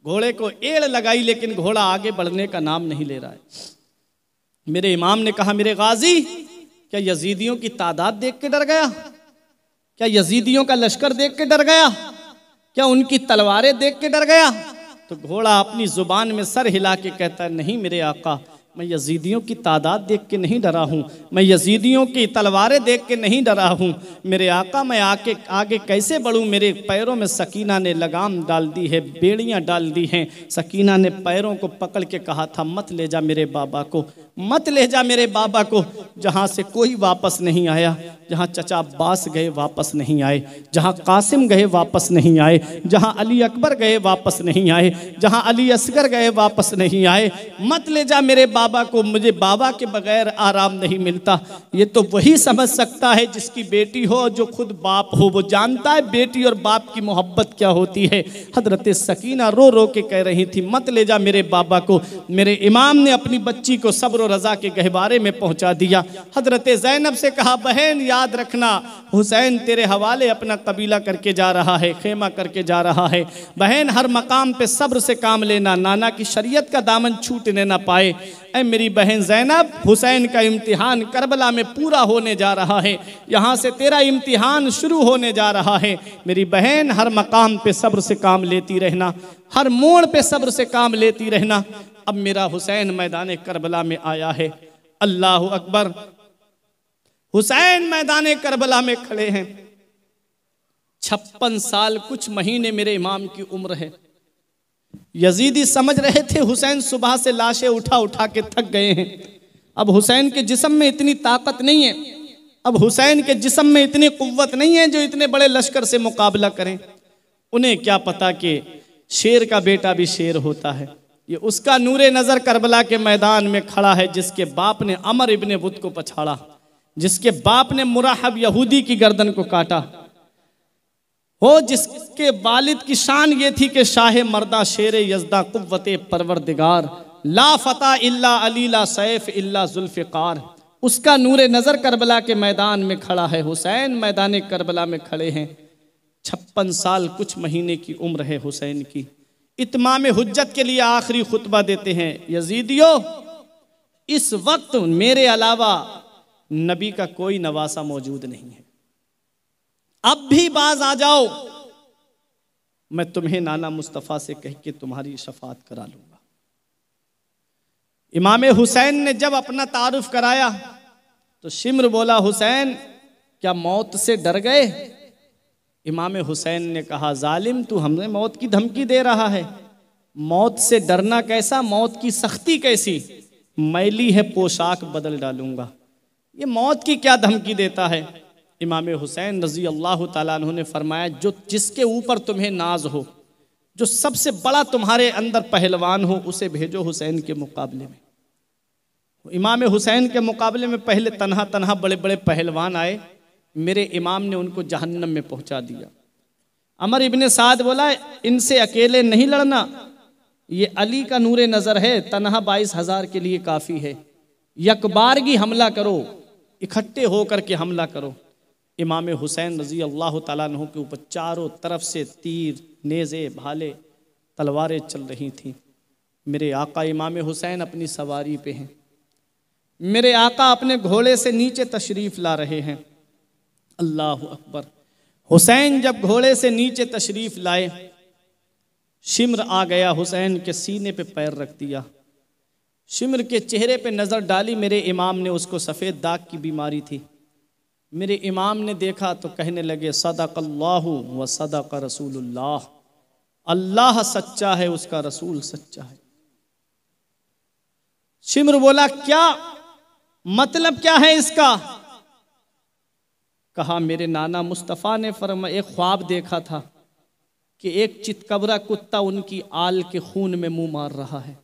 घोड़े को एड़ लगाई लेकिन घोड़ा आगे बढ़ने का नाम नहीं ले रहा है। मेरे इमाम ने कहा, मेरे गाजी, क्या यजीदियों की तादाद देख के डर गया? क्या यजीदियों का लश्कर देख के डर गया? क्या उनकी तलवारें देख के डर गया? तो घोड़ा अपनी जुबान में सर हिला के कहता है, नहीं मेरे आका, मैं यजीदियों की तादाद देख के नहीं डरा हूँ, मैं यजीदियों की तलवारें देख के नहीं डरा हूँ। मेरे आका, मैं आगे कैसे बढ़ूँ? मेरे पैरों में सकीना ने लगाम डाल दी है, बेड़ियाँ डाल दी हैं। सकीना ने पैरों को पकड़ के कहा था, मत ले जा मेरे बाबा को, मत ले जा मेरे बाबा को। जहाँ से कोई वापस नहीं आया, जहाँ चचा अब्बास गए वापस नहीं आए, जहाँ कासिम गए वापस नहीं आए, जहाँ अली अकबर गए वापस नहीं आए, जहाँ अली असगर गए वापस नहीं आए। मत ले जा मेरे बाबा को, मुझे बाबा के बगैर आराम नहीं मिलता। ये तो वही समझ सकता है जिसकी बेटी हो, जो खुद बाप हो, वो जानता है बेटी और बाप की मोहब्बत क्या होती है। हजरत सकीना रो रो के कह रही थी, मत ले जा मेरे बाबा को। मेरे इमाम ने अपनी बच्ची को सब्र और रजा के गहवारे में पहुंचा दिया। हजरत ज़ैनब से कहा, बहन याद रखना, हुसैन तेरे हवाले अपना कबीला करके जा रहा है, खेमा करके जा रहा है। बहन हर मकाम पे सब्र से काम लेना, नाना की शरीयत का दामन छूटने ना पाए। ऐ मेरी बहन ज़ैनब, हुसैन का इम्तिहान करबला में पूरा होने जा रहा है, यहाँ से तेरा इम्तिहान शुरू होने जा रहा है। मेरी बहन हर मकाम पे सब्र से काम लेती रहना, हर मोड़ पे सब्र से काम लेती रहना। अब मेरा हुसैन मैदान करबला में आया है। अल्लाह अकबर। हुसैन मैदान करबला में खड़े हैं। 56 साल कुछ महीने मेरे इमाम की उम्र है। यजीदी समझ रहे थे हुसैन सुबह से लाशें उठा उठा के थक गए हैं, अब हुसैन के जिस्म में इतनी ताकत नहीं है, अब हुसैन के जिस्म में इतनी कुव्वत नहीं है जो इतने बड़े लश्कर से मुकाबला करें। उन्हें क्या पता कि शेर का बेटा भी शेर होता है। ये उसका नूरे नज़र करबला के मैदान में खड़ा है जिसके बाप ने अमर इब्ने बुत को पछाड़ा, जिसके बाप ने मुराहब यहूदी की गर्दन को काटा, हो जिसके वालिद की शान ये थी कि शाह मर्दा शेर यज़दा कुव्वते परवरदिगार, ला फता इल्ला अली ला सैफ इल्ला जुल्फ़िकार। उसका नूरे नज़र करबला के मैदान में खड़ा है। हुसैन मैदान करबला में खड़े हैं। 56 साल कुछ महीने की उम्र है हुसैन की। इत्माम हुज्जत के लिए आखिरी खुतबा देते हैं, यजीदियों इस वक्त मेरे अलावा नबी का कोई नवासा मौजूद नहीं है, अब भी बाज आ जाओ, मैं तुम्हें नाना मुस्तफ़ा से कह के तुम्हारी शफात करा लूंगा। इमाम हुसैन ने जब अपना तारुफ कराया तो शिम्र बोला, हुसैन क्या मौत से डर गए? इमाम हुसैन ने कहा, जालिम तू हमें मौत की धमकी दे रहा है। मौत से डरना कैसा, मौत की सख्ती कैसी, मैली है पोशाक बदल डालूंगा। ये मौत की क्या धमकी देता है? इमाम हुसैन रज़ी अल्लाह ताला अन्हु ने फरमाया, जो जिसके ऊपर तुम्हें नाज हो, जो सबसे बड़ा तुम्हारे अंदर पहलवान हो, उसे भेजो हुसैन के मुकाबले में। इमाम हुसैन के मुकाबले में पहले तन्हा तन्हा बड़े बड़े पहलवान आए, मेरे इमाम ने उनको जहन्नम में पहुंचा दिया। अमर इब्ने साद बोला, इनसे अकेले नहीं लड़ना, ये अली का नूरे नज़र है, तन्हा 22,000 के लिए काफ़ी है। यकबारगी हमला करो, इकट्ठे होकर के हमला करो। इमाम हुसैन रज़ी अल्लाह ताला अन्हु के ऊपर चारों तरफ से तीर, नेज़े, भाले, तलवारें चल रही थीं। मेरे आका इमाम हुसैन अपनी सवारी पे हैं। मेरे आका अपने घोड़े से नीचे तशरीफ़ ला रहे हैं। अल्लाह अकबर। हुसैन जब घोड़े से नीचे तशरीफ़ लाए, शिम्र आ गया, हुसैन के सीने पे पैर रख दिया, शिम्र के चेहरे पे नज़र डाली। मेरे इमाम ने, उसको सफ़ेद दाग की बीमारी थी। मेरे इमाम ने देखा तो कहने लगे, सदक़ल्लाहु व सदक़ रसूलुल्लाह, अल्लाह सच्चा है, उसका रसूल सच्चा है। शिम्र बोला, क्या मतलब क्या है इसका? कहा मेरे नाना मुस्तफ़ा ने फरमाया एक ख्वाब देखा था कि एक चितकबरा कुत्ता उनकी आल के खून में मुंह मार रहा है।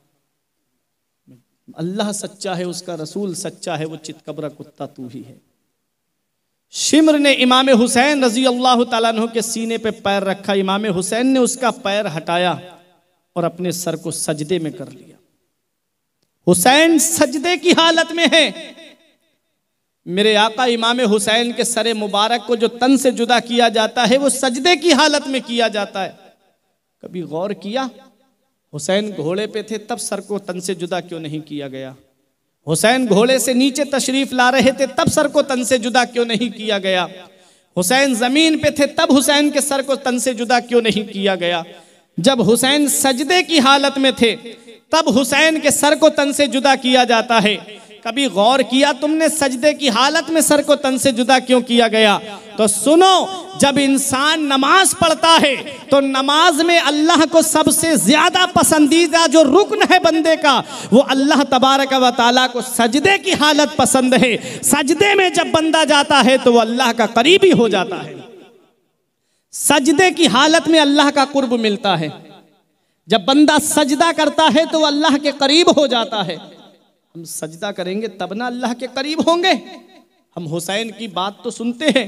अल्लाह सच्चा है, उसका रसूल सच्चा है, वो चितकबरा कुत्ता तू ही है। शिम्र ने इमाम हुसैन रजी अल्लाह ताला अन्हु के सीने पे पैर रखा। इमाम हुसैन ने उसका पैर हटाया और अपने सर को सजदे में कर लिया। हुसैन सजदे की हालत में है। मेरे आका इमाम हुसैन के सरे मुबारक को जो तन से जुदा किया जाता है वो सजदे की हालत में किया जाता है। कभी गौर किया हुसैन घोड़े पे थे तब सर को तन से जुदा क्यों नहीं किया गया? हुसैन घोड़े से नीचे तशरीफ ला रहे थे तब सर को तन से जुदा क्यों नहीं किया गया? हुसैन जमीन पे थे तब हुसैन के सर को तन से जुदा क्यों नहीं किया गया? जब हुसैन सजदे की हालत में थे तब हुसैन के सर को तन से जुदा किया जाता है। कभी गौर किया तुमने सजदे की हालत में सर को तन से जुदा क्यों किया गया? तो सुनो, जब इंसान नमाज पढ़ता है तो नमाज में अल्लाह को सबसे ज्यादा पसंदीदा जो रुकन है बंदे का वो अल्लाह तबारक व तआला को सजदे की हालत पसंद है। सजदे में जब बंदा जाता है तो वो अल्लाह का करीबी हो जाता है। सजदे की हालत में अल्लाह का कुर्ब मिलता है। जब बंदा सजदा करता है तो अल्लाह के करीब हो जाता है। हम सजदा करेंगे तब ना अल्लाह के करीब होंगे। हम हुसैन की बात तो सुनते हैं,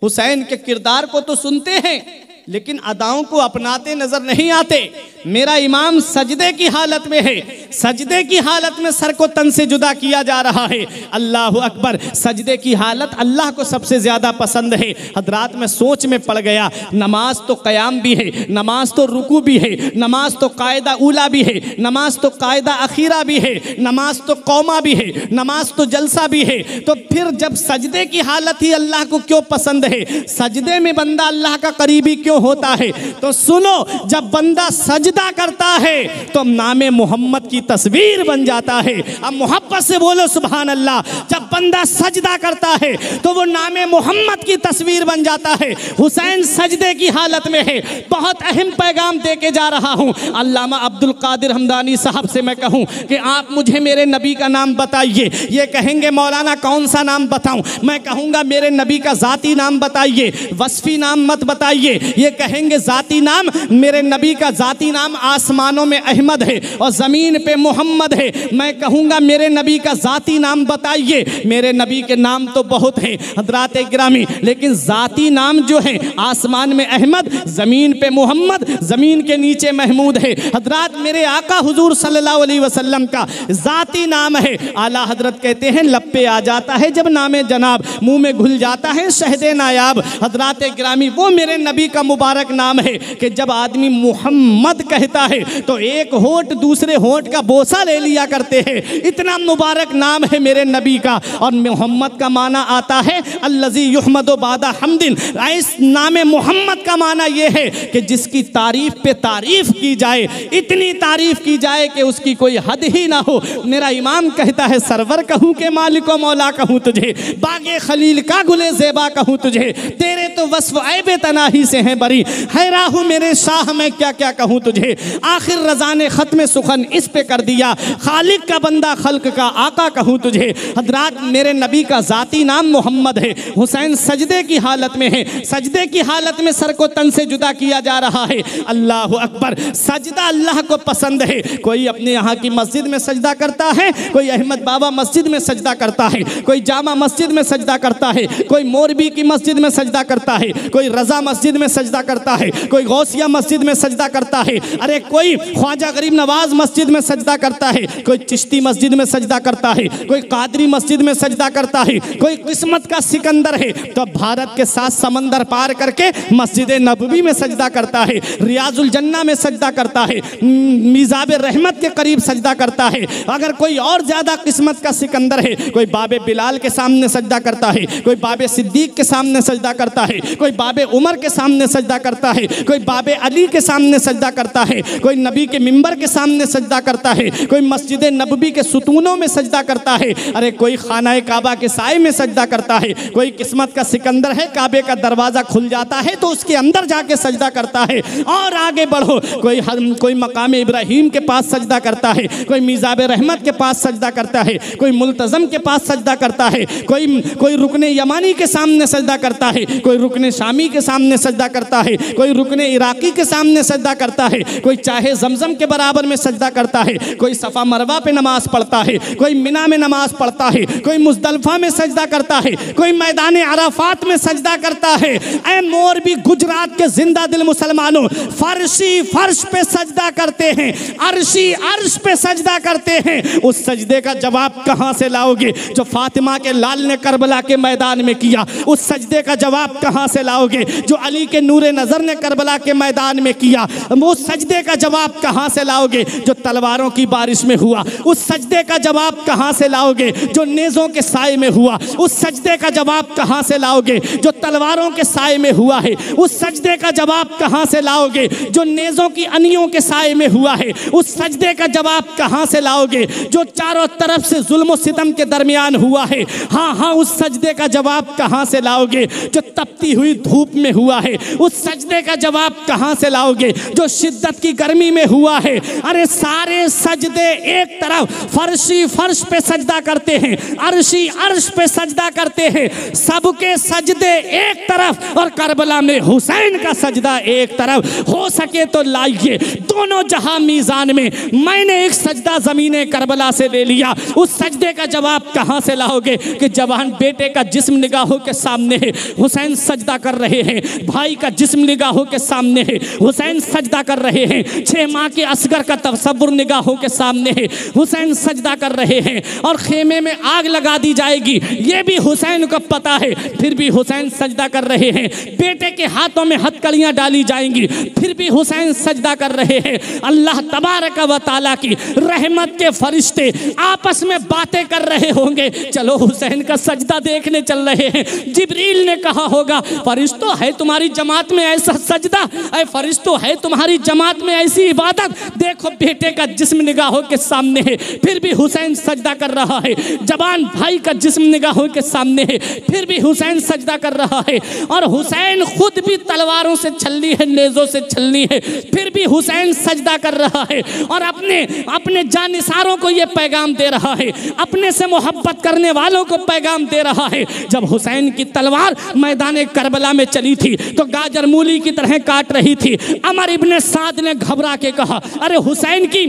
हुसैन के किरदार को तो सुनते हैं, लेकिन अदाओं को अपनाते नजर नहीं आते। मेरा इमाम सजदे की हालत में है, सजदे की हालत में सर को तन से जुदा किया जा रहा है। अल्लाह अकबर। सजदे की हालत अल्लाह को सबसे ज्यादा पसंद है। हजरात में सोच में पड़ गया, नमाज तो क़याम भी है, नमाज तो रुकू भी है, नमाज तो कायदा उला भी है, नमाज तो कायदा अखीरा भी है, नमाज तो कौमा भी है, नमाज तो जलसा भी है। तो फिर जब सजदे की हालत ही अल्लाह को क्यों पसंद है? सजदे में बंदा अल्लाह का करीबी क्यों होता है? तो सुनो, जब बंदा सजदा करता है तो नामे मोहम्मद की तस्वीर बन जाता है। अब मोहब्बत से बोलो सुभान अल्लाह। जब बंदा सजदा करता है तो वो नामे मोहम्मद की तस्वीर बन जाता है। हुसैन सजदे की हालत में है। बहुत अहम पैगाम दे के जा रहा हूँ। अल्लामा अब्दुल कादिर हमदानी साहब से मैं कहूँ कि आप मुझे मेरे नबी का नाम बताइए। ये कहेंगे मौलाना कौन सा नाम बताऊँ? मैं कहूँगा मेरे नबी का ज़ाती नाम बताइए, वस्फी नाम मत बताइए। ये कहेंगे ज़ाती नाम, मेरे नबी का ज़ाती नाम आसमानों में अहमद है और ज़मीन पे मोहम्मद है। मैं कहूँगा मेरे नबी का ज़ाती नाम बताइए। मेरे नबी के नाम तो बहुत हैं हज़रात गिरामी, लेकिन ज़ाती नाम जो है आसमान में अहमद, ज़मीन पे मोहम्मद, ज़मीन के नीचे महमूद है। हज़रात मेरे आका हुजूर सल्लल्लाहु अलैहि वसल्लम का ज़ाती नाम है। आला हज़रत कहते हैं लब पे आ जाता है जब नामे जनाब, मुँह में घुल जाता है शहदे नायाब। हज़रात गिरामी वो मेरे नबी का मुबारक नाम है कि जब आदमी मोहम्मद कहता है तो एक होठ दूसरे होठ का बोसा ले लिया करते हैं। इतना मुबारक नाम है मेरे नबी का। और मोहम्मद का माना आता है अल्लज़ी युहमदु बादा हमदिन। इस नाम मोहम्मद का माना यह है कि जिसकी तारीफ पे तारीफ की जाए, इतनी तारीफ की जाए कि उसकी कोई हद ही ना हो। मेरा इमाम कहता है सरवर कहूँ के मालिको मौला कहूँ तुझे, बागे खलील का गुले ज़ेबा कहूँ तुझे, तेरे तो वस्फ़ ऐबे तनाही से हैं बरी, हैराहू मेरे शाह मैं क्या क्या कहूँ तुझे। आखिर रज़ा ने ख़त्म सुखन इस पे कर दिया, खालिक का बंदा खल्क का आका कहूँ तुझे। हज़रात मेरे नबी का ज़ाती नाम मोहम्मद है। हुसैन सजदे की हालत में है, सजदे की हालत में सर को तन से जुदा किया जा रहा है। अल्लाह अकबर। सजदा अल्लाह को पसंद है। कोई अपने यहाँ की मस्जिद में सजदा करता है, कोई अहमद बाबा मस्जिद में सजदा करता है, कोई जामा मस्जिद में सजदा करता है, कोई मोरबी की मस्जिद में सजदा करता है, कोई रज़ा मस्जिद में सजदा करता है, कोई गौसिया मस्जिद में सजदा करता है, अरे कोई ख्वाजा गरीब नवाज मस्जिद में सजदा करता है, कोई चिश्ती मस्जिद में सजदा करता है, कोई कादरी मस्जिद में सजदा करता है, कोई किस्मत का सिकंदर है तो भारत के 7 समंदर पार करके मस्जिद नबवी में सजदा करता है, रियाजुल जन्ना में सजदा करता है, मीज़ाब रहमत के करीब सजदा करता है। अगर कोई और ज़्यादा किस्मत का सिकंदर है, कोई बाबे बिलाल के सामने सजदा करता है, कोई बाबे सिद्दीक के सामने सजदा करता है, है, कोई बाबे उमर के सामने सजदा करता है, कोई बाबे अली के सामने सजदा करता है, कोई नबी के मिंबर के सामने सजदा करता है, कोई मस्जिद नबवी के सुतूनों में सजदा करता है, अरे कोई खाना काबा के साए में सजदा करता है, कोई किस्मत का सिकंदर है, काबे का दरवाजा खुल जाता है तो उसके अंदर जाके सजदा करता है। और आगे बढ़ो, कोई मकाम इब्राहिम के पास सजदा करता है, कोई मीज़ाब रहमत के पास सजदा करता है, कोई मुल्तज़म के पास सजदा करता है, कोई रुकने यमानी के सामने सजदा करता है, कोई रुकने शामी के सामने सजदा करता है, कोई रुकने इराकी के सामने सजदा करता है, कोई चाहे जमजम के बराबर में सजदा करता है, कोई सफ़ा मरवा पे नमाज पढ़ता है, कोई मिना में नमाज पढ़ता है, कोई मुज़दलिफ़ा में सजदा करता है, कोई मैदान अराफात में सजदा करता है। ऐ मोरबी गुजरात के जिंदा दिल मुसलमानों, फर्शी फर्श पे सजदा करते हैं, अर्शी अर्श पे सजदा करते हैं। उस सजदे का जवाब कहां से लाओगे जो फातिमा के लाल ने करबला के मैदान में किया? उस सजदे का जवाब कहां से लाओगे जो अली के नूरे नजर ने करबला के मैदान में किया? उस सजदे का जवाब कहां से लाओगे जो तलवारों की बारिश में हुआ? उस सजदे का जवाब कहां से लाओगे जो नेज़ों के साए में हुआ? उस सजदे का जवाब कहां से लाओगे जो तलवारों के साए में हुआ है? उस सजदे का जवाब कहां से लाओगे जो नेज़ों की अनियों के साए में हुआ है? उस सजदे का जवाब कहां से लाओगे जो चारों तरफ से जुल्म सितम के दरमियान हुआ है? हाँ हाँ, उस सजदे का जवाब कहां से लाओगे जो तपती हुई धूप में हुआ है? उस सजदे का जवाब कहां से लाओगे जो शिद्दत की गर्मी में हुआ है? अरे सारे सजदे एक तरफ फर्शी फर्श पे सजदा करते हैं, अर्शी अर्श पे सजदा करते हैं, सबके सजदे एक तरफ और करबला में हुसैन का सजदा एक तरफ। हो सके तो लाइए दोनों जहां मीज़ान में। मैंने एक सजदा ज़मीने करबला से ले लिया, उस सजदे का जवाब कहां से लाओगे कि जवान बेटे का जिस्म निगाहों के सामने है, हुसैन सजदा कर रहे हैं, भाई का जिस्म निगाहों के सामने है, हुसैन सजदा कर रहे हैं, 6 माह के असगर का तसव्वुर निगाहों के सामने है, हुसैन सजदा कर रहे हैं, और खेमे में आग लगा दी जाएगी ये भी हुसैन को पता है, फिर भी हुसैन सजदा कर रहे हैं। बेटे के हाथों में हथकड़ियां डाली जाएंगी, फिर भी हुसैन सजदा कर रहे हैं। अल्लाह तबारक व तआला की रहमत के फरिश्ते आपस में बातें कर रहे होंगे, चलो हुसैन का सजदा देखने चल रहे हैं। जिब्रील ने कहा होगा, फरिश्तों है तुम्हारी जमात में ऐसा सजदा, ऐ फरिश्तों है तुम्हारी जमात में ऐसी इबादत, देखो बेटे का जिस्म निगाहों के सामने है, फिर भी हुसैन सजदा कर रहा है। जवान भाई का जिस्म निगाहों के सामने है, फिर भी हुसैन सजदा कर रहा है। और हुसैन खुद भी तलवारों से छलनी है, नेज़ों से छलनी है, फिर भी हुसैन सजदा कर रहा है और अपने जानिसारों को ये पैगाम दे रहा है, अपने से मोहब्बत करने वालों को पैगाम दे रहा है। जब हुसैन की तलवार मैदान करबला में चली थी तो गाजर मूली की तरह काट रही थी। अमर इब्ने साद ने घबरा के कहा, अरे हुसैन की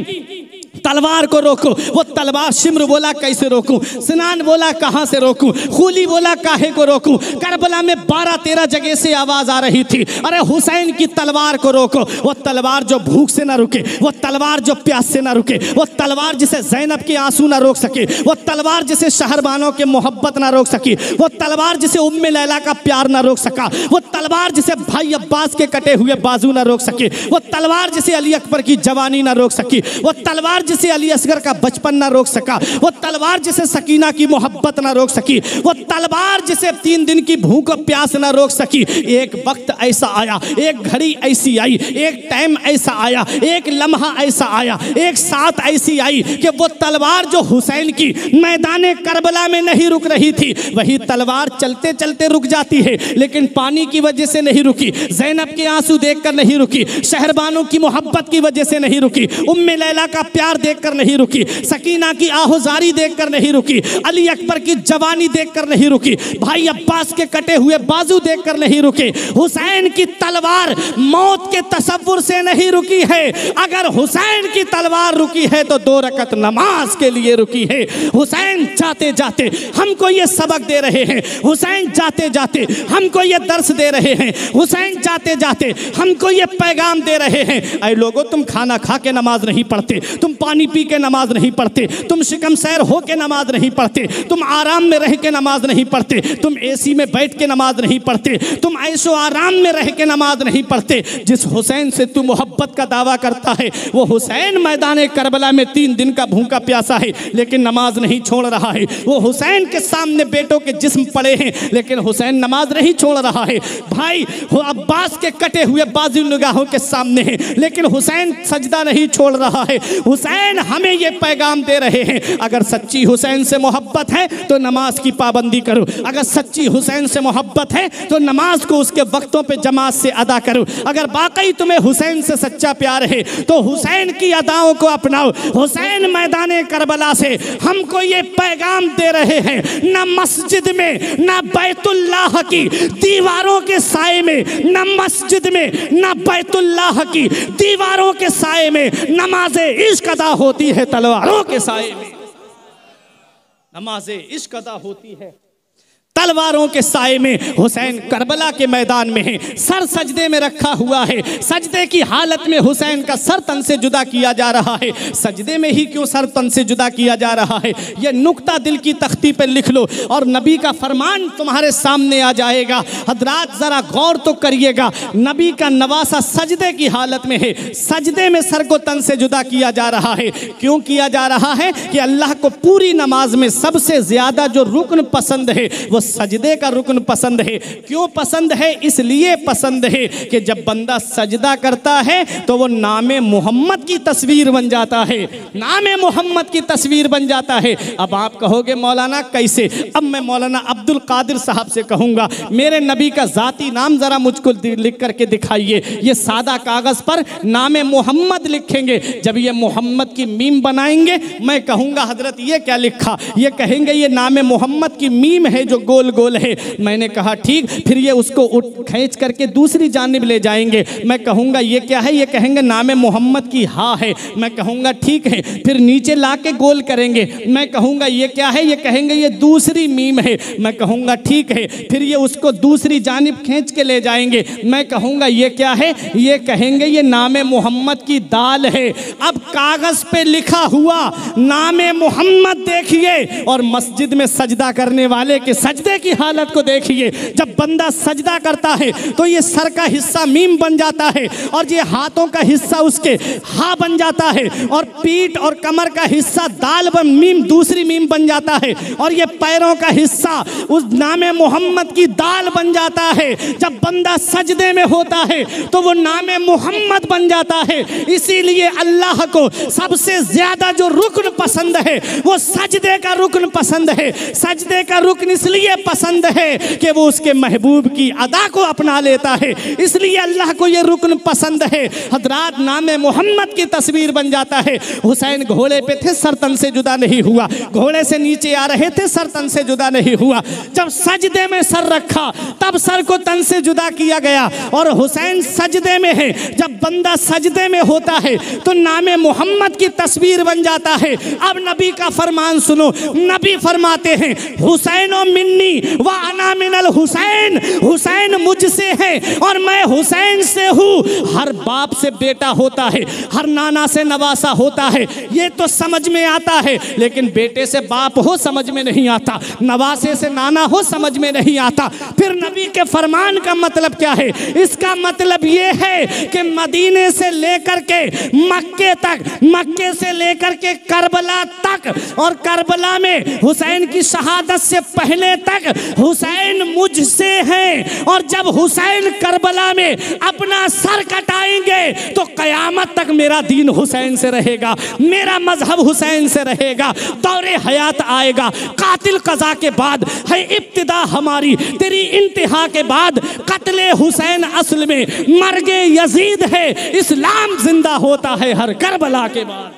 तलवार को रोको। वो तलवार, शिम्र बोला कैसे रोकूं, सिनान बोला कहां से रोकूं, खूली बोला काहे को रोकूं। करबला में 12-13 जगह से आवाज आ रही थी, अरे हुसैन की तलवार को रोको। वो तलवार जो भूख से ना रुके, वो तलवार जो प्यास से ना रुके, वो तलवार जिसे ज़ैनब के आंसू ना रोक सके, वो तलवार जिसे शहरबानों के मोहब्बत ना रोक सकी, वो तलवार जिसे उम्मे लैला का प्यार ना रोक सका, वो तलवार जिसे भाई अब्बास के कटे हुए बाजू ना रोक सके, वो तलवार जिसे अली अकबर की जवानी ना रोक सकी, वो तलवार जिसे अली असगर का बचपन ना रोक सका, वो तलवार जिसे सकीना की मोहब्बत ना रोक सकी, वो तलवार जिसे 3 दिन की भूख और प्यास ना रोक सकी। एक वक्त ऐसा आया, एक घड़ी ऐसी आई, एक टाइम ऐसा आया, एक लम्हा ऐसा आया, एक साथ ऐसी आई कि वो तलवार जो हुसैन की मैदान करबला में नहीं रुक रही थी, वही तलवार चलते चलते रुक जाती है, लेकिन पानी की वजह से नहीं रुकी, ज़ैनब के आंसू देखकर नहीं रुकी, शहरबानों की मोहब्बत की वजह से नहीं रुकी, उम्मे लैला का प्यार देखकर नहीं रुकी, सकीना की आहोजारी देखकर नहीं रुकी, अली अकबर की जवानी देखकर नहीं रुकी, भाई अब्बास के कटे हुए बाजू देखकर नहीं रुके। हुसैन की तलवार मौत के तसव्वुर से नहीं रुकी है। अगर हुसैन की तलवार रुकी है तो 2 रकत नमाज के लिए रुकी है। हुसैन जाते जाते हमको ये सबक दे रहे हैं, हुसैन जाते जाते हमको ये दर्स दे रहे हैं, हुसैन जाते जाते हमको ये पैगाम दे रहे हैं। ऐ लोगों, तुम खाना खा के नमाज नहीं पढ़ते, तुम पानी पी के नमाज नहीं पढ़ते, तुम शिकमसैर हो के नमाज नहीं पढ़ते, तुम आराम में रह के नमाज नहीं पढ़ते, तुम एसी में बैठ के नमाज नहीं पढ़ते, तुम ऐशो आराम में रह के नमाज नहीं पढ़ते। जिस हुसैन से तू मोहब्बत का दावा करता है वो हुसैन मैदान करबला में 3 दिन का भूखा प्यासा है लेकिन नमाज नहीं छोड़ रहा है। वो हुसैन के सामने बेटों के जिस्म पड़े हैं लेकिन हुसैन नमाज नहीं छोड़ रहा है। भाई अब्बास के कटे हुए बाजू निगाहों के सामने है लेकिन हुसैन सजदा नहीं छोड़ रहा है। हुसैन हमें ये पैगाम दे रहे हैं, अगर सच्ची हुसैन से मोहब्बत है तो नमाज की पाबंदी करो, अगर सच्ची हुसैन से मोहब्बत है तो नमाज को उसके वक्तों पे जमात से अदा करो, अगर वाकई तुम्हें हुसैन से सच्चा प्यार है तो हुसैन की अदाओं को अपनाओ। हुसैन मैदान करबला से हमको ये पैगाम दे रहे हैं, न मस्जिद में न बैतुल्लाह की दीवारों के साए में, न मस्जिद में न बैतुल्लाह की दीवारों के साए में नमाज़े इश्क अदा होती है, तलवारों के साए में नमाज़े इश्क अदा होती है तलवारों के साए में। हुसैन करबला के मैदान में है, सर सजदे में रखा हुआ है, सजदे की हालत में हुसैन का सर तन से जुदा किया जा रहा है। सजदे में ही क्यों सर तन से जुदा किया जा रहा है ये नुक्ता दिल की तख्ती पर लिख लो और नबी का फरमान तुम्हारे सामने आ जाएगा। हजरात जरा गौर तो करिएगा, नबी का नवासा सजदे की हालत में है, सजदे में सर को तन से जुदा किया जा रहा है। क्यों किया जा रहा है कि अल्लाह को पूरी नमाज में सबसे ज्यादा जो रुकन पसंद है वो सजदे का रुकन पसंद है। क्यों पसंद है? इसलिए पसंद है कि जब बंदा सजदा करता है तो वो नामे मोहम्मद की तस्वीर बन जाता है, नामे मोहम्मद की तस्वीर बन जाता है। अब आप कहोगे मौलाना कैसे? अब मैं मौलाना अब्दुल कादिर साहब से कहूँगा मेरे नबी का ज़ाती नाम ज़रा मुझको लिख करके दिखाइए। ये सादा कागज़ पर नामे मोहम्मद लिखेंगे, जब ये मोहम्मद की मीम बनाएंगे मैं कहूँगा हजरत ये क्या लिखा? ये कहेंगे ये नामे मोहम्मद की मीम है जो गोल गोल है। मैंने कहा ठीक, फिर ये उसको खींच करके दूसरी जानिब ले जाएंगे, मैं कहूँगा ये क्या है? ये कहेंगे नामे मोहम्मद की हा है, मैं कहूँगा ठीक है। फिर नीचे ला के गोल करेंगे, मैं कहूँगा ये क्या है? ये कहेंगे ये दूसरी मीम है, मैं कहूँगा ठीक है। फिर ये उसको दूसरी जानिब खींच के ले जाएंगे, मैं कहूँगा ये क्या है? ये कहेंगे ये नामे मोहम्मद की दाल है। अब कागज़ पे लिखा हुआ नामे मोहम्मद देखिए और मस्जिद में सजदा करने वाले के सजदे की हालत को देखिए। जब बंदा सजदा करता है तो ये सर का हिस्सा मीम बन जाता है और ये हाथों का हिस्सा उसके हा बन जाता है और पीठ और कमर का हिस्सा दाल बन मीम दूसरी मीम बन जाता है और ये पैरों का हिस्सा उस नामे मोहम्मद की दाल बन जाता है। जब बंदा सजदे में होता है तो वो नामे मोहम्मद बन जाता है। इसीलिए अल्लाह को सबसे ज्यादा जो रुकन पसंद है वो सजदे का रुकन पसंद है। सजदे का रुकन इसलिए पसंद है कि वो उसके महबूब की अदा को अपना लेता है, इसलिए अल्लाह को ये रुकन पसंद है। हजरात नामे मोहम्मद की तस्वीर बन जाता है। हुसैन घोड़े पे थे, सर तन से जुदा नहीं हुआ, घोड़े से नीचे आ रहे थे, सर तन से जुदा नहीं हुआ। जब सजदे में सर रखा तब सर को तन से जुदा किया गया और हुसैन सजदे में है। जब बंदा सजदे में होता है तो नामे मोहम्मद की तस्वीर बन जाता है। अब नबी का फरमान सुनो, नबी फरमाते हैं हुसैन और मिन्नी व अना मिनल हुसैन, हुसैन मुझसे है और मैं हुसैन से हूँ। हर बाप से बेटा होता है, हर नाना से नवासा होता है, ये तो समझ में आता है, लेकिन बेटे से बाप हो समझ में नहीं आता, नवासे से नाना हो समझ में नहीं आता। फिर नबी के फरमान का मतलब क्या है? इसका मतलब ये है कि मदीने से लेकर के मक्के तक, मक्के से लेकर के करबला तक और करबला में हुसैन की शहादत से पहले तक हुसैन मुझसे हैं और जब हुसैन करबला में अपना सर कटाएंगे तो कयामत तक मेरा दीन हुसैन से रहेगा, मेरा मजहब हुसैन से रहेगा। दौरे हयात आएगा, कातिल कज़ा के बाद है इब्तिदा हमारी, तेरी इंतहा के बाद कत्ले हुसैन असल में मर्गे यजीद है, इस्लाम जिंदा होता है हर करबला के बाद।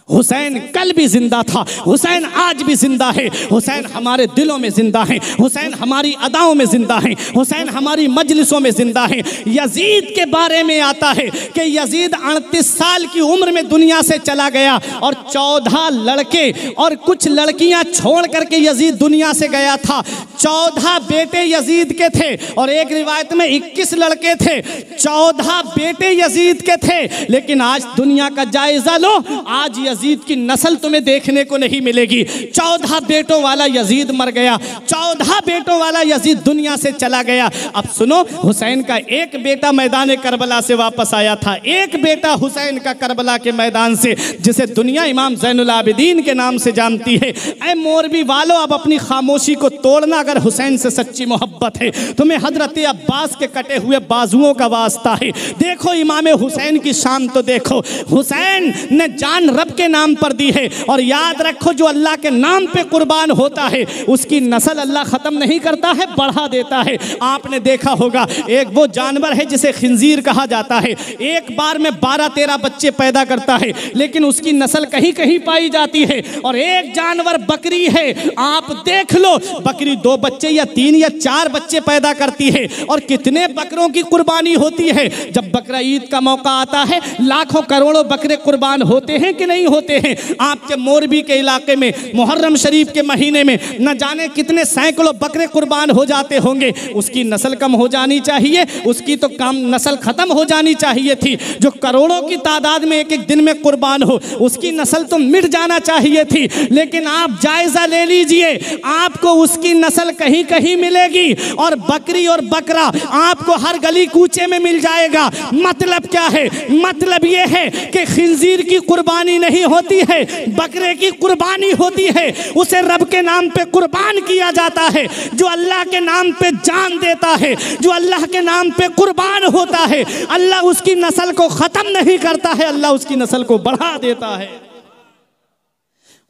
हुसैन कल भी जिंदा था, हुसैन आज भी जिंदा है, हुसैन हमारे दिलों में जिंदा है, हुसैन हमारी अदाओं में जिंदा है, हुसैन हमारी मजलिसों में जिंदा है। यजीद के बारे में आता है कि यजीद 38 साल की उम्र में दुनिया से चला गया और 14 लड़के और कुछ लड़कियां छोड़ करके यजीद दुनिया से गया था। 14 बेटे यजीद के थे और एक रिवायत में 21 लड़के थे। 14 बेटे यजीद के थे, लेकिन आज दुनिया का जायजा लो, आज यजीद की नस्ल तुम्हें देखने को नहीं मिलेगी। 14 बेटों वाला यजीद मर गया, 14 बेटों वाला यजीद दुनिया से चला गया। अब सुनो, हुसैन का एक बेटा मैदान करबला से वापस आया था, एक बेटा हुसैन का करबला के मैदान से, जिसे दुनिया इमाम ज़ैनुल आबिदीन के नाम से जानती है। ऐ मोरबी वालों, अब अपनी खामोशी को तोड़ना, अगर हुसैन से सच्ची मोहब्बत है। तुम्हें हजरत अब्बास के कटे हुए बाजुओं का वास्ता है। देखो इमाम हुसैन की शान तो देखो, हुसैन ने जान रब के नाम पर दी है। और याद रखो, जो अल्लाह के नाम पे कुर्बान होता है उसकी नस्ल अल्लाह ख़त्म नहीं करता है, बढ़ा देता है। आपने देखा होगा, एक वो जानवर है जिसे खिंजीर कहा जाता है, एक बार में 12-13 बच्चे पैदा करता है, लेकिन उसकी नस्ल कहीं कहीं पाई जाती है। और एक जानवर बकरी है, आप देख लो, बकरी 2 बच्चे या 3 या 4 बच्चे पैदा करती है। और कितने बकरों की कुर्बानी होती है। जब बकरा ईद का मौका आता है, लाखों करोड़ों बकरे कुर्बान होते हैं कि नहीं होते हैं। आपके मोरबी के इलाके में मुहर्रम शरीफ के महीने में न जाने कितने सैकड़ों बकरे कुर्बान हो जाते होंगे। उसकी नस्ल कम हो जानी चाहिए, उसकी तो कम नस्ल खत्म हो जानी चाहिए थी। जो करोड़ों की तादाद में एक एक दिन में कुर्बान हो, उसकी नस्ल तो मिट जाना चाहिए थी। लेकिन आप जायजा ले लीजिए, आपको उसकी नस्ल कहीं कहीं मिलेगी और बकरी और बकरा आपको हर गली कूचे में मिल जाएगा। मतलब क्या है? मतलब यह है कि खिंजीर की कुर्बानी नहीं होती है, बकरे की कुर्बानी होती है। उसे रब के नाम पे कुर्बान किया जाता है। जो अल्लाह के नाम पे जान देता है, जो अल्लाह के नाम पे कुर्बान होता है, अल्लाह उसकी नस्ल को खत्म नहीं करता है, अल्लाह उसकी नस्ल को बढ़ा देता है।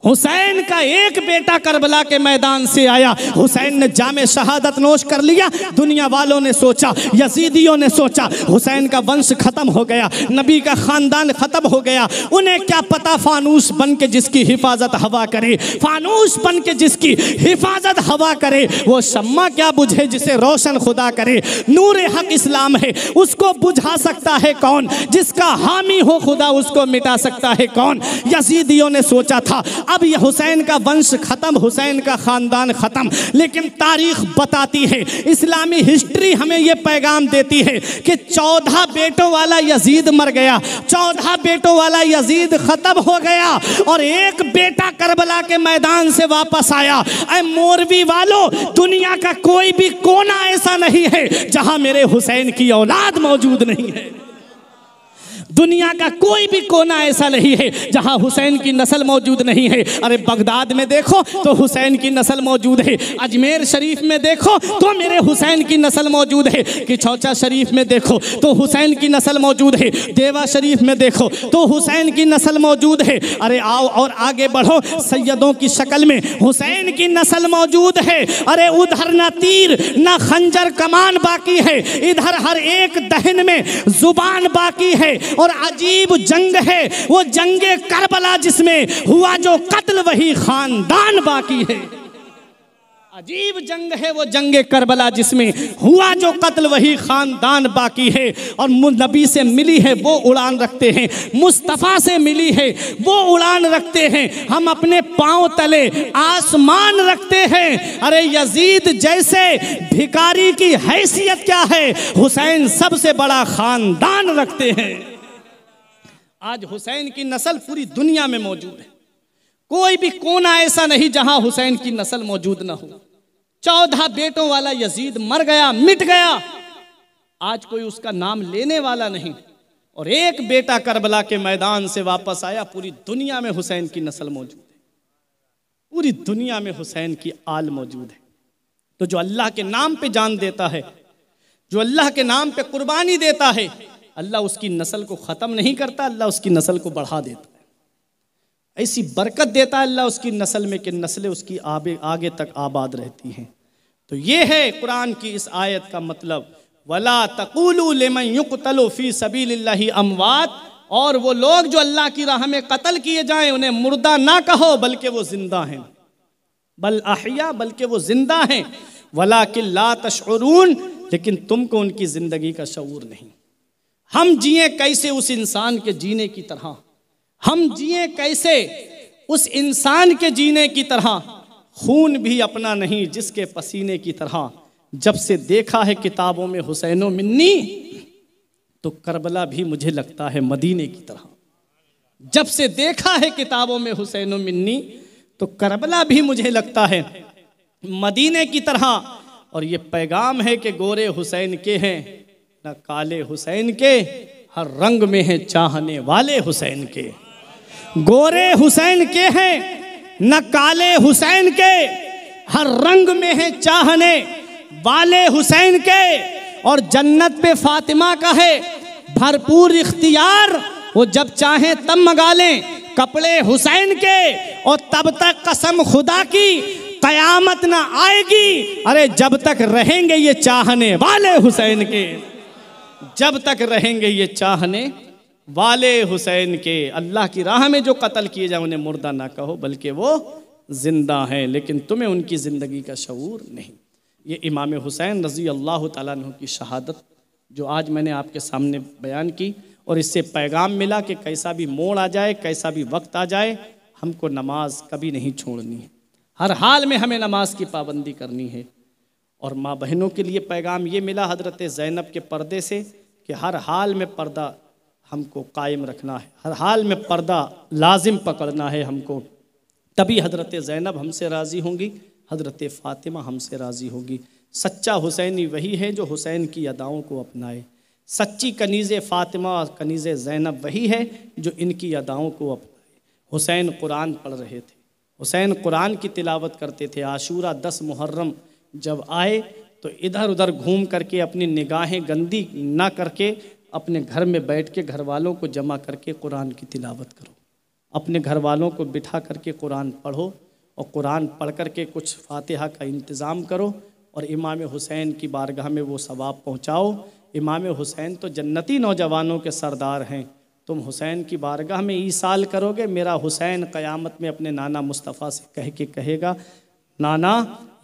हुसैन का एक बेटा करबला के मैदान से आया, हुसैन ने जामे शहादत नोश कर लिया। दुनिया वालों ने सोचा, यजीदियों ने सोचा, हुसैन का वंश खत्म हो गया, नबी का खानदान खत्म हो गया। उन्हें क्या पता, फानूस बन के जिसकी हिफाजत हवा करे, फानूस बन के जिसकी हिफाजत हवा करे, वो शम्मा क्या बुझे जिसे रोशन खुदा करे। नूर हक इस्लाम है, उसको बुझा सकता है कौन? जिसका हामी हो खुदा, उसको मिटा सकता है कौन? यजीदियों ने सोचा था अब यह हुसैन का वंश खत्म, हुसैन का खानदान खत्म। लेकिन तारीख बताती है, इस्लामी हिस्ट्री हमें यह पैगाम देती है कि 14 बेटों वाला यजीद मर गया, 14 बेटों वाला यजीद खत्म हो गया और एक बेटा करबला के मैदान से वापस आया। ऐ मोरबी वालों, दुनिया का कोई भी कोना ऐसा नहीं है जहां मेरे हुसैन की औलाद मौजूद नहीं है। दुनिया का कोई भी कोना ऐसा नहीं है जहां हुसैन की नस्ल मौजूद नहीं है। अरे बगदाद में देखो तो हुसैन की नस्ल मौजूद है, अजमेर शरीफ में देखो तो मेरे हुसैन की नस्ल मौजूद है, किचौचा शरीफ में देखो तो हुसैन की नस्ल मौजूद है, देवा शरीफ में देखो तो हुसैन की नस्ल मौजूद है। अरे आओ और आगे बढ़ो, सैयदों की शक्ल में हुसैन की नस्ल मौजूद है। अरे उधर ना तीर ना खंजर कमान बाकी है, इधर हर एक दहन में जुबान बाकी है। और अजीब जंग है वो जंगे करबला, जिसमें हुआ जो कत्ल वही खानदान बाकी है। अजीब जंग है वो जंगे करबला, जिसमें हुआ जो कत्ल वही खानदान बाकी है। और नबी से मिली है वो उड़ान रखते हैं, मुस्तफ़ा से मिली है वो उड़ान रखते हैं। हम अपने पांव तले आसमान रखते हैं। अरे यजीद जैसे भिखारी की हैसियत क्या है, हुसैन सबसे बड़ा खानदान रखते हैं। आज हुसैन की नस्ल पूरी दुनिया में मौजूद है, कोई भी कोना ऐसा नहीं जहां हुसैन की नस्ल मौजूद ना हो। 14 बेटों वाला यजीद मर गया, मिट गया, आज कोई उसका नाम लेने वाला नहीं। और एक बेटा करबला के मैदान से वापस आया, पूरी दुनिया में हुसैन की नस्ल मौजूद है, पूरी दुनिया में हुसैन की आल मौजूद है। तो जो अल्लाह के नाम पे जान देता है, जो अल्लाह के नाम पे कुर्बानी देता है, अल्लाह उसकी नस्ल को ख़त्म नहीं करता, अल्लाह उसकी नस्ल को बढ़ा देता है। ऐसी बरकत देता है अल्लाह उसकी नस्ल में कि नस्लें उसकी आगे तक आबाद रहती हैं। तो ये है कुरान की इस आयत का मतलब, वला तक़ूलू लिमन युक़तलु फ़ी सबीलिल्लाहि अमवात और वो लोग जो अल्लाह की राह में कत्ल किए जाएं उन्हें मुर्दा ना कहो बल्कि वो जिंदा हैं, बल अहिया, बल्कि वो जिंदा हैं, वलाकिन ला तशउरून, लेकिन तुमको उनकी जिंदगी का शऊर नहीं। हम जिए कैसे उस इंसान के जीने की तरह, हम जिए कैसे उस इंसान के जीने की तरह, खून भी अपना नहीं जिसके पसीने की तरह। जब से देखा है किताबों में हुसैनो मिन्नी, तो करबला भी मुझे लगता है मदीने की तरह। जब से देखा है किताबों में हुसैनो मिन्नी, तो करबला भी मुझे लगता है मदीने की तरह। और ये पैगाम है कि गोरे हुसैन के हैं न काले हुसैन के, हर रंग में है चाहने वाले हुसैन के। गोरे हुसैन के हैं न काले हुसैन के, हर रंग में है चाहने वाले हुसैन के। और जन्नत पे फातिमा का है भरपूर इख्तियार, वो जब चाहे तब मंगा लें कपड़े हुसैन के। और तब तक कसम खुदा की कयामत ना आएगी, अरे जब तक रहेंगे ये चाहने वाले हुसैन के, जब तक रहेंगे ये चाहने वाले हुसैन के। अल्लाह की राह में जो कत्ल किए जाए उन्हें मुर्दा ना कहो बल्कि वो जिंदा हैं, लेकिन तुम्हें उनकी ज़िंदगी का शऊर नहीं। ये इमाम हुसैन रज़ी अल्लाह तआला अन्हु की शहादत जो आज मैंने आपके सामने बयान की, और इससे पैगाम मिला कि कैसा भी मोड़ आ जाए, कैसा भी वक्त आ जाए, हमको नमाज कभी नहीं छोड़नी है, हर हाल में हमें नमाज की पाबंदी करनी है। और माँ बहनों के लिए पैगाम ये मिला हज़रत ज़ैनब के पर्दे से कि हर हाल में पर्दा हमको कायम रखना है, हर हाल में पर्दा लाजिम पकड़ना है हमको, तभी हज़रत ज़ैनब हमसे राज़ी होंगी, हज़रत फ़ातिमा हमसे राज़ी होगी। सच्चा हुसैनी वही है जो हुसैन की अदाओं को अपनाए, सच्ची कनीज़ फ़ातिमा और कनीज़ ज़ैनब वही है जो इनकी अदाओं को अपनाए। हुसैन कुरान पढ़ रहे थे, हुसैन कुरान की तिलावत करते थे। आशूरा 10 मुहर्रम जब आए तो इधर उधर घूम करके अपनी निगाहें गंदी ना करके अपने घर में बैठ के घर वालों को जमा करके कुरान की तिलावत करो, अपने घर वालों को बिठा करके कुरान पढ़ो, और कुरान पढ़ करके कुछ फातिहा का इंतज़ाम करो, और इमाम हुसैन की बारगाह में वो सवाब पहुँचाओ। इमाम हुसैन तो जन्नती नौजवानों के सरदार हैं, तुम हुसैन की बारगाह में ईसाल करोगे, मेरा हुसैन क़यामत में अपने नाना मुस्तफ़ा से कह के कहेगा, नाना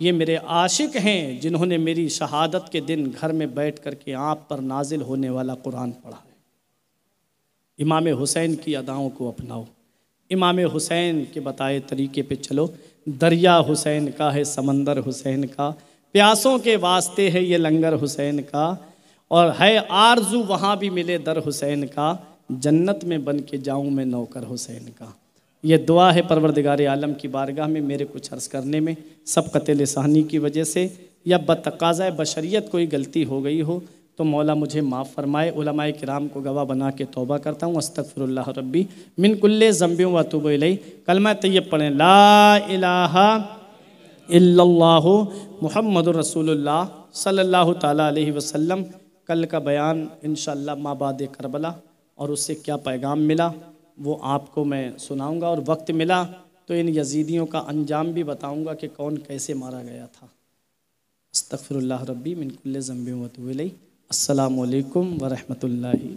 ये मेरे आशिक हैं जिन्होंने मेरी शहादत के दिन घर में बैठ कर के आप पर नाजिल होने वाला कुरान पढ़ा है। इमाम हुसैन की अदाओं को अपनाओ, इमाम हुसैन के बताए तरीके पे चलो। दरिया हुसैन का है, समंदर हुसैन का, प्यासों के वास्ते है ये लंगर हुसैन का, और है आरजू वहाँ भी मिले दर हुसैन का, जन्नत में बन के जाऊँ मैं नौकर हुसैन का। ये दुआ है परवरदिगार आलम की बारगाह में। मेरे कुछ अर्ज़ करने में सबक़त लिसानी की वजह से या बतक़ाज़ा बशरियत कोई गलती हो गई हो तो मौला मुझे माफ़ फरमाए। उलमाए किराम को गवाह बना के तौबा करता हूँ। अस्तग़फिरुल्लाह रब्बी मिन कुल्ले ज़ंबि व अतूबु इलैह। कलमा तय्यब पढ़ें, ला इलाहा इल्लल्लाहु मुहम्मदुर रसूलुल्लाह सल्लल्लाहु ताला अलैहि वसल्लम। कल का बयान इंशाअल्लाह माबाद करबला और उससे क्या पैगाम मिला वो आपको मैं सुनाऊंगा, और वक्त मिला तो इन यजीदियों का अंजाम भी बताऊंगा कि कौन कैसे मारा गया था। अस्तग़फिरुल्लाह रब्बी मिन कुल्ले ज़ंबि व अतूबु इलैह। अस्सलामु अलैकुम व रहमतुल्लाहि।